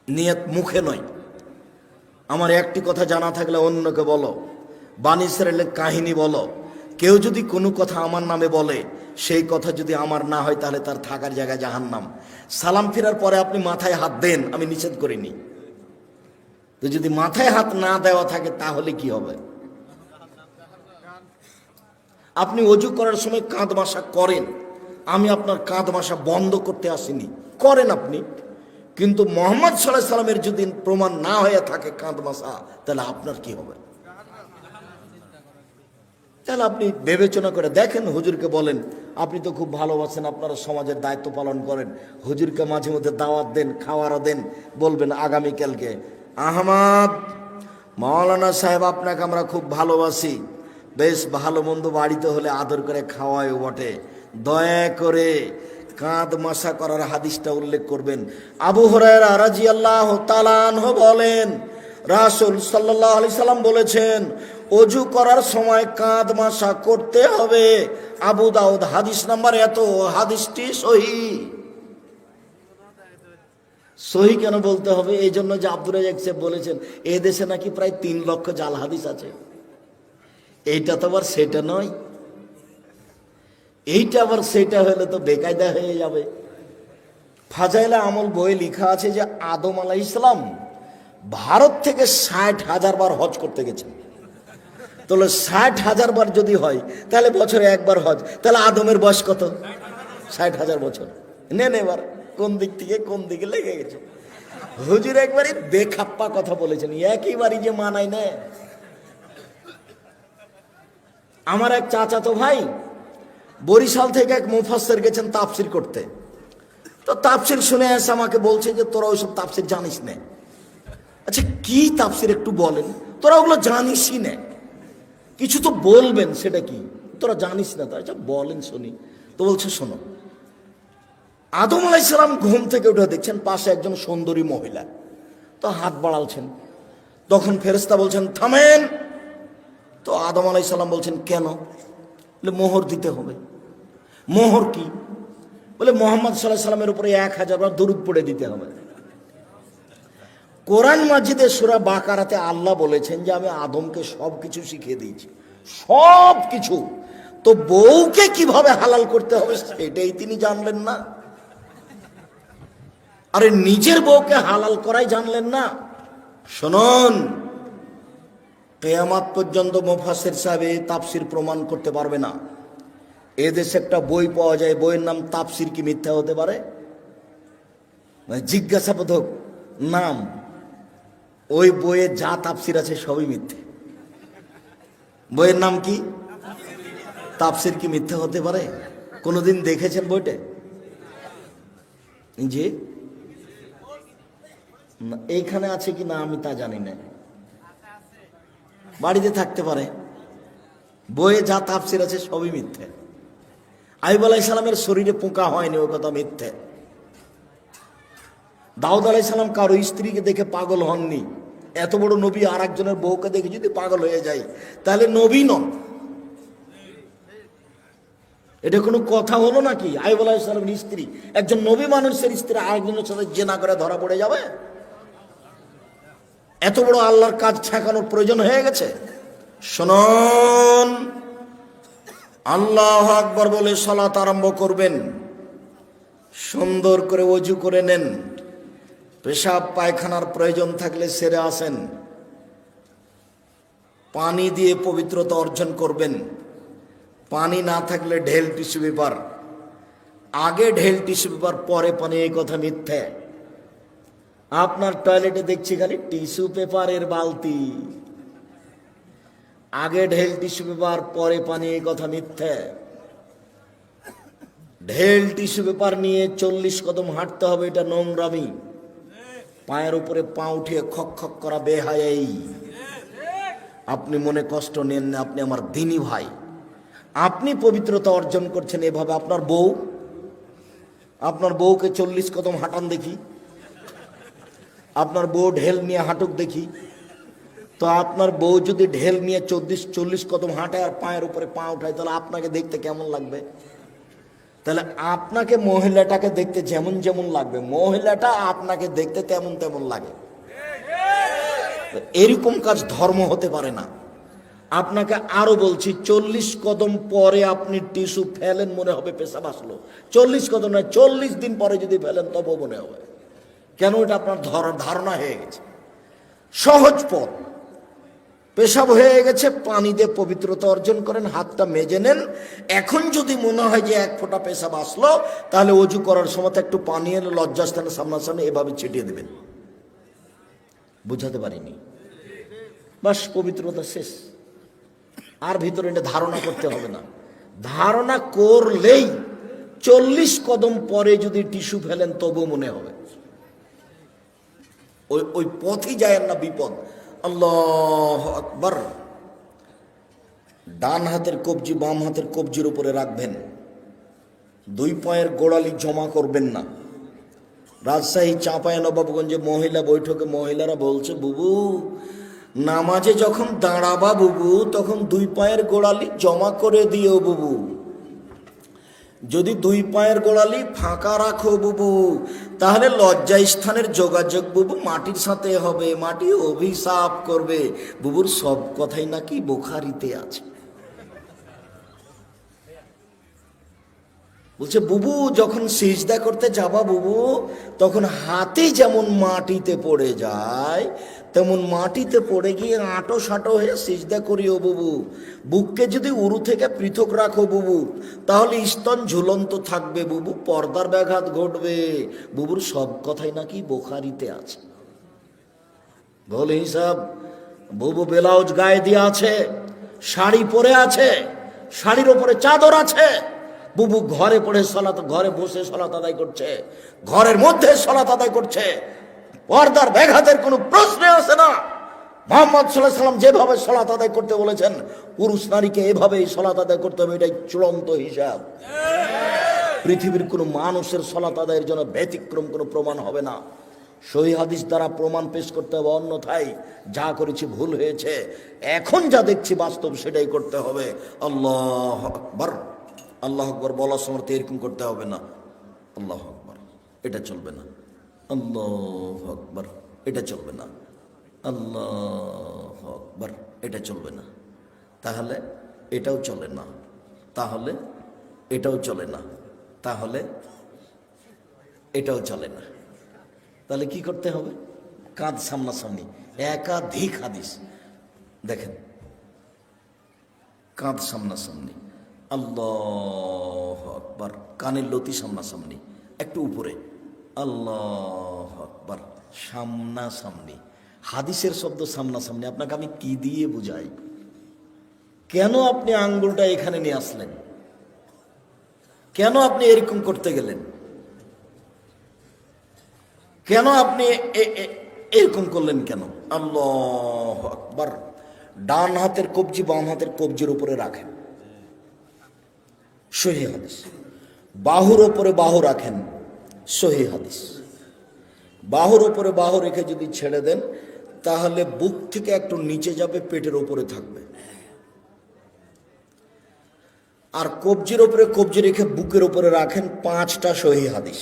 [SPEAKER 1] নিয়ত মুখে নয়। আমার একটি কথা জানা থাকলে অন্যকে বলো, বনী ইসরাইলের কাহিনী বলো। কেউ যদি কোনো কথা আমার নামে বলে, সেই কথা যদি আমার না হয় তাহলে তার থাকার জায়গা জাহান্নাম। সালাম ফেরার পরে আপনি মাথায় হাত দেন, আমি নিষেধ করিনি। তো যদি মাথায় হাত না দেওয়া থাকে তাহলে কি হবে? আপনি অজু করার সময় কাঁধ মাসা করেন, আমি আপনার কাঁধ মাসা বন্ধ করতে আসিনি, করেন আপনি। কিন্তু মুহাম্মদ সাল্লাল্লাহু আলাইহি সাল্লামের যদি প্রমাণ না হয়ে থাকে কাঁধ মাসা, তাহলে আপনার কি হবে? তাহলে আপনি বিবেচনা করে দেখেন, হুজুরকে বলেন, আপনি তো খুব ভালোবাসেন, আপনারা সমাজের দায়িত্ব পালন করেন, হুজুরকে মাঝে মধ্যে দাওয়াত দেন, খাওয়ারও দেন। বলবেন আগামীকালকে, আহমদ মাওলানা সাহেব আপনাকে আমরা খুব ভালোবাসি, বেশ ভালো মন্দ বাড়িতে হলে আদর করে খাওয়ায়ও বটে, দয়া করে কাঁধ মাসা করার হাদিসটা উল্লেখ করবেন। আবু হুরায়রা রাদিয়াল্লাহু তাআলা আনহু বলেন, রাসূল সাল্লাল্লাহু আলাইহি সাল্লাম বলেছেন অজু করার সময় কাঁধ মাসা করতে হবে। আবু দাউদ হাদিস নাম্বার এত, হাদিসটি সহিহ। সহিহ কেন বলতে হবে? এই জন্য যে আব্দুর রাজ্জাক সাহেব বলেছেন এ দেশে নাকি প্রায় 3 লক্ষ জাল হাদিস আছে। এইটা তো আবার সেটা নয়, এইটা আবার সেটা হলে তো বেকায়দা হয়ে যাবে। ফাজাইলে আমল বইয়ে লেখা আছে যে আদম আলাইহিস সালাম ভারত থেকে 60,000 বার হজ করতে গেছেন। তাহলে 60,000 বার যদি হয় তাহলে বছরে একবার হজ, তাহলে আদমের বয়স কত? 60,000 বছর। নেন এবার কোন দিক থেকে কোন দিকে লেগে গেছে। হুজুর একবারই বেখাপ্পা কথা বলেছেন, একইবারই যে মানায় না। আমার এক চাচাতো ভাই বরিশাল থেকে এক মুফাসসির গেছেন তাফসীর করতে। তো তাফসীর শুনে এসে আমাকে বলছে যে তোরা ওইসব তাফসীর জানিস না। আচ্ছা কি তাফসির একটু বলেন, তোরা ওগুলো জানিসই না, কিছু তো বলবেন, সেটা কি তোরা জানিস না? তো আচ্ছা বলেন শুনি। তো বলছে শোনো, আদম আলাইহিস সালাম ঘুম থেকে উঠে দেখছেন পাশে একজন সুন্দরী মহিলা, তো হাত বাড়ালছেন। তখন ফেরেশতা বলছেন থামেন। তো আদম আলাইহিস সালাম বলছেন কেন? বলে মোহর দিতে হবে। মোহর কি? বলে মুহাম্মদ সাল্লাল্লাহু আলাইহি সাল্লামের উপরে 1000 বার দরুদ পড়ে দিতে হবে। কোরআন মাজিদে সূরা বাকারাতে আল্লাহ বলেছেন যে আমি আদমকে সব কিছু শিখিয়ে দিয়েছি, সব কিছু। তো বউকে কিভাবে হালাল করতে হবে সেটাই তিনি জানলেন না? আরে নিজের বউকে হালাল করাই জানলেন না? শুনুন, কিয়ামত পর্যন্ত মুফাসসির সাহেব তাফসীর প্রমাণ করতে পারবে না। এদেশে একটা বই পাওয়া যায়, বইয়ের নাম তাফসীর কি মিথ্যা হতে পারে? মানে জিজ্ঞাসাবোধক নাম। ওই বইয়ে যা তাফসীর আছে সবই মিথ্যে। বইয়ের নাম কি? তাফসীর কি মিথ্যা হতে পারে? কোনোদিন দেখেছেন বইটা? জি, এইখানে আছে কি না আমি তা জানি না, বাড়িতে থাকতে পারে। বইয়ে যা তাফসীর আছে সবই মিথ্যে। আইয়ুব আলাইহিস সালামের শরীরে পোকা হয়নি, ওই কথা মিথ্যে। দাউদ আলাইহিস সালাম কারো স্ত্রীকে দেখে পাগল হননি। এত বড় নবী আর একজনের বউকে দেখে যদি পাগল হয়ে যায় তাহলে নবী নন। এটা কোনো কথা হলো নাকি? আইয়ুব আলাইহিস সালামের স্ত্রী, একজন নবী মানুষের স্ত্রী আরেকজনের সাথে জিনা করে ধরা পড়ে যাবে? এত বড় আল্লাহর কাজ ঠেকানোর প্রয়োজন হয়ে গেছে? শুনুন, আল্লাহু আকবার বলে সালাত আরম্ভ করবেন, সুন্দর করে ওযু করে নেন, পেশাব পায়খানার প্রয়োজন থাকলে সেরে আসেন, পানি দিয়ে পবিত্রতা অর্জন করবেন। পানি না থাকলে ঢেল টিস্যু পেপার, আগে ঢেল টিস্যু পেপার পরে পানি, এই কথা মিথ্যে। আপনার টয়লেটে দেখছি খালি টিস্যু পেপারের বালতি, আগে ঢেল টিস্যু পেপার পরে পানি, এই কথা মিথ্যে। ঢেল টিস্যু পেপার নিয়ে 40 কদম হাঁটতে হবে, এটা নোংরামি। পায়ের উপরে পা উঠিয়ে খক খক করা বেহায়াই। আপনি মনে কষ্ট নেন না, আপনি আমার দিনী ভাই, আপনি পবিত্রতা অর্জন করছেন এভাবে। আপনার বউকে 40 কদম হাঁটান দেখি, আপনার বউ ঢেল নিয়ে হাঁটুক দেখি। তো আপনার বউ যদি ঢেল নিয়ে 40 কদম হাঁটে আর পায়ের উপরে পা উঠায়, তাহলে আপনাকে দেখতে কেমন লাগবে? তাহলে আপনাকে মহিলাটাকে দেখতে যেমন যেমন লাগবে, মহিলাটা আপনাকে দেখতে তেমন তেমন লাগে। এরকম কাজ ধর্ম হতে পারে না। আপনাকে আরো বলছি, 40 কদম পরে আপনি টিস্যু ফেলেন, মনে হবে পেশাব আসলো। 40 কদম নয়, 40 দিন পরে যদি ফেলেন তবু মনে হবে। কেন? এটা আপনার ধারণা হয়ে গেছে। সহজ পথ, পেশাব হয়ে গেছে, পানি দিয়ে পবিত্রতা অর্জন করেন, হাতটা মেজে নেন। এখন যদি মনে হয় যে 1 ফোঁটা পেশাব আসলো, তাহলে অজু করার সময় একটু পানি এনে লজ্জাস্থানে সামনাসামনি এভাবে ছিটিয়ে দেবেন। বুঝাতে পারিনি? বাস, পবিত্রতা শেষ। আর ভিতরে এটা ধারণা করতে হবে না। ধারণা করলেই 40 কদম পরে যদি টিস্যু ফেলেন তবু মনে হবে। ওই পথই যায় না, বিপদ। আল্লাহু আকবার। ডান হাতের কবজি বাম হাতের কবজির উপরে রাখবেন, 2 পায়ের গোড়ালি জমা করবেন না। রাজশাহী চাঁপাইনবাবগঞ্জে মহিলা বৈঠকে মহিলারা বলছে, বুবু নামাজে যখন দাঁড়াবা বুবু, তখন 2 পায়ের গোড়ালি জমা করে দিও বুবু। যদি 2 পায়ের গোড়ালি ফাঁকা রাখো বুবু, তাহলে লজ্জা স্থানের যোগাযোগ বুবু মাটির সাথে হবে, মাটি অভিশাপ করবে। বুবুর সব কথাই নাকি বুখারীতে আছে। বলছে বুবু যখন সিজদা করতে যাবা বুবু, তখন হাতে যেমন মাটিতে পড়ে যায়, তেমন মাটিতে পড়ে গিয়ে আঁটো সাঁটো হয়ে সিজদা করিও বুবু। বুককে যদি উরু থেকে পৃথক রাখো বুবু, তাহলে স্তন ঝুলন্ত থাকবে বুবু, পর্দার ব্যাঘাত ঘটবে। বুবুর সব কথাই নাকি বুখারীতে আছে। বলে হিসাব, বুবু ব্লাউজ গায়ে দিয়ে আছে, শাড়ি পরে আছে, শাড়ির ওপরে চাদর আছে। বুবু ঘরে পড়ে সালাত, ঘরে বসে সালাত আদায় করছে, ঘরের মধ্যে সালাত আদায় করছে। পর্দার ব্যাঘাতের কোনো প্রশ্ন আসে না। মুহাম্মদ সাল্লাল্লাহু আলাইহি ওয়াসাল্লাম যেভাবে সালাত আদায় করতে বলেছেন, পুরুষ নারীকে এভাবেই সালাত আদায় করতে হবে, এটাই চূড়ান্ত হিসাব। পৃথিবীর কোনো মানুষের সালাত আদায়ের জন্য ব্যতিক্রম কোনো প্রমাণ হবে না। সহিহ হাদিস দ্বারা প্রমাণ পেশ করতে হবে, অন্যথায় যা করেছি ভুল হয়েছে, এখন যা দেখছি বাস্তব সেটাই করতে হবে। আল্লাহু আকবার, আল্লাহু আকবার বলার সময় তো এরকম করতে হবে না, আল্লাহু আকবার এটা চলবে না, আল্লাহু আকবার এটা চলবে না, আল্লাহু আকবার এটা চলবে না। তাহলে এটাও চলে না, তাহলে এটাও চলে না, তাহলে এটাও চলে না। তাহলে কি করতে হবে? কাঁধ সামনাসামনি, একাধিক হাদিস দেখেন, কাঁধ সামনাসামনি, আল্লাহু আকবার, কানের লতি সামনাসামনি, একটু উপরে, আল্লাহু আকবার, সামনাসামনি। হাদিসের শব্দ সামনাসামনি। আপনাকে আমি কি দিয়ে বুঝাই? কেন আপনি আঙ্গুলটা এখানে নিয়ে আসলেন? কেন আপনি এরকম করতে গেলেন? কেন আপনি এরকম করলেন কেন? আল্লাহু আকবার। ডান হাতের কবজি বাম হাতের কবজির উপরে রাখেন, সহিহ হাদিস। বাহুর উপরে বাহু রাখেন, সহিহ হাদিস। বাহুর উপরে বাহু রেখে যদি ছেড়ে দেন, তাহলে বুক থেকে একটু নিচে যাবে, পেটের উপরে থাকবে। আর কবজির উপরে কবজি রেখে বুকের উপরে রাখেন, 5টা সহিহ হাদিস।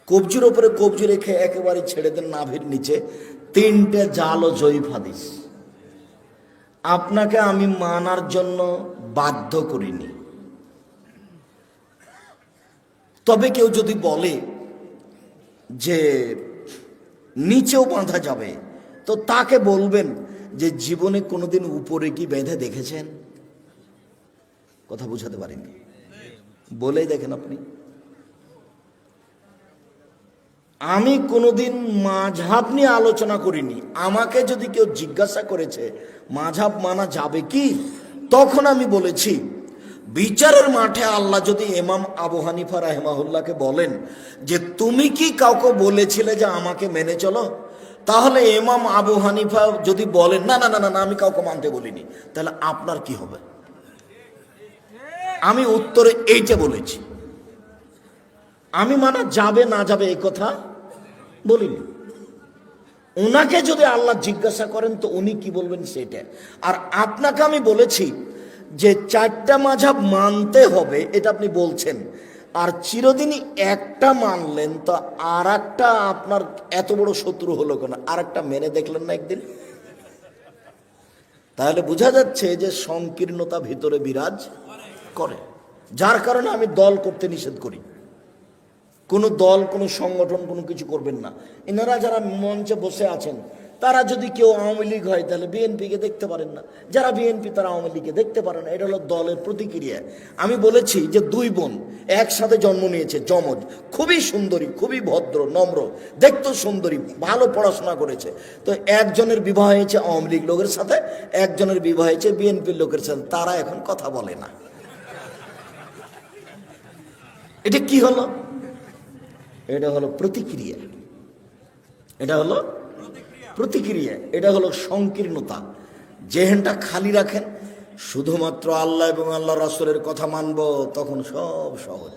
[SPEAKER 1] কবজির উপরে কবজি রেখে একেবারে ছেড়ে দেন নাভির নিচে, 3টে জাল ও জয়ীফ হাদিস। আপনাকে আমি মানার জন্য বাধ্য করিনি। তবে কেউ যদি বলে যে নিচেও বাঁধা যাবে, তো তাকে বলবেন যে জীবনে কোনোদিন উপরে কি বেঁধে দেখেছেন? কথা বুঝাতে পারেননি, বলেই দেখেন আপনি। আমি কোনোদিন মাযহাব নিয়ে আলোচনা করিনি। আমাকে যদি কেউ জিজ্ঞাসা করেছে মাযহাব মানা যাবে কি, তখন আমি বলেছি বিচারের মাঠে আল্লাহ যদি ইমাম আবু হানিফা রাহিমাহুল্লাহকে বলেন যে তুমি কি কাউকে বলেছিলে যে আমাকে মেনে চলো, তাহলে ইমাম আবু হানিফা যদি বলেন না না না না আমি কাউকে মানতে বলিনি, তাহলে আপনার কি হবে? আমি উত্তরে এইটা বলেছি। আমি মানা যাবে না যাবে এই কথা বলিনি। ওনাকে যদি আল্লাহ জিজ্ঞাসা করেন তো উনি কি বলবেন সেটা। আর আপনাকে আমি বলেছি যে 4টা মাযহাব মানতে হবে, এটা আপনি বলছেন, আর চিরদিনই একটা মানলেন, তো আর একটা আপনার এত বড় শত্রু হলো কেন? আর একটা মেনে দেখলেন না একদিন? তাহলে বোঝা যাচ্ছে যে সংকীর্ণতা ভিতরে বিরাজ করে, যার কারণে আমি দল করতে নিষেধ করি। কোনো দল, কোনো সংগঠন, কোনো কিছু করবেন না। এনারা যারা মঞ্চে বসে আছেন, তারা যদি কেউ আওয়ামী লীগ হয় তাহলে বিএনপিকে দেখতে পারেন না, যারা বিএনপি তারা আওয়ামী লীগকে দেখতে পারেন না। এটা হলো দলের প্রতিক্রিয়া। আমি বলেছি যে 2 বোন একসাথে জন্ম নিয়েছে, যমজ, খুবই সুন্দরী, খুবই ভদ্র, নম্র, দেখতেও সুন্দরী, ভালো পড়াশোনা করেছে। তো একজনের বিবাহ হয়েছে আওয়ামী লীগ লোকের সাথে, একজনের বিবাহ হয়েছে বিএনপির লোকের সাথে। তারা এখন কথা বলে না। এটা কি হলো? এটা হলো প্রতিক্রিয়া, এটা হলো প্রতিক্রিয়া, এটা হলো সংকীর্ণতা। জেহেনটা খালি রাখেন, শুধুমাত্র আল্লাহ এবং আল্লাহ রাসূলের কথা মানব, তখন সব সহজ।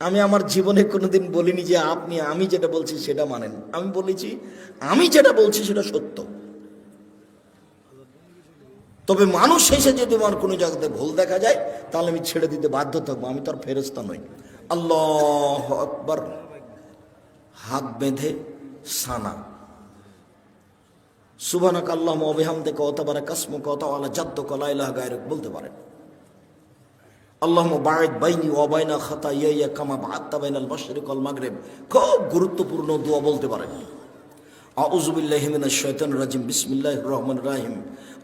[SPEAKER 1] আমি আমার জীবনে কোনোদিন বলিনি যে আপনি আমি যেটা বলছি সেটা মানেন। আমি বলেছি আমি যেটা বলছি সেটা সত্য। তবে মানুষ শেষে যদি আমার কোনো জায়গাতে ভুল দেখা যায়, তাহলে আমি ছেড়ে দিতে বাধ্য থাকবো। আমি তো আর ফেরেশতা নই। আল্লাহু আকবার। হাত বেঁধে সানা, সুবহানাকা আল্লাহুম্মা ওয়া বিহামদিকা ওয়া তাবারাকা ইসমুকা ওয়া তাআলা জাদ্দুকা লা ইলাহা গায়রুক বলতে পারেন। আল্লাহুম্মা বা'id বাইনি ওয়া বাইনা খাতায়ায়া কামা বা'আদতা বাইনাল মাশরিক ওয়াল মাগরিব, খুব গুরুত্বপূর্ণ দোয়া বলতে পারেন। আউযু বিল্লাহি মিনাশ শাইতানির রাজিম, বিসমিল্লাহির রহমানির রহিম।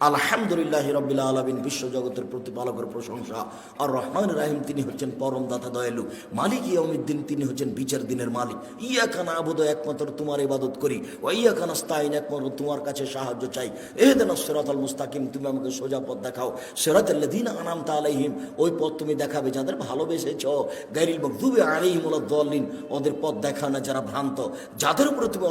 [SPEAKER 1] আলহামদুলিল্লাহি রাব্বিল আলামিন, বিশ্বজগতের প্রতিপালকের প্রশংসা। আর রহমান রাহিম, তিনি হচ্ছেন পরম দাতা দয়ালু। মালিক ইয়াউমিদ্দিন, তিনি হচ্ছেন বিচার দিনের মালিক। ইয়াকা না'বুদু, একমাত্র তোমার ইবাদত করি। ওয়া ইয়াকা নাস্তাইন, একমাত্র তোমার কাছে সাহায্য চাই। ইহদিনাস সিরাতাল মুস্তাকিম, তুমি আমাকে সোজা পথ দেখাও। সিরাতাল লাযিনা আন'আমতা আলাইহিম, ওই পথ তুমি দেখাবে যাদের ভালোবেসেছো। গায়রিল মাগদুবি আলাইহিম ওয়ালাদ দাল্লিন, ওদের পথ দেখাও না যারা ভ্রান্ত। যাদের উপরে তুমি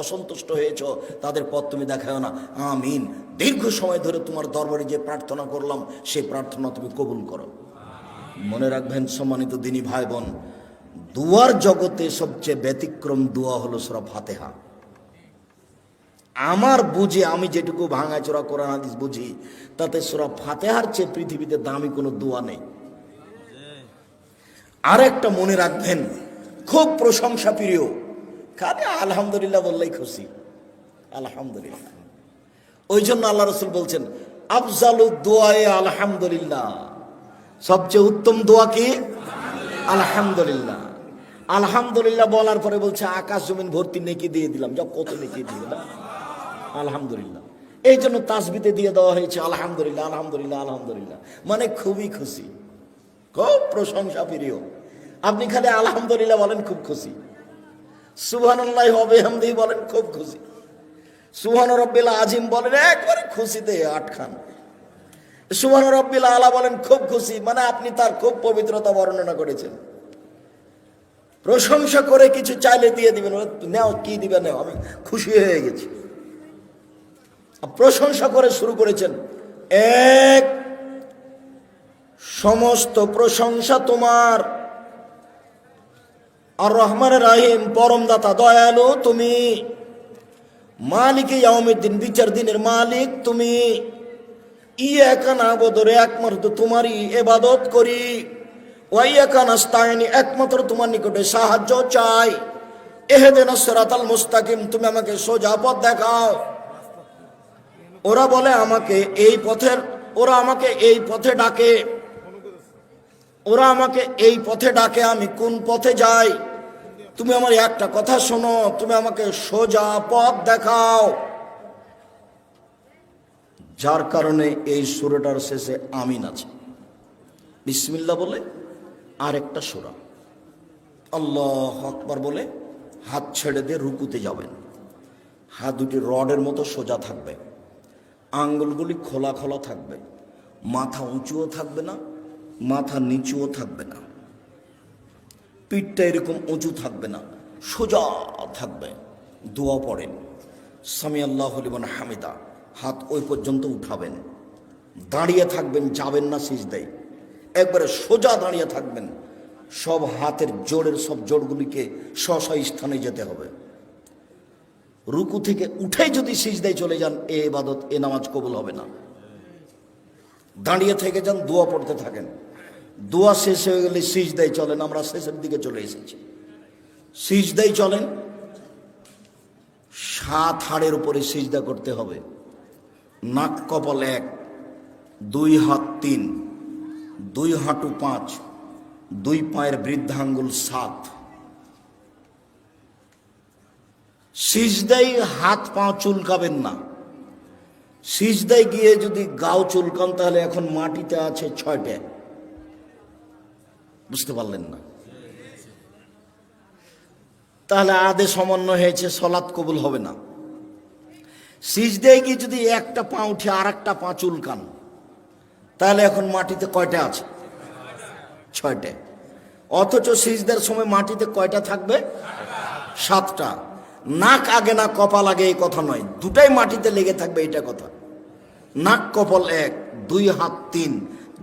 [SPEAKER 1] অসন্তুষ্ট হয়েছো তাদের পথ তুমি দেখাও না। আমিন। দীর্ঘ সময় ধরে তোমার দরবারে যে প্রার্থনা করলাম, সেই প্রার্থনা তুমি কবুল করো। মনে রাখবেন সম্মানিত দিনী ভাই বোন, দুয়ার জগতে সবচেয়ে ব্যতিক্রম দোয়া হলো সূরা ফাতিহা। আমার বুঝে, আমি যেটুকু ভাঙাচোরা কোরআন হাদিস বুঝি, তাতে সূরা ফাতিহার চেয়ে পৃথিবীতে দামি কোনো দোয়া নেই। আরেকটা মনে রাখবেন, খুব প্রশংসা প্রিয়, খালি আলহামদুলিল্লাহ বললেই খুশি। আলহামদুলিল্লাহ, ওই জন্য আল্লাহ রাসূল বলছেন আফজালু দুআয়ে আলহামদুলিল্লাহ, সবচেয়ে উত্তম দোয়া কি? আলহামদুলিল্লাহ। আলহামদুলিল্লাহ বলার পরে বলছে আকাশ জমিন ভর্তি নেকি দিয়ে দিলাম। যা কত নেকি দিয়ে দিলাম, আলহামদুলিল্লাহ। এই জন্য তাসবিতে দিয়ে দেওয়া হয়েছে আলহামদুলিল্লাহ, আলহামদুলিল্লাহ, আলহামদুলিল্লাহ, মানে খুবই খুশি, খুব প্রশংসা প্রিয়। আপনি খালি আলহামদুলিল্লাহ বলেন, খুব খুশি। সুবহানাল্লাহি ওয়া বিহামদিহি বলেন, খুব খুশি। সুবহান রাব্বিল আযীম বলেন, একবারে খুশিতে আটখান। সুবহান রাব্বিল আলা বলেন, খুব খুশি, মানে আপনি তার খুব পবিত্রতা বর্ণনা করেছেন। প্রশংসা করে কিছু চাইলে দিয়ে দিবেন, নাও কি দিবেন নাও, আমি খুশি হয়ে গেছি। প্রশংসা করে শুরু করেছেন, এক সমস্ত প্রশংসা তোমার, আর রহমান রাহিম, পরম দাতা দয়ালু তুমি, মালিক ইয়াউমিদ্দিন, বিচার দিনের মালিক তুমি। ইয়াকা না'বুদু, একমাত্র তোমারই ইবাদত করি। ওয়া ইয়াকা নাস্তাইন, একমাত্র তোমার নিকটে সাহায্য চাই। ইহদিনাস সিরাতাল মুস্তাকিম, তুমি আমাকে সোজা পথ দেখাও। ওরা বলে আমাকে এই পথের, ওরা আমাকে এই পথে ডাকে, ওরা আমাকে এই পথে ডাকে, আমি কোন পথে যাই? তুমি আমার একটা কথা শোনো, তুমি আমাকে সোজা পথ দেখাও। যার কারণে এই সূরাটার শেষে আমিন আছে। বিসমিল্লাহ বলে আরেকটা সূরা, আল্লাহু আকবার বলে হাত ছেড়ে দিয়ে রুকুতে যাবেন। হাত দুটি রডের মতো সোজা থাকবে, আঙ্গুলগুলি খোলা খোলা থাকবে, মাথা উঁচুও থাকবে না, মাথা নিচুও থাকবে না, পিঠটা এরকম উঁচু থাকবে না, সোজা থাকবে। দোয়া পড়েন, সামি আল্লাহু লিমান হামিদা, হাত ওই পর্যন্ত উঠাবেন। দাঁড়িয়ে থাকবেন, যাবেন না সিজদায়, একবারে সোজা দাঁড়িয়ে থাকবেন। সব হাতের জোড়ের সব জোড়গুলিকে স্ব স্থানে যেতে হবে। রুকু থেকে উঠে যদি সিজদায় চলে যান, এ ইবাদত, এ নামাজ কবুল হবে না। দাঁড়িয়ে থেকে যান, দোয়া পড়তে থাকেন। দোয়া শেষ হয়ে গেলে সিজদায় চলেন। আমরা শেষের দিকে চলে এসেছি। সিজদায় চলেন, 7 হাড়ের উপরে সিজদা করতে হবে। নাক কপাল 1, 2 হাত 3, 2 হাঁটু 5, 2 পায়ের বৃদ্ধাঙ্গুল 7। সিজদায় হাত পা চুলকাবেন না। সিজদায় গিয়ে যদি গাও চুলকান, তাহলে এখন মাটিতে আছে 6টা। বুঝতে পারলেন না? তাহলে আদে সমন্বয় হয়েছে, সলাৎ কবুল হবে না। সিজদায় গিয়ে যদি একটা পা উঠে আর একটা পা চুলকান, তাহলে এখন মাটিতে কয়টা আছে? 6টা। অথচ সিজদার সময় মাটিতে কয়টা থাকবে? 7টা। নাক আগে না কপাল আগে, এই কথা নয়, দুটাই মাটিতে লেগে থাকবে, এটা কথা। নাক কপাল 1, 2 হাত 3,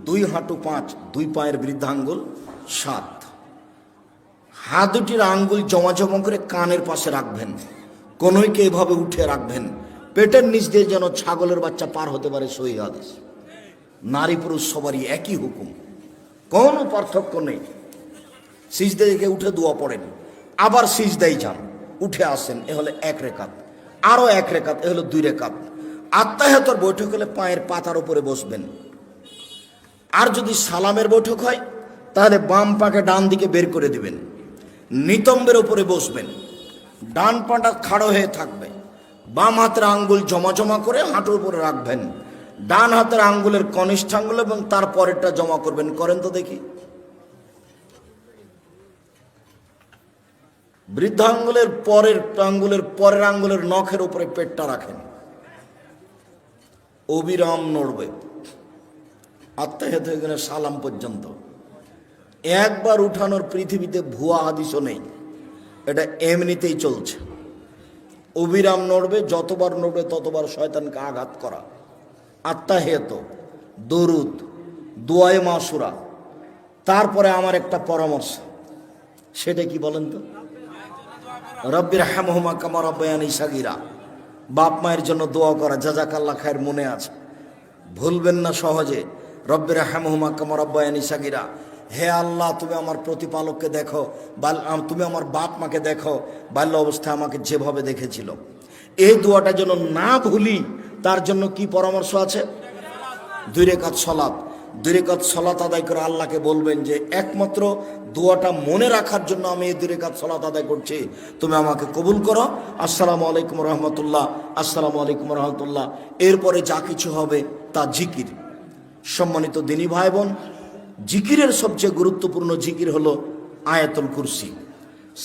[SPEAKER 1] 2 হাঁটু 5, 2 পায়ের বৃদ্ধাঙ্গুল 7। হাত দুটির আঙ্গুল জমা জমা করে কানের পাশে রাখবেন, কনুইকে এভাবে উঠে রাখবেন। পেটের নিচ দিয়ে যেন ছাগলের বাচ্চা পার হতে পারে, সহিহ হাদিস। নারী পুরুষ সবারই একই হুকুম, কোনো পার্থক্য নেই। সিজদা থেকে উঠে দোয়া পড়েন, আবার সিজদায় যান, উঠে আসেন, এ হলে 1 রেকাত, আরো 1 রেকাত, এ হলো 2 রেকাত। আত্তাহিয়াতের বৈঠক হলে পায়ের পাতার উপরে বসবেন। আর যদি সালামের বৈঠক হয়, তাহলে বাম পাকে ডান দিকে বের করে দিবেন, নিতম্বের উপরে বসবেন, ডান পাটা খাড়ো হয়ে থাকবে, বাম হাতের আঙ্গুল জমা জমা করে হাঁটুর উপরে রাখবেন, ডান হাতের আঙ্গুলের কনিষ্ঠ আঙ্গুল এবং তার পরেরটা জমা করবেন। করেন তো দেখি। বৃদ্ধ আঙ্গুলের পরের আঙ্গুলের নখের উপরে পেটটা রাখেন, অবিরাম নড়বে আত্মাহিত হয়ে গেলে সালাম পর্যন্ত। একবার উঠানোর পৃথিবীতে ভুয়া হাদিসও নেই, এটা এমনিতেই চলছে। অবিরাম নড়বে, যতবার নড়বে ততবার শয়তানকে আঘাত করা। আত্মাহিত, দরুদ, দোয়ায়ে মাসুরা। তারপরে আমার একটা পরামর্শ, সেটা কি বলেন তো? রব্বির হামহুমা কামা রাব্বায়ানি সাগীরা। বাপ মায়ের জন্য দোয়া করা, জাযাকাল্লাহ খায়ের, মনে আছে, ভুলবেন না সহজে। রব্বির হামহুমা কামা রাব্বায়ানি সাগীরা। হে আল্লাহ, তুমি আমার প্রতিপালককে দেখো, তুমি আমার বাপ মাকে দেখো, বাল্য অবস্থায় আমাকে যেভাবে দেখেছিল। এই দোয়াটা যেন না ভুলি, তার জন্য কি পরামর্শ আছে? 2 রাকাত সালাত। 2 রাকাত সালাত আদায় করে আল্লাহকে বলবেন যে একমাত্র দোয়াটা মনে রাখার জন্য আমি এই 2 রাকাত সালাত আদায় করছি, তুমি আমাকে কবুল করো। আসসালামু আলাইকুম রহমতুল্লাহ, আসসালামু আলাইকুম রহমতুল্লাহ। এরপরে যা কিছু হবে তা জিকির। সম্মানিত দিনী ভাই বোন, জিকিরের সবচেয়ে গুরুত্বপূর্ণ জিকির হলো আয়াতুল কুরসি।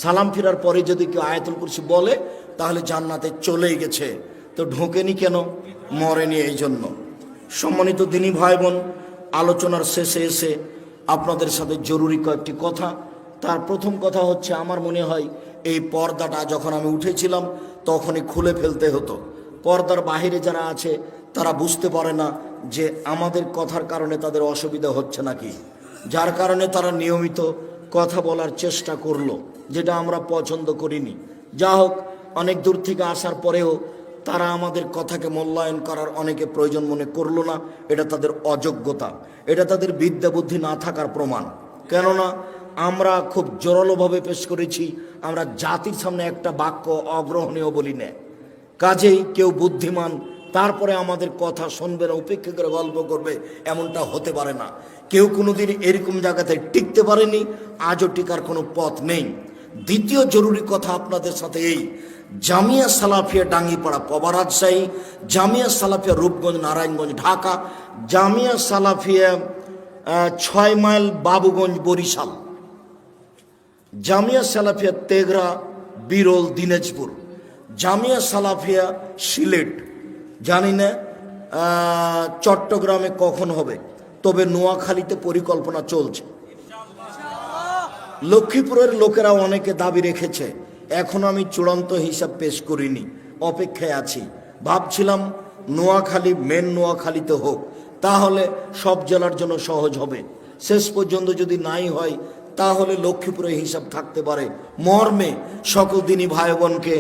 [SPEAKER 1] সালাম ফিরার পরে যদি কেউ আয়াতুল কুরসি বলে তাহলে জান্নাতে চলেই গেছে। তো ঢোকেনি কেন? মরেনি এই জন্য। সম্মানিত দিনী ভাই বোন, আলোচনার শেষে এসে আপনাদের সাথে জরুরি কয়েকটি কথা। তার প্রথম কথা হচ্ছে, আমার মনে হয় এই পর্দাটা যখন আমি উঠেছিলাম তখনই খুলে ফেলতে হতো। পর্দার বাহিরে যারা আছে তারা বুঝতে পারে না যে আমাদের কথার কারণে তাদের অসুবিধা হচ্ছে নাকি, যার কারণে তারা নিয়মিত কথা বলার চেষ্টা করলো, যেটা আমরা পছন্দ করিনি। যা হোক, অনেক দূর থেকে আসার পরেও তারা আমাদের কথাকে মূল্যায়ন করার অনেকে প্রয়োজন মনে করলো না। এটা তাদের অযোগ্যতা, এটা তাদের বিদ্যা বুদ্ধি না থাকার প্রমাণ। কেননা আমরা খুব জোরালোভাবে পেশ করেছি, আমরা জাতির সামনে একটা বাক্য অগ্রহণীয় বলি না। কাজেই কেউ বুদ্ধিমান তারপরে আমাদের কথা শুনবে না, উপেক্ষা করে গল্প করবে, এমনটা হতে পারে না। কেউ কোনোদিন এরকম জায়গাতে টিকতে পারেনি, আজও টিকার কোনো পথ নেই। দ্বিতীয় জরুরি কথা আপনাদের সাথে এই, জামিয়া সালাফিয়া ডাঙ্গিপাড়া পবা রাজশাহী, জামিয়া সালাফিয়া রূপগঞ্জ নারায়ণগঞ্জ ঢাকা, জামিয়া সালাফিয়া 6 মাইল বাবুগঞ্জ বরিশাল, জামিয়া সালাফিয়া তেঘরা বিরল দিনাজপুর, জামিয়া সালাফিয়া সিলেট। জানি না চট্টগ্রামে কখন হবে, তবে নোয়াখালীতে পরিকল্পনা চলছে। লক্ষ্মীপুরের লোকেরা অনেকে দাবি রেখেছে, এখন আমি চূড়ান্ত হিসাব পেশ করিনি, অপেক্ষায় আছি। ভাবছিলাম নোয়াখালী, মেন নোয়াখালীতে হোক, তাহলে সব জেলার জন্য সহজ হবে। শেষ পর্যন্ত যদি নাই হয় তাহলে লক্ষ্মীপুরে হিসাব থাকতে পারে। মর্মে সকল দিনী ভাই বোনকে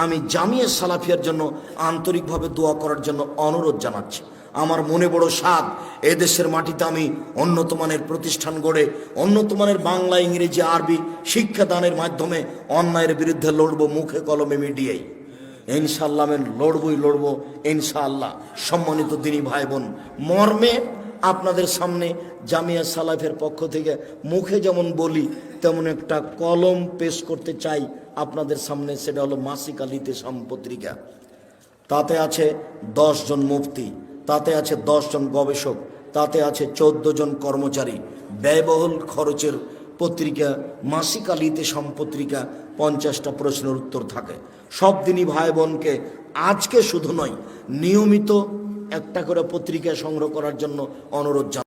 [SPEAKER 1] আমি জামিয়া সালাফিয়ার জন্য আন্তরিকভাবে দোয়া করার জন্য অনুরোধ জানাচ্ছি। আমার মনে বড় স্বাদ, এদেশের মাটিতে আমি উন্নত মানের প্রতিষ্ঠান গড়ে উন্নত মানের বাংলা, ইংরেজি, আরবি শিক্ষাদানের মাধ্যমে অন্যায়ের বিরুদ্ধে লড়ব, মুখে কলমে মিডিয়াই। ইনশাআল্লাহ আমি লড়বো ইনশাআল্লাহ। সম্মানিত দিনী ভাই বোন, মর্মে আপনাদের সামনে জামিয়া সালাফের পক্ষ থেকে মুখে যেমন বলি তেমন একটা কলম পেশ করতে চাই আপনাদের সামনে। সেটা হলো মাসিক আল ইতিসাম পত্রিকা। তাতে আছে 10 জন মুফতি, তাতে আছে 10 জন গবেষক, তাতে আছে 14 জন কর্মচারী। ব্যয়বহুল খরচের পত্রিকা মাসিক আল ইতিসাম পত্রিকা। 50টা প্রশ্নের উত্তর থাকে। সব দিনই ভাই বোনকে আজকে শুধু নয়, নিয়মিত একটা করে পত্রিকা সংগ্রহ করার জন্য অনুরোধ জানাই।